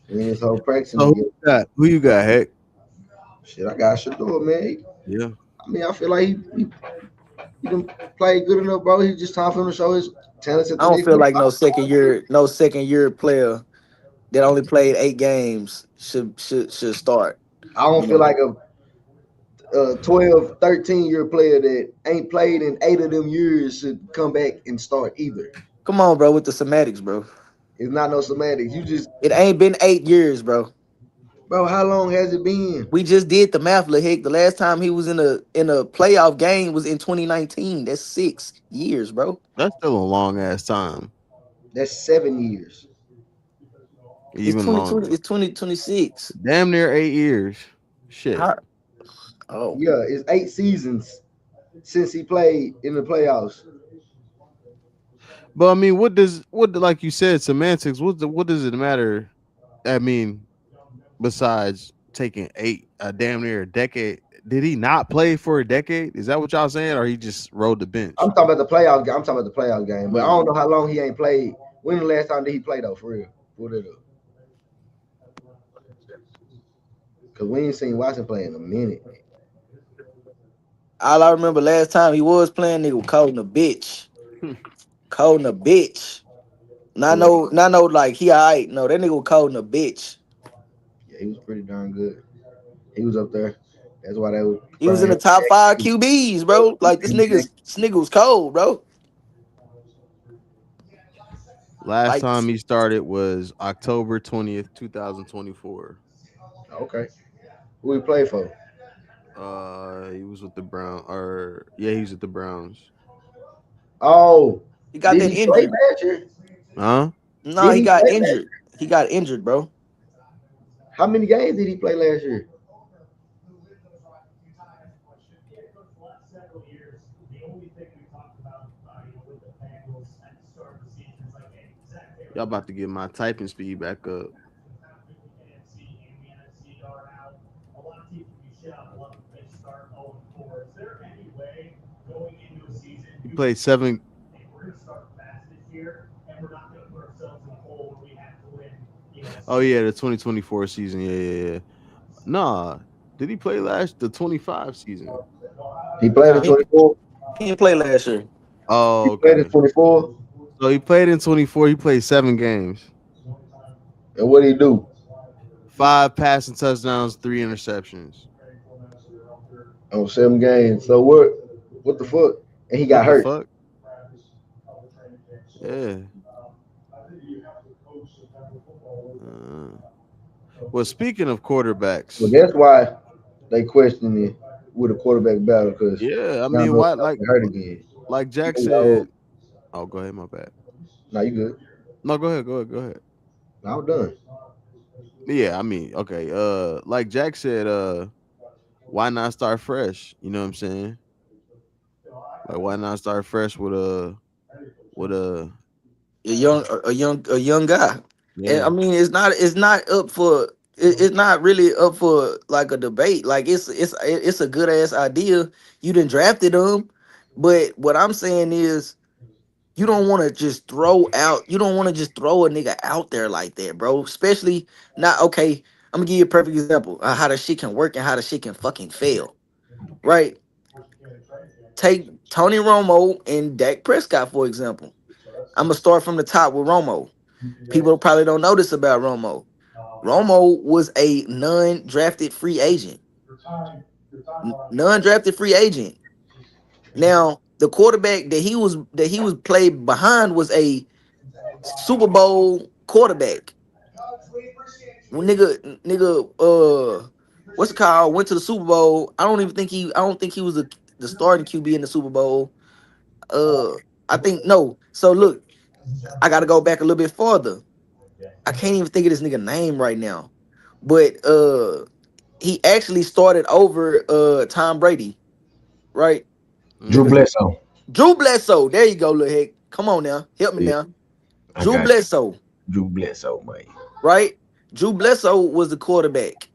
we ain't so practicing So together. who you got, Heck? Shit, I got Shedeur, man. Yeah. I mean, I feel like he done played good enough, bro. He just time for him to show his talents at I the don't next feel level. like no second year player that only played 8 games should start. I don't You feel know, like a 12, 13-year player that ain't played in 8 of them years should come back and start either. come on, bro, with the semantics, bro. It's not no semantics. You just, It ain't been 8 years, bro. bro, how long has it been? We just did the math, Lahik. The last time he was in a playoff game was in 2019. That's 6 years, bro. That's still a long ass time. That's 7 years. It's Even 2020. longer. It's 2026. Damn near 8 years. Shit. How? Oh, Yeah, it's 8 seasons since he played in the playoffs. But I mean, like you said, semantics, what does it matter? I mean, besides taking a damn near a decade. Did he not play for a decade? Is that what y'all saying? Or he just rode the bench? I'm talking about the playoff game. I'm talking about the playoff game, but I Hmm. don't know how long he ain't played. When the last time did he play though? For real, pull it up. Cause we ain't seen Watson play in a minute. all I remember last time he was playing, nigga was calling a bitch, calling a bitch. Not Pull it up. no, not no, like he alright. No, that nigga was calling a bitch. Yeah, he was pretty darn good. He was up there. That's why they was He was in crying the him. top 5 QBs, bro. Like this nigga was cold, bro. Last Like time he started was October 20th, 2024. Okay, who he play for? He was with the Browns. Or yeah, he's with the Browns. Oh, He got did that he play injury. last year? Huh? No, Did he he got play last? injured. He got injured, bro. How many games did he play last year? Y'all about to get my typing speed back up. He played seven. Oh yeah, the 2024 season. Yeah, yeah, yeah. Nah, did he play last the 25 season? He played in He, 24. he didn't play last year. He Oh, played in okay. 24. So he played in 24. He played 7 games, And what did he do 5 passing touchdowns, 3 interceptions. on 7 games? So what? What the fuck? And he got What the hurt. fuck? Yeah. Uh, well, speaking of Well, quarterbacks, that's why they questioning it with a quarterback battle because yeah, I y'all mean, know why? he's gonna get hurt again. Like Jack You know, said. Oh, go ahead. My bad. nah, you good. No, go ahead. Go ahead. Go ahead. Nah, I'm done. Yeah, I mean, okay. Like Jack said, why not start fresh? You know what I'm saying? Like, why not start fresh with a A young guy. And I yeah. mean, it's not up for it's not really up for like a debate. Like it's a good ass idea. You didn't drafted him, but what I'm saying is you don't want to just throw out. You don't want to just throw a nigga out there like that, bro. Especially not okay. I'm gonna give you a perfect example of how the shit can work and how the shit can fucking fail. Right? Take Tony Romo and Dak Prescott for example. I'm gonna start from the top with Romo. People probably don't know this about Romo. Romo was a non-drafted free agent. Non-drafted free agent. Now, the quarterback that he was played behind was a Super Bowl quarterback. When what's it called? Went to the Super Bowl. I don't think he was the starting QB in the Super Bowl. Uh, I think no. So look, I got to go back a little bit farther. I can't even think of this nigga name right now, but he actually started over Tom Brady, right? Drew Mm-hmm. Bledsoe. Drew Bledsoe. There you go, little heck. Come on now, help me Yeah, now. I Drew got you. Bledsoe, Drew Bledsoe, man. right? Drew Bledsoe was the quarterback.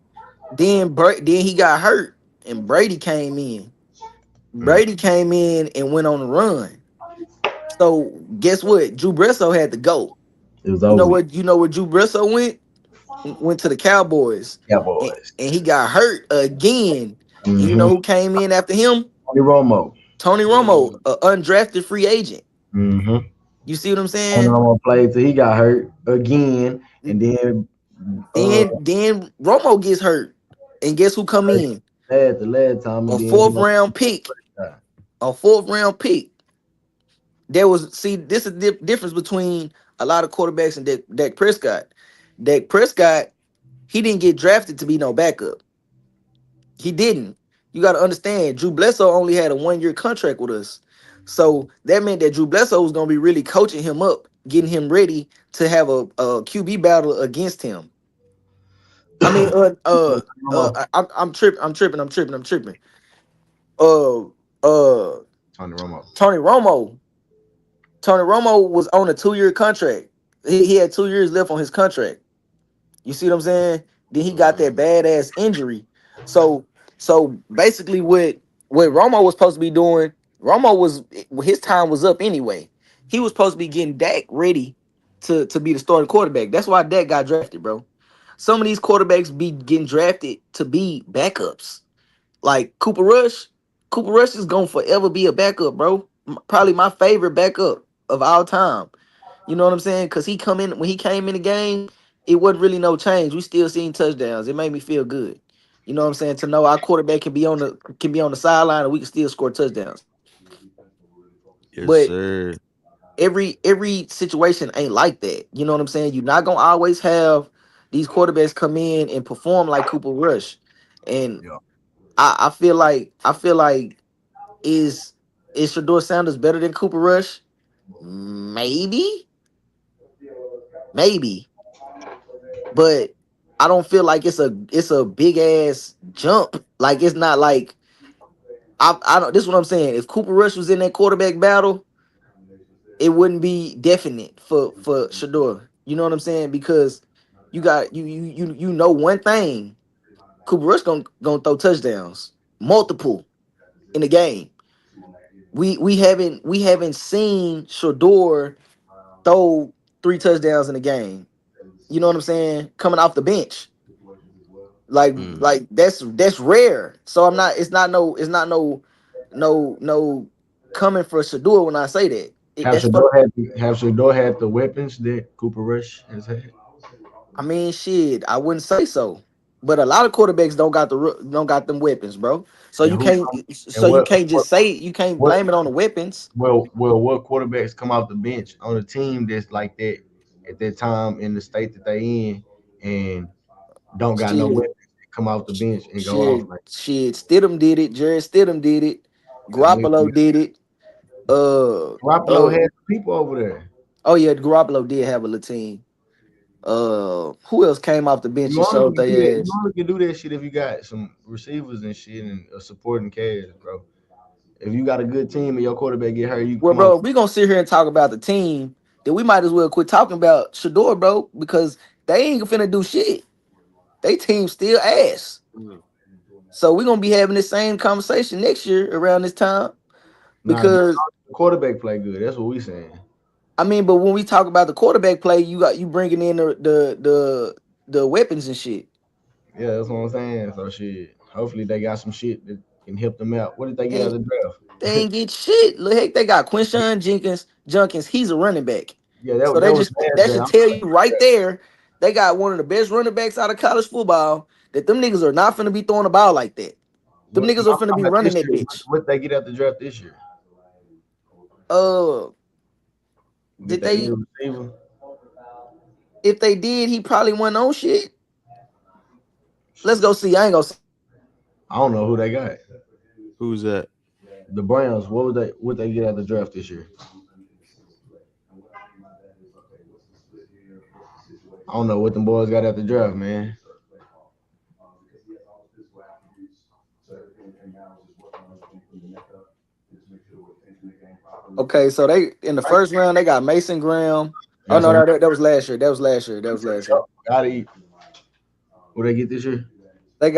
Then he got hurt, and Brady came in. Mm. Brady came in and went on a run. So guess what? Drew Bledsoe had to go. It was over with. You know where Drew Bledsoe went? Went to the Cowboys, Cowboys. and he got hurt again. And you know Mm-hmm. who came in after him? Tony Romo. Tony Romo, an undrafted free agent. Mm-hmm. You see what I'm Tony saying? Romo played till he got hurt again, and then uh Then Romo gets hurt, and guess who come in? the last time, A and then fourth round pick. A fourth round pick. There was see this is the difference between a lot of quarterbacks and Dak Prescott. Dak Prescott, he didn't get drafted to be no backup. He didn't. You got to understand, Drew Bledsoe only had a 1 year contract with us. So that meant that Drew Bledsoe was going to be really coaching him up, getting him ready to have a QB battle against him. I mean, Tony Romo. I'm tripping, I'm tripping. Uh, uh, Tony Romo. Tony Romo, Tony Romo was on a 2 year contract. He had 2 years left on his contract. You see what I'm saying? Then he got that badass injury. So basically what Romo was supposed to be doing, Romo was his time was up anyway. He was supposed to be getting Dak ready to be the starting quarterback. That's why Dak got drafted, bro. Some of these quarterbacks be getting drafted to be backups. Like Cooper Rush. Cooper Rush is gonna forever be a backup, bro. Probably my favorite backup of all time. You know what I'm saying? Because he come in when he came in the game, it wasn't really no change. We still seeing touchdowns. It made me feel good. You know what I'm saying? To know our quarterback can be on the sideline and we can still score touchdowns. Yes, But sir. every situation ain't like that. You know what I'm saying? You're not gonna always have these quarterbacks come in and perform like Cooper Rush. And Yeah. I feel like is Is Shedeur Sanders better than Cooper Rush? Maybe, maybe, but I don't feel like it's a big ass jump. Like it's not like I don't. This is what I'm saying. If Cooper Rush was in that quarterback battle, it wouldn't be definite for Shedeur. You know what I'm saying? Because you got you know one thing. Cooper Rush gonna throw touchdowns, multiple in the game. We haven't seen Shedeur throw 3 touchdowns in a game. You know what I'm saying? Coming off the bench, like that's rare. So I'm not. It's not no coming for Shedeur when I say that. That's for. Have Shedeur had the weapons that Cooper Rush has had? I mean, shit. I wouldn't say so, but a lot of quarterbacks don't got them weapons, bro. So And you who can't. and So you can't just say you can't what blame it on the weapons. what quarterbacks come off the bench on a team that's like that at that time in the state that they in and don't got no Shit, weapons, come off the bench and go off like shit. Stidham did it. Jared Stidham did it. that nigga. Garoppolo did it. Uh, Garoppolo uh. had people over there. Oh yeah, Garoppolo did have a little team. Who else came off the bench You and only showed can do that. their You ass? only can do that shit if you got some receivers and shit and a supporting cast, bro. If you got a good team and your quarterback get hurt, you can Well, come off. bro, we gonna sit here and talk about the team. Then we might as well quit talking about Shador, bro, because they ain't finna do shit. They team still ass. So we gonna be having the same conversation next year around this time Nah, just because the quarterback play good. That's what we saying. I mean, but when we talk about the quarterback play, you bringing in the weapons and shit. Yeah, that's what I'm saying. So shit. Hopefully they got some shit that can help them out. What did they get out Ain't of the they draft? ain't get shit. Look, heck, they got Quinshawn Jenkins. He's a running back. Yeah, So that was last that draft. should I'm tell talking you right there, they got one of the best running backs out of college football. That them niggas are not finna be throwing the ball like that. Them what niggas I'm are finna talking be about running this that year. bitch. What they get out the draft this year? Uh, Did did they get they? a receiver? If they did, he probably went on shit. Let's go see. I ain't gonna say I don't know who they got. Who's that? The Browns. What they get out the draft this year? I don't know what them boys got out the draft, man. okay. So they in the first round they got Mason Graham. Oh Got no, some. that was last year. That was last year. That was last year. Gotta eat. What they get this year? They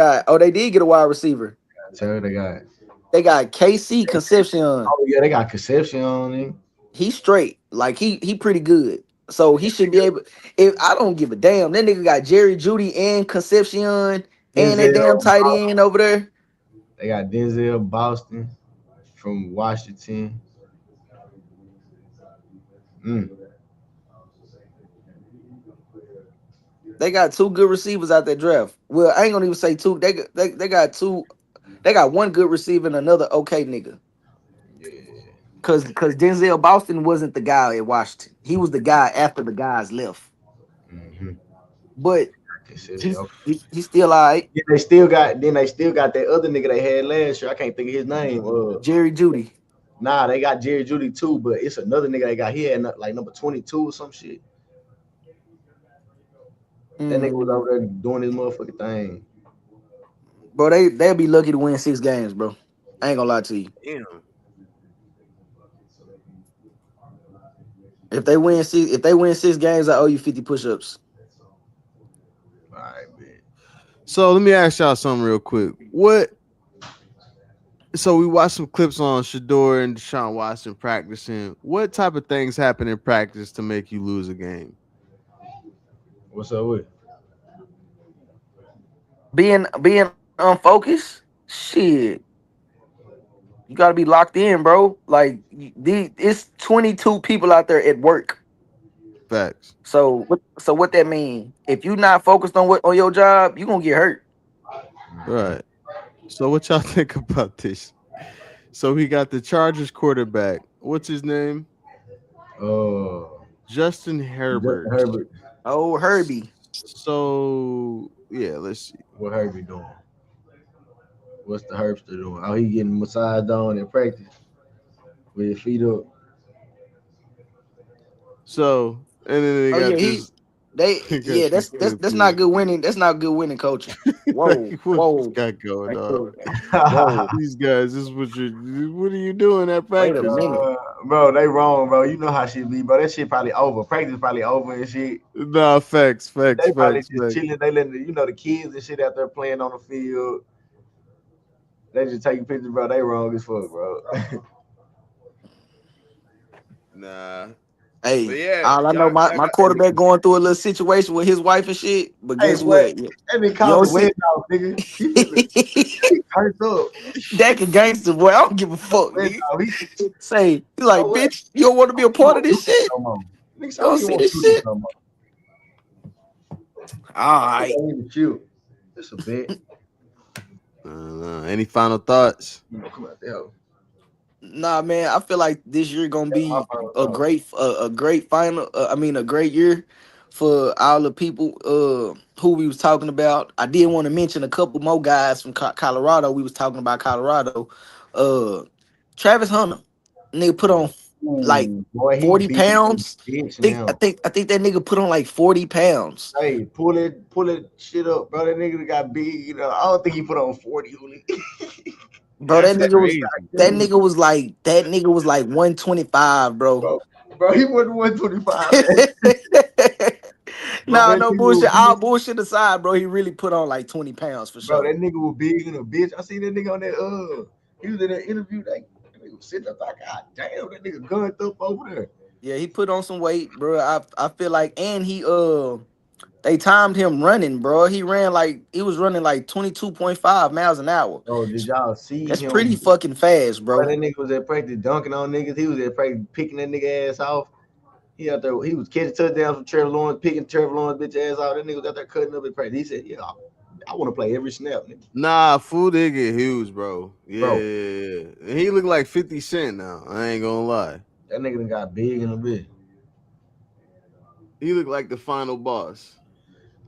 did get a wide receiver. Tell they got. They got KC Concepcion. Oh yeah, they got Conception on him. He's straight. Like he pretty good. So he should be able. If I don't give a damn, that nigga got Jerry Judy and Concepcion and that damn Denzel. tight end over there. They got Denzel Boston from Washington. Mm. They got two good receivers out that draft. Well, I ain't gonna even say two. They got two. They got one good receiver and another okay nigga. Yeah. Cause Denzel Boston wasn't the guy at Washington. He was the guy after the guys left. Mm-hmm. But Conception. he's Okay. he's still all right. Then they still got that other nigga they had last year. I can't think of his name. Jerry Judy. Nah, they got Jerry Judy too, but it's another nigga they got. He had like number 22 or some shit. That nigga was Mm, over there doing his motherfucking thing. bro, they'll be lucky to win 6 games, bro. I ain't gonna lie to you. Damn. If they win 6 games, I owe you 50 push-ups. All right, man. So let me ask y'all something real quick. What? So we watched some clips on Shador and Deshaun Watson practicing. What type of things happen in practice to make you lose a game? What's up with? Being unfocused, shit. You gotta be locked in, bro. Like it's 22 people out there at work. Facts. So what that mean? If you not focused on your job, you gonna get hurt. Right. So what y'all think about this? So he got the Chargers quarterback. What's his name? Uh, Justin Justin Herbert. Herbert. Oh, Herbie. So yeah, let's see. What Herbie doing? What's the Herbster doing? Oh, he getting massaged on in practice. with your feet up. So and then they Oh yeah, got this. They got this kid that's not food. good winning. That's not good winning coaching. Like, Whoa, what this whoa, guy going wait, on? whoa. These guys, this is what are you doing at Wait a practice? minute. Bro, they wrong, bro. You know how shit be, bro. That shit probably over. Practice probably over and shit. Nah, facts, facts, They probably facts, just facts. chilling. They letting the kids and shit out there playing on the field. They just taking pictures, bro. They wrong as fuck, bro. Nah. But Hey, yeah, all I know, y'all my got quarterback going through a little situation with his wife and shit. But Hey, guess boy, what? You that nigga you called don't the see wedding off, nigga. He finna he turned up. Dak a gangster, boy. I don't give a fuck, Wedding nigga. off. He Say, he know like, what? bitch, you don't want to be a He part of won't do this this shit? no more. Nigga, You so don't he see won't this do this shit? no more. All He right. don't even shoot. It's a bet. any final thoughts? Come out there. Nah, man, I feel like this year gonna That's my be final a thought. great final. I mean, a great year for all the people who we was talking about. I did want to mention a couple more guys from Colorado. We was talking about Colorado. Uh, Travis Hunter, nigga put on like Ooh, boy, he 40 big pounds. bitch Think I now. think I think that nigga put on like 40 pounds. Hey, pull it shit up, bro. That nigga got big. I don't think he put on 40. Holy. Bro, That's crazy. that nigga was like 125, bro. Bro, he wasn't 125, man. Bro, Nah, that no nigga was bullshit. big. All bullshit aside, bro. He really put on like 20 pounds for Bro, sure. that nigga was big in a bitch. I seen that nigga on that he was in that interview, like that nigga was sitting up like, God damn, that nigga gunned up over there. Yeah, he put on some weight, bro. I feel like, and they timed him running, bro. He was running like 22.5 miles an hour. Bro, did y'all see That's pretty him? fucking fast, Bro, bro. that nigga was at practice dunking on niggas. He was at practice picking that nigga ass off. He out there, he was catching touchdowns from Trevor Lawrence, picking Trevor Lawrence bitch ass off. That nigga was out there cutting up at practice. He said, "Yeah, I want to play every snap, nigga." Nah, fool did get huge, bro. Bro, Yeah. And he look like 50 Cent now. I ain't gonna lie. that nigga done got big in a bit. He look like the final boss.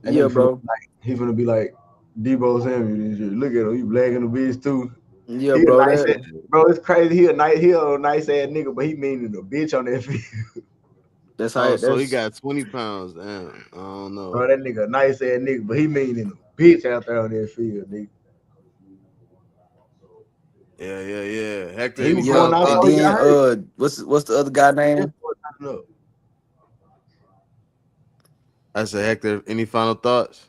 That Yeah, nigga finna bro. be like, he finna be like Debo Samuel and shit. Look at him, he black in the bitch too. Yeah, He a bro. nice ass, That bro. It's crazy. He a nice ass nigga, but he meaning a bitch on that field. that's how Oh, so he that's got 20 pounds. Damn. I don't Bro, know. that nigga a nice ass nigga, but he meaning a bitch out there on that field, nigga. Yeah. Hector, He any was yeah. going final out And before he thoughts? got then hurt. what's the other guy That's name? what I'm up. I said, Hector, any final thoughts?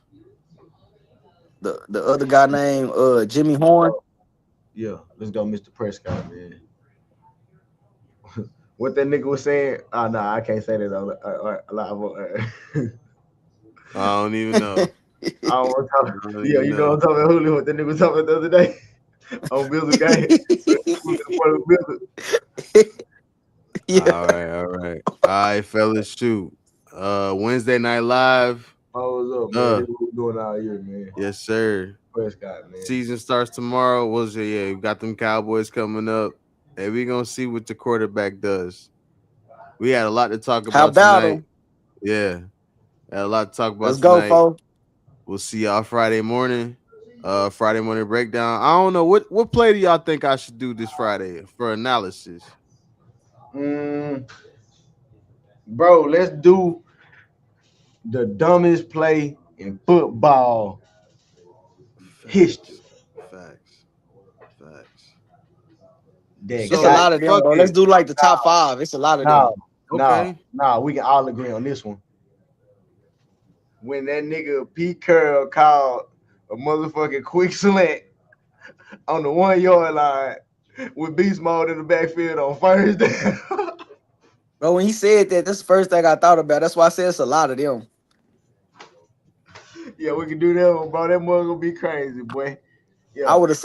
The other guy name Jimmy Horn. Yeah, let's go, Mr. Prescott, man. What that nigga was saying? Oh, nah, I can't say that on live. I don't even know. I don't want to I talk. don't Yeah, even you know what know. I'm talking about, Julio. What that nigga was talking about the other day on Bills game. Who's the part of Bills? Yeah. All right. All right, fellas, shoot. Wednesday night live. Oh, what's up, man? Uh, This what we doing out here, man. yes, sir. Prescott, man. Season starts tomorrow. Was it? Yeah, we got them Cowboys coming up. Hey, we gonna see what the quarterback does. We had a lot to talk How about about tonight. him? Yeah, had a lot to talk about Let's go, tonight. folks. We'll see y'all Friday morning. Friday morning breakdown. I don't know what play do y'all think I should do this Friday for analysis. Mm, bro, let's do the dumbest play in football history. Facts, facts, facts. That It's a So got lot of them, fuck bro. Let's it. do like the top five. It's a lot of no, them. no, Okay. no. We can all agree on this one. When that nigga Pete Carroll called a motherfucking quick slant on the 1 yard line with beast mode in the backfield on first down. Bro, when he said that, that's the first thing I thought about. That's why I said it's a lot of them. Yeah, we can do that one, bro. That mother gonna be crazy, boy. I Yeah. would have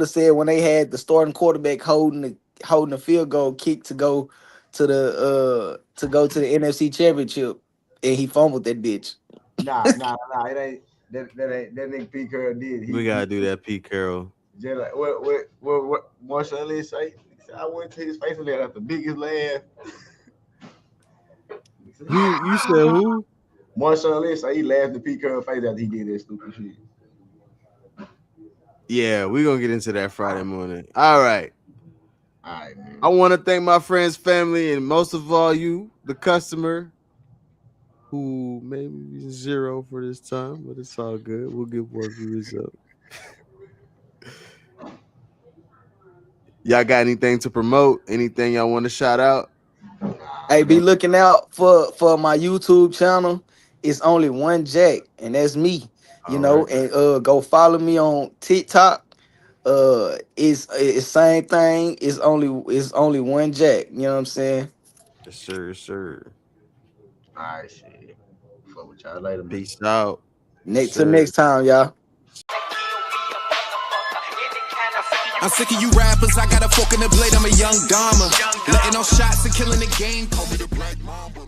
said when they had the starting quarterback holding the field goal kick to go to the NFC championship and he fumbled that bitch. Nah. It ain't that nigga Pete Carroll did. We He gotta do that, Pete Carroll. just like what Marshall Lynch say. He said, I went to his face and let out the biggest laugh. He said, Who you said who? Marshawn Lynch say he laughed at Pete Carroll face after he did that stupid shit. Yeah, we gonna get into that Friday morning. All right. right, man. I want to thank my friends, family, and most of all you, the customer, who maybe 0 for this time, but it's all good. We'll get more viewers up. Y'all got anything to promote? Anything y'all want to shout out? Hey, be looking out for my YouTube channel. It's only one Jack, and that's me. You All know, right. and go follow me on TikTok. It's same thing. It's only one Jack. You know what I'm saying? Yes, sir. Yes, sir. All right, shit. Fuck with y'all later, man. Peace out. Till next time, y'all. I'm sick of you rappers, I got a fork in the blade, I'm a young Dharma. Letting off shots and killing the game, call me the Black Mamba.